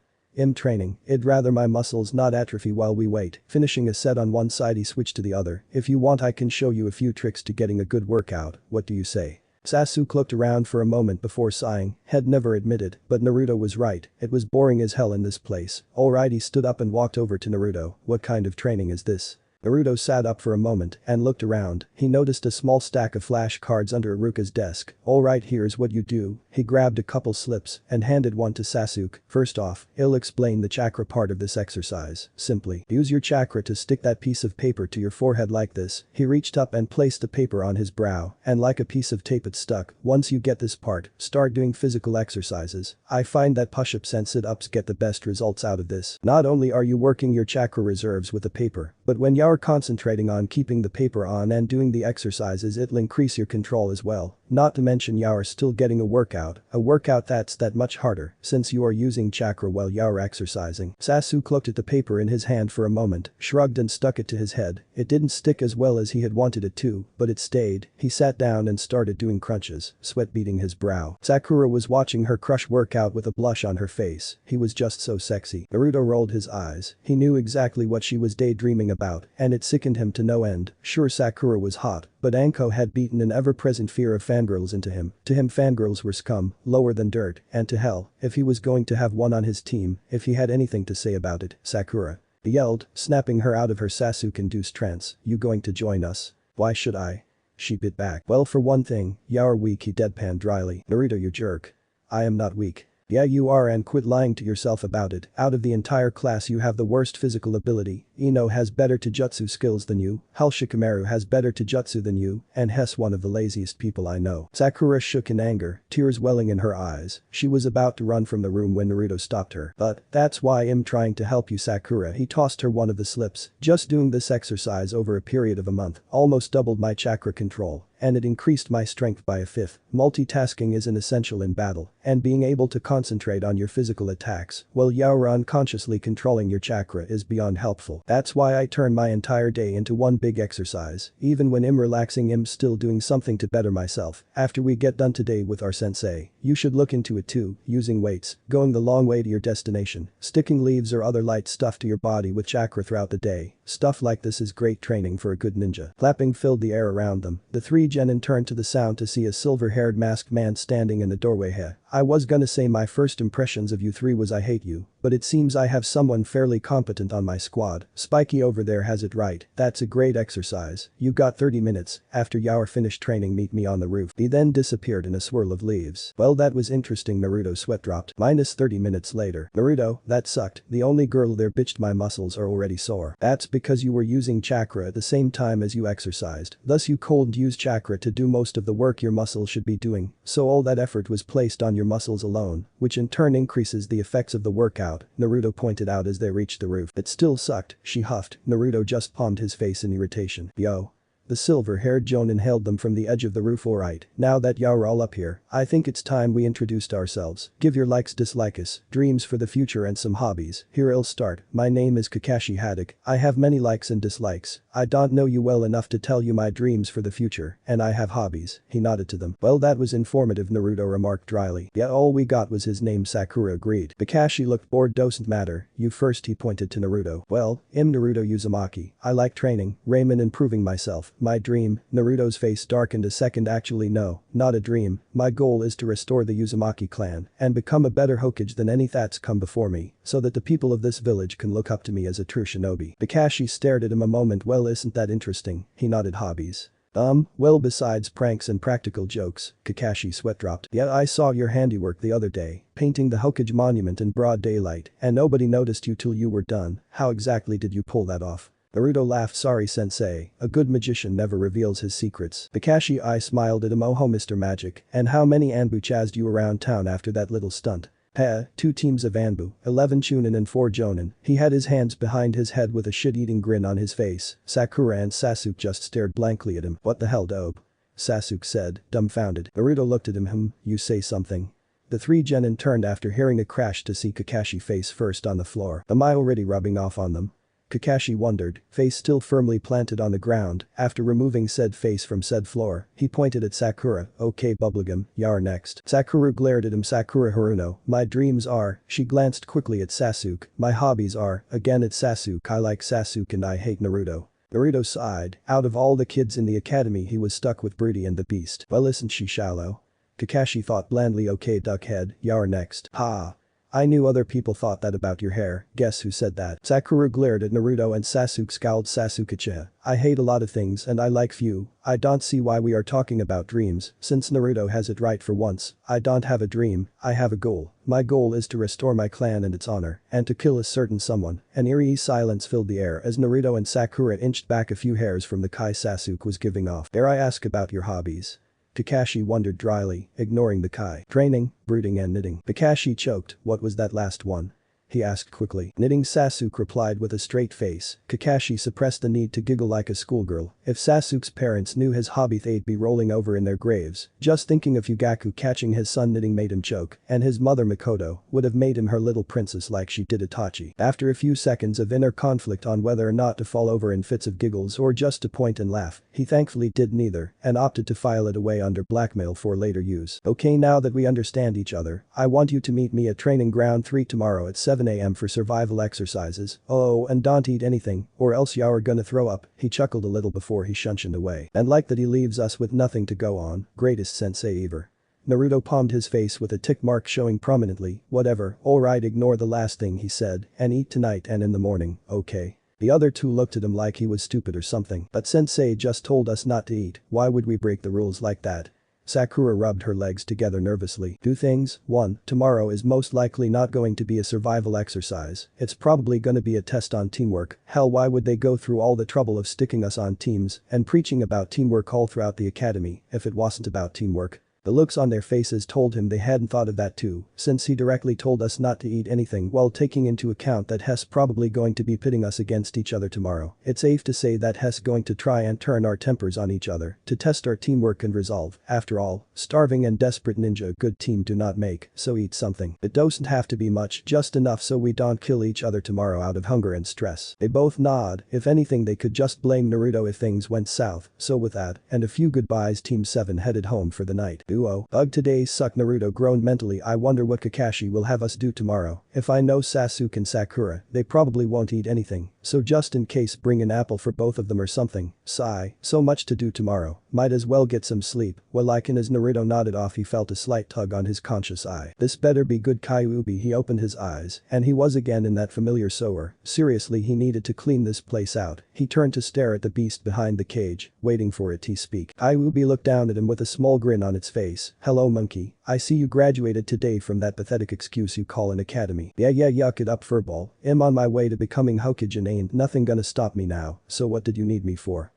Training. I'd rather my muscles not atrophy while we wait. Finishing a set on one side, he switched to the other. If you want, I can show you a few tricks to getting a good workout. What do you say? Sasuke looked around for a moment before sighing. Had never admitted, but Naruto was right. It was boring as hell in this place. Alright, he stood up and walked over to Naruto. What kind of training is this? Naruto sat up for a moment and looked around. He noticed a small stack of flashcards under Iruka's desk. Alright, here's what you do. He grabbed a couple slips and handed one to Sasuke. First off, I'll explain the chakra part of this exercise. Simply, use your chakra to stick that piece of paper to your forehead like this. He reached up and placed the paper on his brow, and like a piece of tape it stuck. Once you get this part, start doing physical exercises. I find that push-ups and sit-ups get the best results out of this. Not only are you working your chakra reserves with the paper, but when you're concentrating on keeping the paper on and doing the exercises, it'll increase your control as well. Not to mention you're still getting a workout that's that much harder since you are using chakra while you're exercising. Sasuke looked at the paper in his hand for a moment, shrugged and stuck it to his head. It didn't stick as well as he had wanted it to, but it stayed. He sat down and started doing crunches, sweat beading his brow. Sakura was watching her crush workout with a blush on her face. He was just so sexy. Naruto rolled his eyes. He knew exactly what she was daydreaming about, and it sickened him to no end. Sure, Sakura was hot, but Anko had beaten an ever-present fear of fangirls into him. To him, fangirls were scum, lower than dirt, and to hell, if he was going to have one on his team, if he had anything to say about it. Sakura, he yelled, snapping her out of her Sasuke-induced trance. You going to join us? Why should I? She bit back. Well, for one thing, you're weak, he deadpanned dryly. Naruto, you jerk. I am not weak. Yeah, you are, and quit lying to yourself about it. Out of the entire class, you have the worst physical ability. Ino has better Taijutsu skills than you, Shikamaru has better Taijutsu than you, and Hess one of the laziest people I know. Sakura shook in anger, tears welling in her eyes. She was about to run from the room when Naruto stopped her. But, that's why I'm trying to help you, Sakura. He tossed her one of the slips. Just doing this exercise over a period of a month almost doubled my chakra control, and it increased my strength by a fifth. Multitasking is an essential in battle, and being able to concentrate on your physical attacks while you're unconsciously controlling your chakra is beyond helpful. That's why I turn my entire day into one big exercise. Even when I'm relaxing, I'm still doing something to better myself. After we get done today with our sensei, you should look into it too, using weights, going the long way to your destination, sticking leaves or other light stuff to your body with chakra throughout the day. Stuff like this is great training for a good ninja. Clapping filled the air around them. The three genin turned to the sound to see a silver-haired masked man standing in the doorway. Heh. I was gonna say my first impressions of you three was I hate you, but it seems I have someone fairly competent on my squad. Spiky over there has it right. That's a great exercise. You got 30 minutes. After you're finished training, meet me on the roof. He then disappeared in a swirl of leaves. Well, that was interesting. Naruto's sweat dropped. Minus 30 minutes later. Naruto, that sucked. The only girl there bitched my muscles are already sore. That's because you were using chakra at the same time as you exercised. Thus you couldn't use chakra to do most of the work your muscles should be doing. So all that effort was placed on your muscles alone, which in turn increases the effects of the workout, Naruto pointed out as they reached the roof. It still sucked, she huffed. Naruto just palmed his face in irritation. Yo. The silver-haired Jonin hailed them from the edge of the roof. Alright, now that you're all up here, I think it's time we introduced ourselves. Give your likes, dislikes, dreams for the future and some hobbies. Here I'll start. My name is Kakashi Haddock. I have many likes and dislikes. I don't know you well enough to tell you my dreams for the future, and I have hobbies. He nodded to them. Well, that was informative, Naruto remarked dryly. Yeah, all we got was his name, Sakura agreed. Kakashi looked bored. Doesn't matter. You first, he pointed to Naruto. Well, I'm Naruto Uzumaki. I like training, Raymond, improving myself. My dream, Naruto's face darkened a second. Actually no, not a dream. My goal is to restore the Uzumaki clan and become a better Hokage than any that's come before me, so that the people of this village can look up to me as a true shinobi. Kakashi stared at him a moment. Well, isn't that interesting? He nodded. Hobbies. Well, besides pranks and practical jokes, Kakashi sweat dropped. Yeah, I saw your handiwork the other day, painting the Hokage monument in broad daylight, and nobody noticed you till you were done. How exactly did you pull that off? Naruto laughed. Sorry sensei, a good magician never reveals his secrets. Kakashi I smiled at him. Oh Mr. Magic, and how many Anbu chased you around town after that little stunt? Heh, 2 teams of Anbu, 11 Chunin and 4 Jonin. He had his hands behind his head with a shit-eating grin on his face. Sakura and Sasuke just stared blankly at him. What the hell dope? Sasuke said, dumbfounded. Naruto looked at him. You say something. The 3 genin turned after hearing a crash to see Kakashi face first on the floor. Am I already rubbing off on them? Kakashi wondered, face still firmly planted on the ground. After removing said face from said floor, he pointed at Sakura. Okay bubblegum, you're next. Sakura glared at him. Sakura Haruno, my dreams are, she glanced quickly at Sasuke, my hobbies are, again at Sasuke. I like Sasuke and I hate Naruto. Naruto sighed, out of all the kids in the academy he was stuck with Broody and the Beast. Well isn't she shallow? Kakashi thought blandly. Okay duckhead, you're next. Ha. I knew other people thought that about your hair. Guess who said that? Sakura glared at Naruto and Sasuke scowled. Sasuke-cha, I hate a lot of things and I like few. I don't see why we are talking about dreams, since Naruto has it right for once. I don't have a dream, I have a goal. My goal is to restore my clan and its honor, and to kill a certain someone. An eerie silence filled the air as Naruto and Sakura inched back a few hairs from the kai Sasuke was giving off. Dare I ask about your hobbies? Kakashi wondered dryly, ignoring the kai. Training, brooding and knitting. Kakashi choked. What was that last one? He asked quickly. Knitting, Sasuke replied with a straight face. Kakashi suppressed the need to giggle like a schoolgirl. If Sasuke's parents knew his hobby they'd be rolling over in their graves. Just thinking of Yugaku catching his son knitting made him choke, and his mother Mikoto would have made him her little princess like she did Itachi. After a few seconds of inner conflict on whether or not to fall over in fits of giggles or just to point and laugh, he thankfully did neither and opted to file it away under blackmail for later use. Okay, now that we understand each other, I want you to meet me at Training Ground 3 tomorrow at 7 a.m. for survival exercises. Oh, and don't eat anything, or else you're gonna throw up. He chuckled a little before he shunshined away. And like that he leaves us with nothing to go on. Greatest sensei ever. Naruto palmed his face with a tick mark showing prominently. Whatever, alright, ignore the last thing he said, and eat tonight and in the morning, okay? The other 2 looked at him like he was stupid or something. But sensei just told us not to eat, why would we break the rules like that? Sakura rubbed her legs together nervously. 2 things. 1. Tomorrow is most likely not going to be a survival exercise. It's probably gonna be a test on teamwork. Hell, why would they go through all the trouble of sticking us on teams and preaching about teamwork all throughout the academy if it wasn't about teamwork? The looks on their faces told him they hadn't thought of that too, since he directly told us not to eat anything while taking into account that Hess probably going to be pitting us against each other tomorrow. It's safe to say that Hess going to try and turn our tempers on each other to test our teamwork and resolve. After all, starving and desperate ninja a good team do not make, so eat something. It doesn't have to be much, just enough so we don't kill each other tomorrow out of hunger and stress. They both nod. If anything they could just blame Naruto if things went south, so with that, and a few goodbyes Team 7 headed home for the night. Duo. Ugh, today suck. Naruto groaned mentally. I wonder what Kakashi will have us do tomorrow. If I know Sasuke and Sakura, they probably won't eat anything, so just in case bring an apple for both of them or something. Sigh, so much to do tomorrow, might as well get some sleep. Well, like, and as Naruto nodded off he felt a slight tug on his conscious eye. This better be good. Kyuubi. He opened his eyes, and he was again in that familiar sewer. Seriously, he needed to clean this place out. He turned to stare at the beast behind the cage, waiting for it to speak. Kyuubi looked down at him with a small grin on its face. Hello monkey, I see you graduated today from that pathetic excuse you call an academy. Yeah, yuck it up furball. I'm on my way to becoming Hokage and ain't nothing gonna stop me now, so what did you need me for?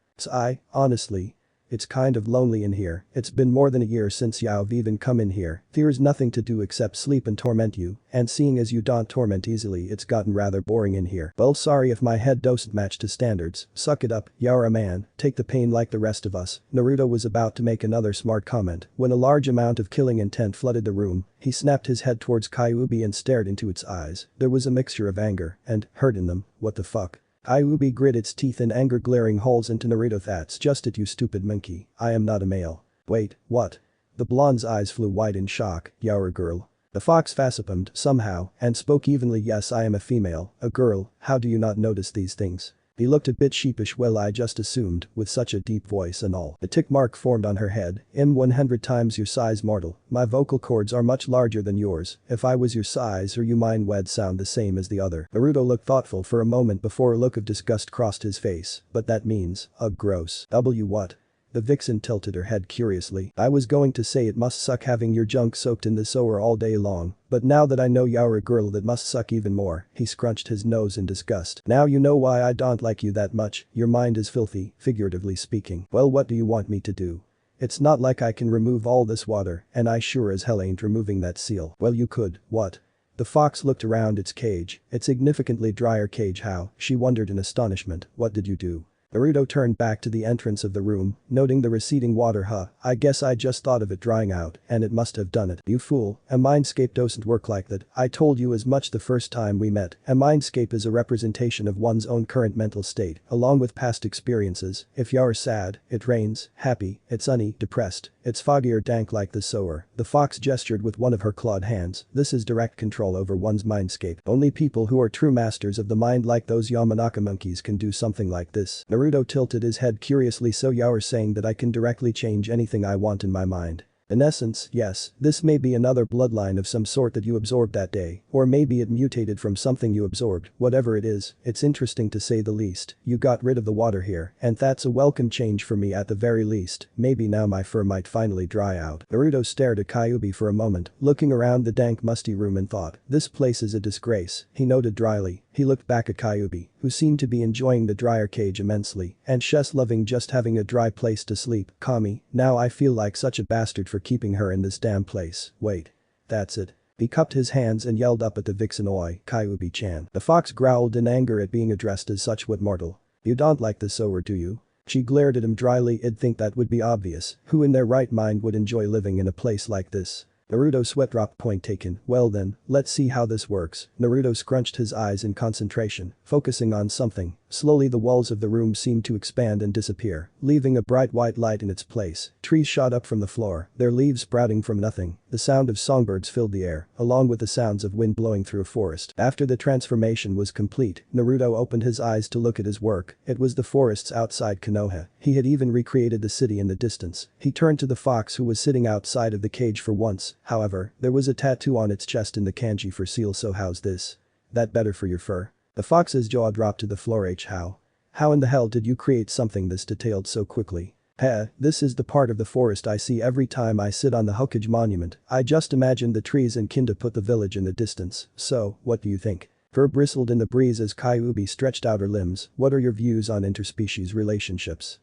Honestly, it's kind of lonely in here. It's been more than a year since you've even come in here. There's nothing to do except sleep and torment you, and seeing as you don't torment easily it's gotten rather boring in here. Well, sorry if my head doesn't match to standards. Suck it up, you're a man, take the pain like the rest of us. Naruto was about to make another smart comment when a large amount of killing intent flooded the room. He snapped his head towards Kyuubi and stared into its eyes. There was a mixture of anger and hurt in them. What the fuck? Kyuubi grit its teeth in anger, glaring holes into Naruto. That's just it, you stupid monkey. I am not a male. Wait, what? The blonde's eyes flew wide in shock. You're a girl. The fox facepalmed somehow and spoke evenly. Yes, I am a female, a girl. How do you not notice these things? He looked a bit sheepish. Well, I just assumed, with such a deep voice and all. A tick mark formed on her head. 100 times your size, mortal. My vocal cords are much larger than yours. If I was your size or you mine would sound the same as the other. Naruto looked thoughtful for a moment before a look of disgust crossed his face. But that means, ugh, gross. What? The vixen tilted her head curiously. I was going to say it must suck having your junk soaked in the sour all day long, but now that I know you're a girl that must suck even more. He scrunched his nose in disgust. Now you know why I don't like you that much, your mind is filthy, figuratively speaking. Well, what do you want me to do? It's not like I can remove all this water, and I sure as hell ain't removing that seal. Well, you could, what? The fox looked around its cage, its significantly drier cage. How? She wondered in astonishment. What did you do? Naruto turned back to the entrance of the room, noting the receding water. I guess I just thought of it drying out, and it must have done it. You fool, a mindscape doesn't work like that. I told you as much the first time we met. A mindscape is a representation of one's own current mental state, along with past experiences. If you're sad, it rains, happy, it's sunny, depressed, it's foggy or dank like the sower. The fox gestured with one of her clawed hands. This is direct control over one's mindscape. Only people who are true masters of the mind like those Yamanaka monkeys can do something like this. Naruto tilted his head curiously. So you're saying that I can directly change anything I want in my mind? In essence, yes, this may be another bloodline of some sort that you absorbed that day, or maybe it mutated from something you absorbed. Whatever it is, it's interesting to say the least. You got rid of the water here, and that's a welcome change for me at the very least. Maybe now my fur might finally dry out. Naruto stared at Kyuubi for a moment, looking around the dank musty room and thought, this place is a disgrace, he noted dryly. He looked back at Kyuubi, who seemed to be enjoying the dryer cage immensely, and Shess loving just having a dry place to sleep. Kami, now I feel like such a bastard for keeping her in this damn place. Wait. That's it. He cupped his hands and yelled up at the vixen. Oi, Kyuubi-chan. The fox growled in anger at being addressed as such. What mortal? You don't like the sower, do you? She glared at him dryly. I'd think that would be obvious. Who in their right mind would enjoy living in a place like this? Naruto sweat dropped. Point taken. Well then, let's see how this works. Naruto scrunched his eyes in concentration, focusing on something. Slowly the walls of the room seemed to expand and disappear, leaving a bright white light in its place. Trees shot up from the floor, their leaves sprouting from nothing. The sound of songbirds filled the air, along with the sounds of wind blowing through a forest. After the transformation was complete, Naruto opened his eyes to look at his work. It was the forests outside Konoha. He had even recreated the city in the distance. He turned to the fox who was sitting outside of the cage for once. However, there was a tattoo on its chest in the kanji for seal. So how's this? That better for your fur? The fox's jaw dropped to the floor. How in the hell did you create something this detailed so quickly? This is the part of the forest I see every time I sit on the Hokage monument. I just imagine the trees and kinda put the village in the distance. So, what do you think? Fur bristled in the breeze as Kyuubi stretched out her limbs. What are your views on interspecies relationships?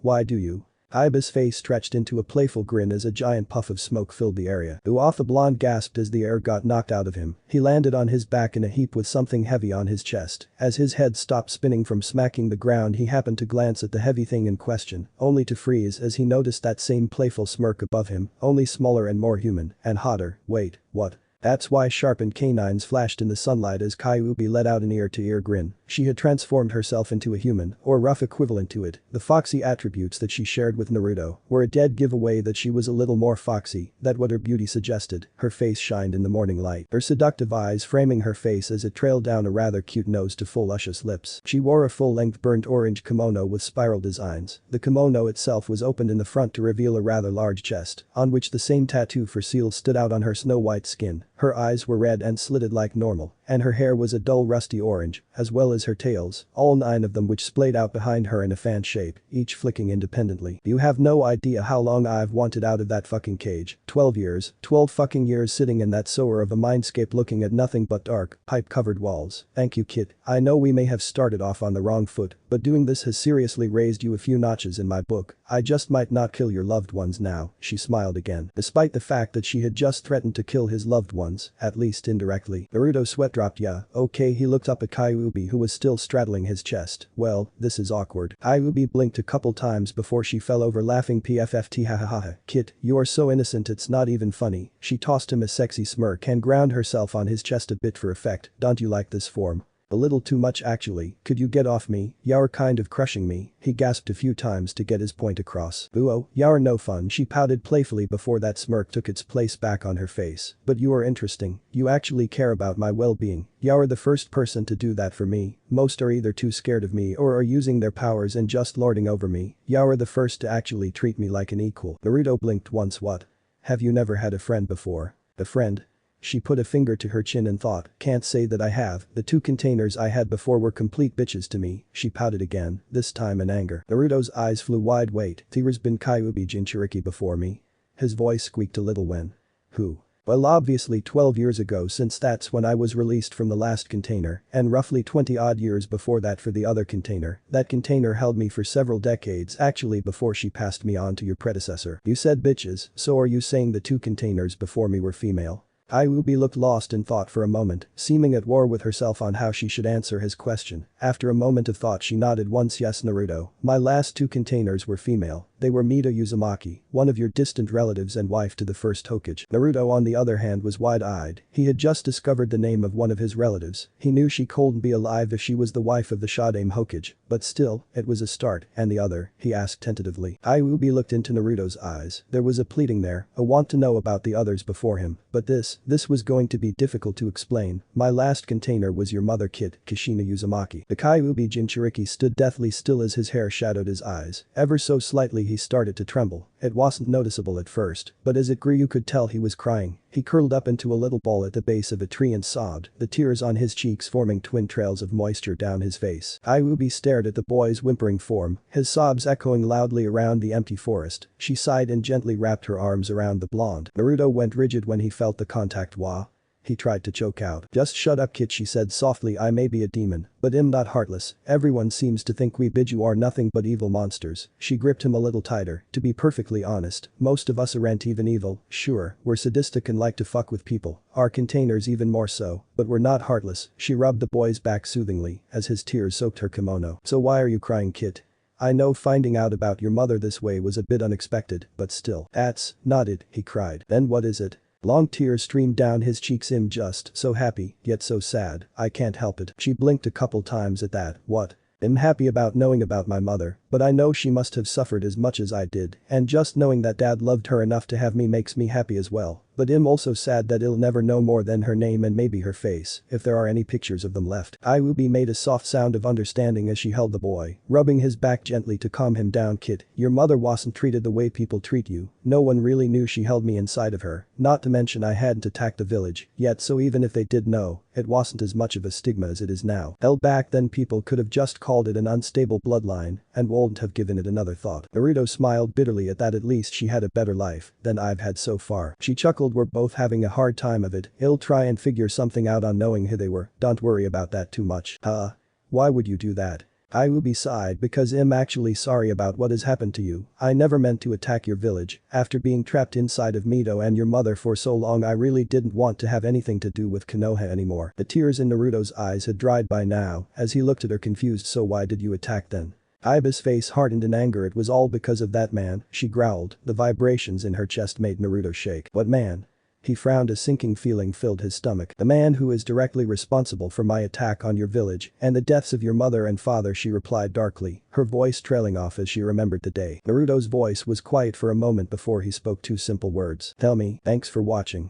Why do you? Iba's face stretched into a playful grin as a giant puff of smoke filled the area. Uoth the blonde gasped as the air got knocked out of him. He landed on his back in a heap with something heavy on his chest. As his head stopped spinning from smacking the ground, he happened to glance at the heavy thing in question, only to freeze as he noticed that same playful smirk above him, only smaller and more human, and hotter. Wait, what? That's why sharpened canines flashed in the sunlight as Kyuubi let out an ear-to-ear grin. She had transformed herself into a human, or rough equivalent to it. The foxy attributes that she shared with Naruto were a dead giveaway that she was a little more foxy, that what her beauty suggested. Her face shined in the morning light, her seductive eyes framing her face as it trailed down a rather cute nose to full luscious lips. She wore a full-length burnt orange kimono with spiral designs. The kimono itself was opened in the front to reveal a rather large chest, on which the same tattoo for seal stood out on her snow-white skin. Her eyes were red and slitted like normal, and her hair was a dull rusty orange, as well as her tails, all 9 of them which splayed out behind her in a fan shape, each flicking independently. You have no idea how long I've wanted out of that fucking cage. 12 years. 12 fucking years sitting in that sewer of a mindscape looking at nothing but dark, pipe-covered walls. Thank you, kid. I know we may have started off on the wrong foot, but doing this has seriously raised you a few notches in my book. I just might not kill your loved ones now. She smiled again. Despite the fact that she had just threatened to kill his loved ones, at least indirectly. Naruto's sweat dropped. Yeah, okay. He looked up at Kyuubi who was still straddling his chest. Well, this is awkward. Kyuubi blinked a couple times before she fell over laughing. PFFT hahaha. Kit, you are so innocent it's not even funny. She tossed him a sexy smirk and ground herself on his chest a bit for effect. Don't you like this form? A little too much actually. Could you get off me? You're kind of crushing me. He gasped a few times to get his point across. Boo-oh, you're no fun. She pouted playfully before that smirk took its place back on her face. But you are interesting. You actually care about my well-being. You're the first person to do that for me. Most are either too scared of me or are using their powers and just lording over me. You're the first to actually treat me like an equal. Naruto blinked once. What? Have you never had a friend before? A friend? She put a finger to her chin and thought, can't say that I have, the 2 containers I had before were complete bitches to me, she pouted again, this time in anger. Naruto's eyes flew wide. Wait, there's been Kyuubi Jinchuriki before me? His voice squeaked a little when. Who? Well, obviously 12 years ago, since that's when I was released from the last container, and roughly 20 odd years before that for the other container. That container held me for several decades, actually before she passed me on to your predecessor. You said bitches, so are you saying the 2 containers before me were female? Kyuubi looked lost in thought for a moment, seeming at war with herself on how she should answer his question. After a moment of thought she nodded once. Yes, Naruto, my last 2 containers were female. They were Mito Uzumaki, one of your distant relatives and wife to the first Hokage. Naruto on the other hand was wide-eyed. He had just discovered the name of one of his relatives. He knew she couldn't be alive if she was the wife of the Shodaime Hokage, but still, it was a start. And the other? He asked tentatively. Kyuubi looked into Naruto's eyes. There was a pleading there, a want to know about the others before him. But this was going to be difficult to explain. My last container was your mother kid, Kushina Uzumaki. The Kyuubi Jinchuriki stood deathly still as his hair shadowed his eyes. Ever so slightly he started to tremble. It wasn't noticeable at first, but as it grew you could tell he was crying. He curled up into a little ball at the base of a tree and sobbed, the tears on his cheeks forming twin trails of moisture down his face. Kyuubi stared at the boy's whimpering form, his sobs echoing loudly around the empty forest. She sighed and gently wrapped her arms around the blonde. Naruto went rigid when he felt the contact. Wah. He tried to choke out. Just shut up kid, she said softly. I may be a demon, but I'm not heartless. Everyone seems to think we Biju are nothing but evil monsters. She gripped him a little tighter. To be perfectly honest, most of us aren't even evil. Sure, we're sadistic and like to fuck with people. Our containers even more so, but we're not heartless. She rubbed the boy's back soothingly as his tears soaked her kimono. So why are you crying, kid? I know finding out about your mother this way was a bit unexpected, but still. That's not it, he cried. Then what is it? Long tears streamed down his cheeks. I'm just so happy, yet so sad, I can't help it. She blinked a couple times at that. What? I'm happy about knowing about my mother, but I know she must have suffered as much as I did, and just knowing that dad loved her enough to have me makes me happy as well. But I'm also sad that I'll never know more than her name and maybe her face, if there are any pictures of them left. Kyuubi made a soft sound of understanding as she held the boy, rubbing his back gently to calm him down. Kid, your mother wasn't treated the way people treat you. No one really knew she held me inside of her, not to mention I hadn't attacked the village yet, so even if they did know, it wasn't as much of a stigma as it is now. Held back then people could have just called it an unstable bloodline and wouldn't have given it another thought. Naruto smiled bitterly at that. At least she had a better life than I've had so far. She chuckled. We're both having a hard time of it. I'll try and figure something out on knowing who they were. Don't worry about that too much. Huh? Why would you do that? Kyuubi sighed. Because I'm actually sorry about what has happened to you. I never meant to attack your village. After being trapped inside of Mito and your mother for so long, I really didn't want to have anything to do with Konoha anymore. The tears in Naruto's eyes had dried by now as he looked at her confused. So why did you attack then? Iba's face hardened in anger. It was all because of that man, she growled. The vibrations in her chest made Naruto shake. What man? He frowned. A sinking feeling filled his stomach. The man who is directly responsible for my attack on your village and the deaths of your mother and father, she replied darkly, her voice trailing off as she remembered the day. Naruto's voice was quiet for a moment before he spoke 2 simple words. Tell me. Thanks for watching.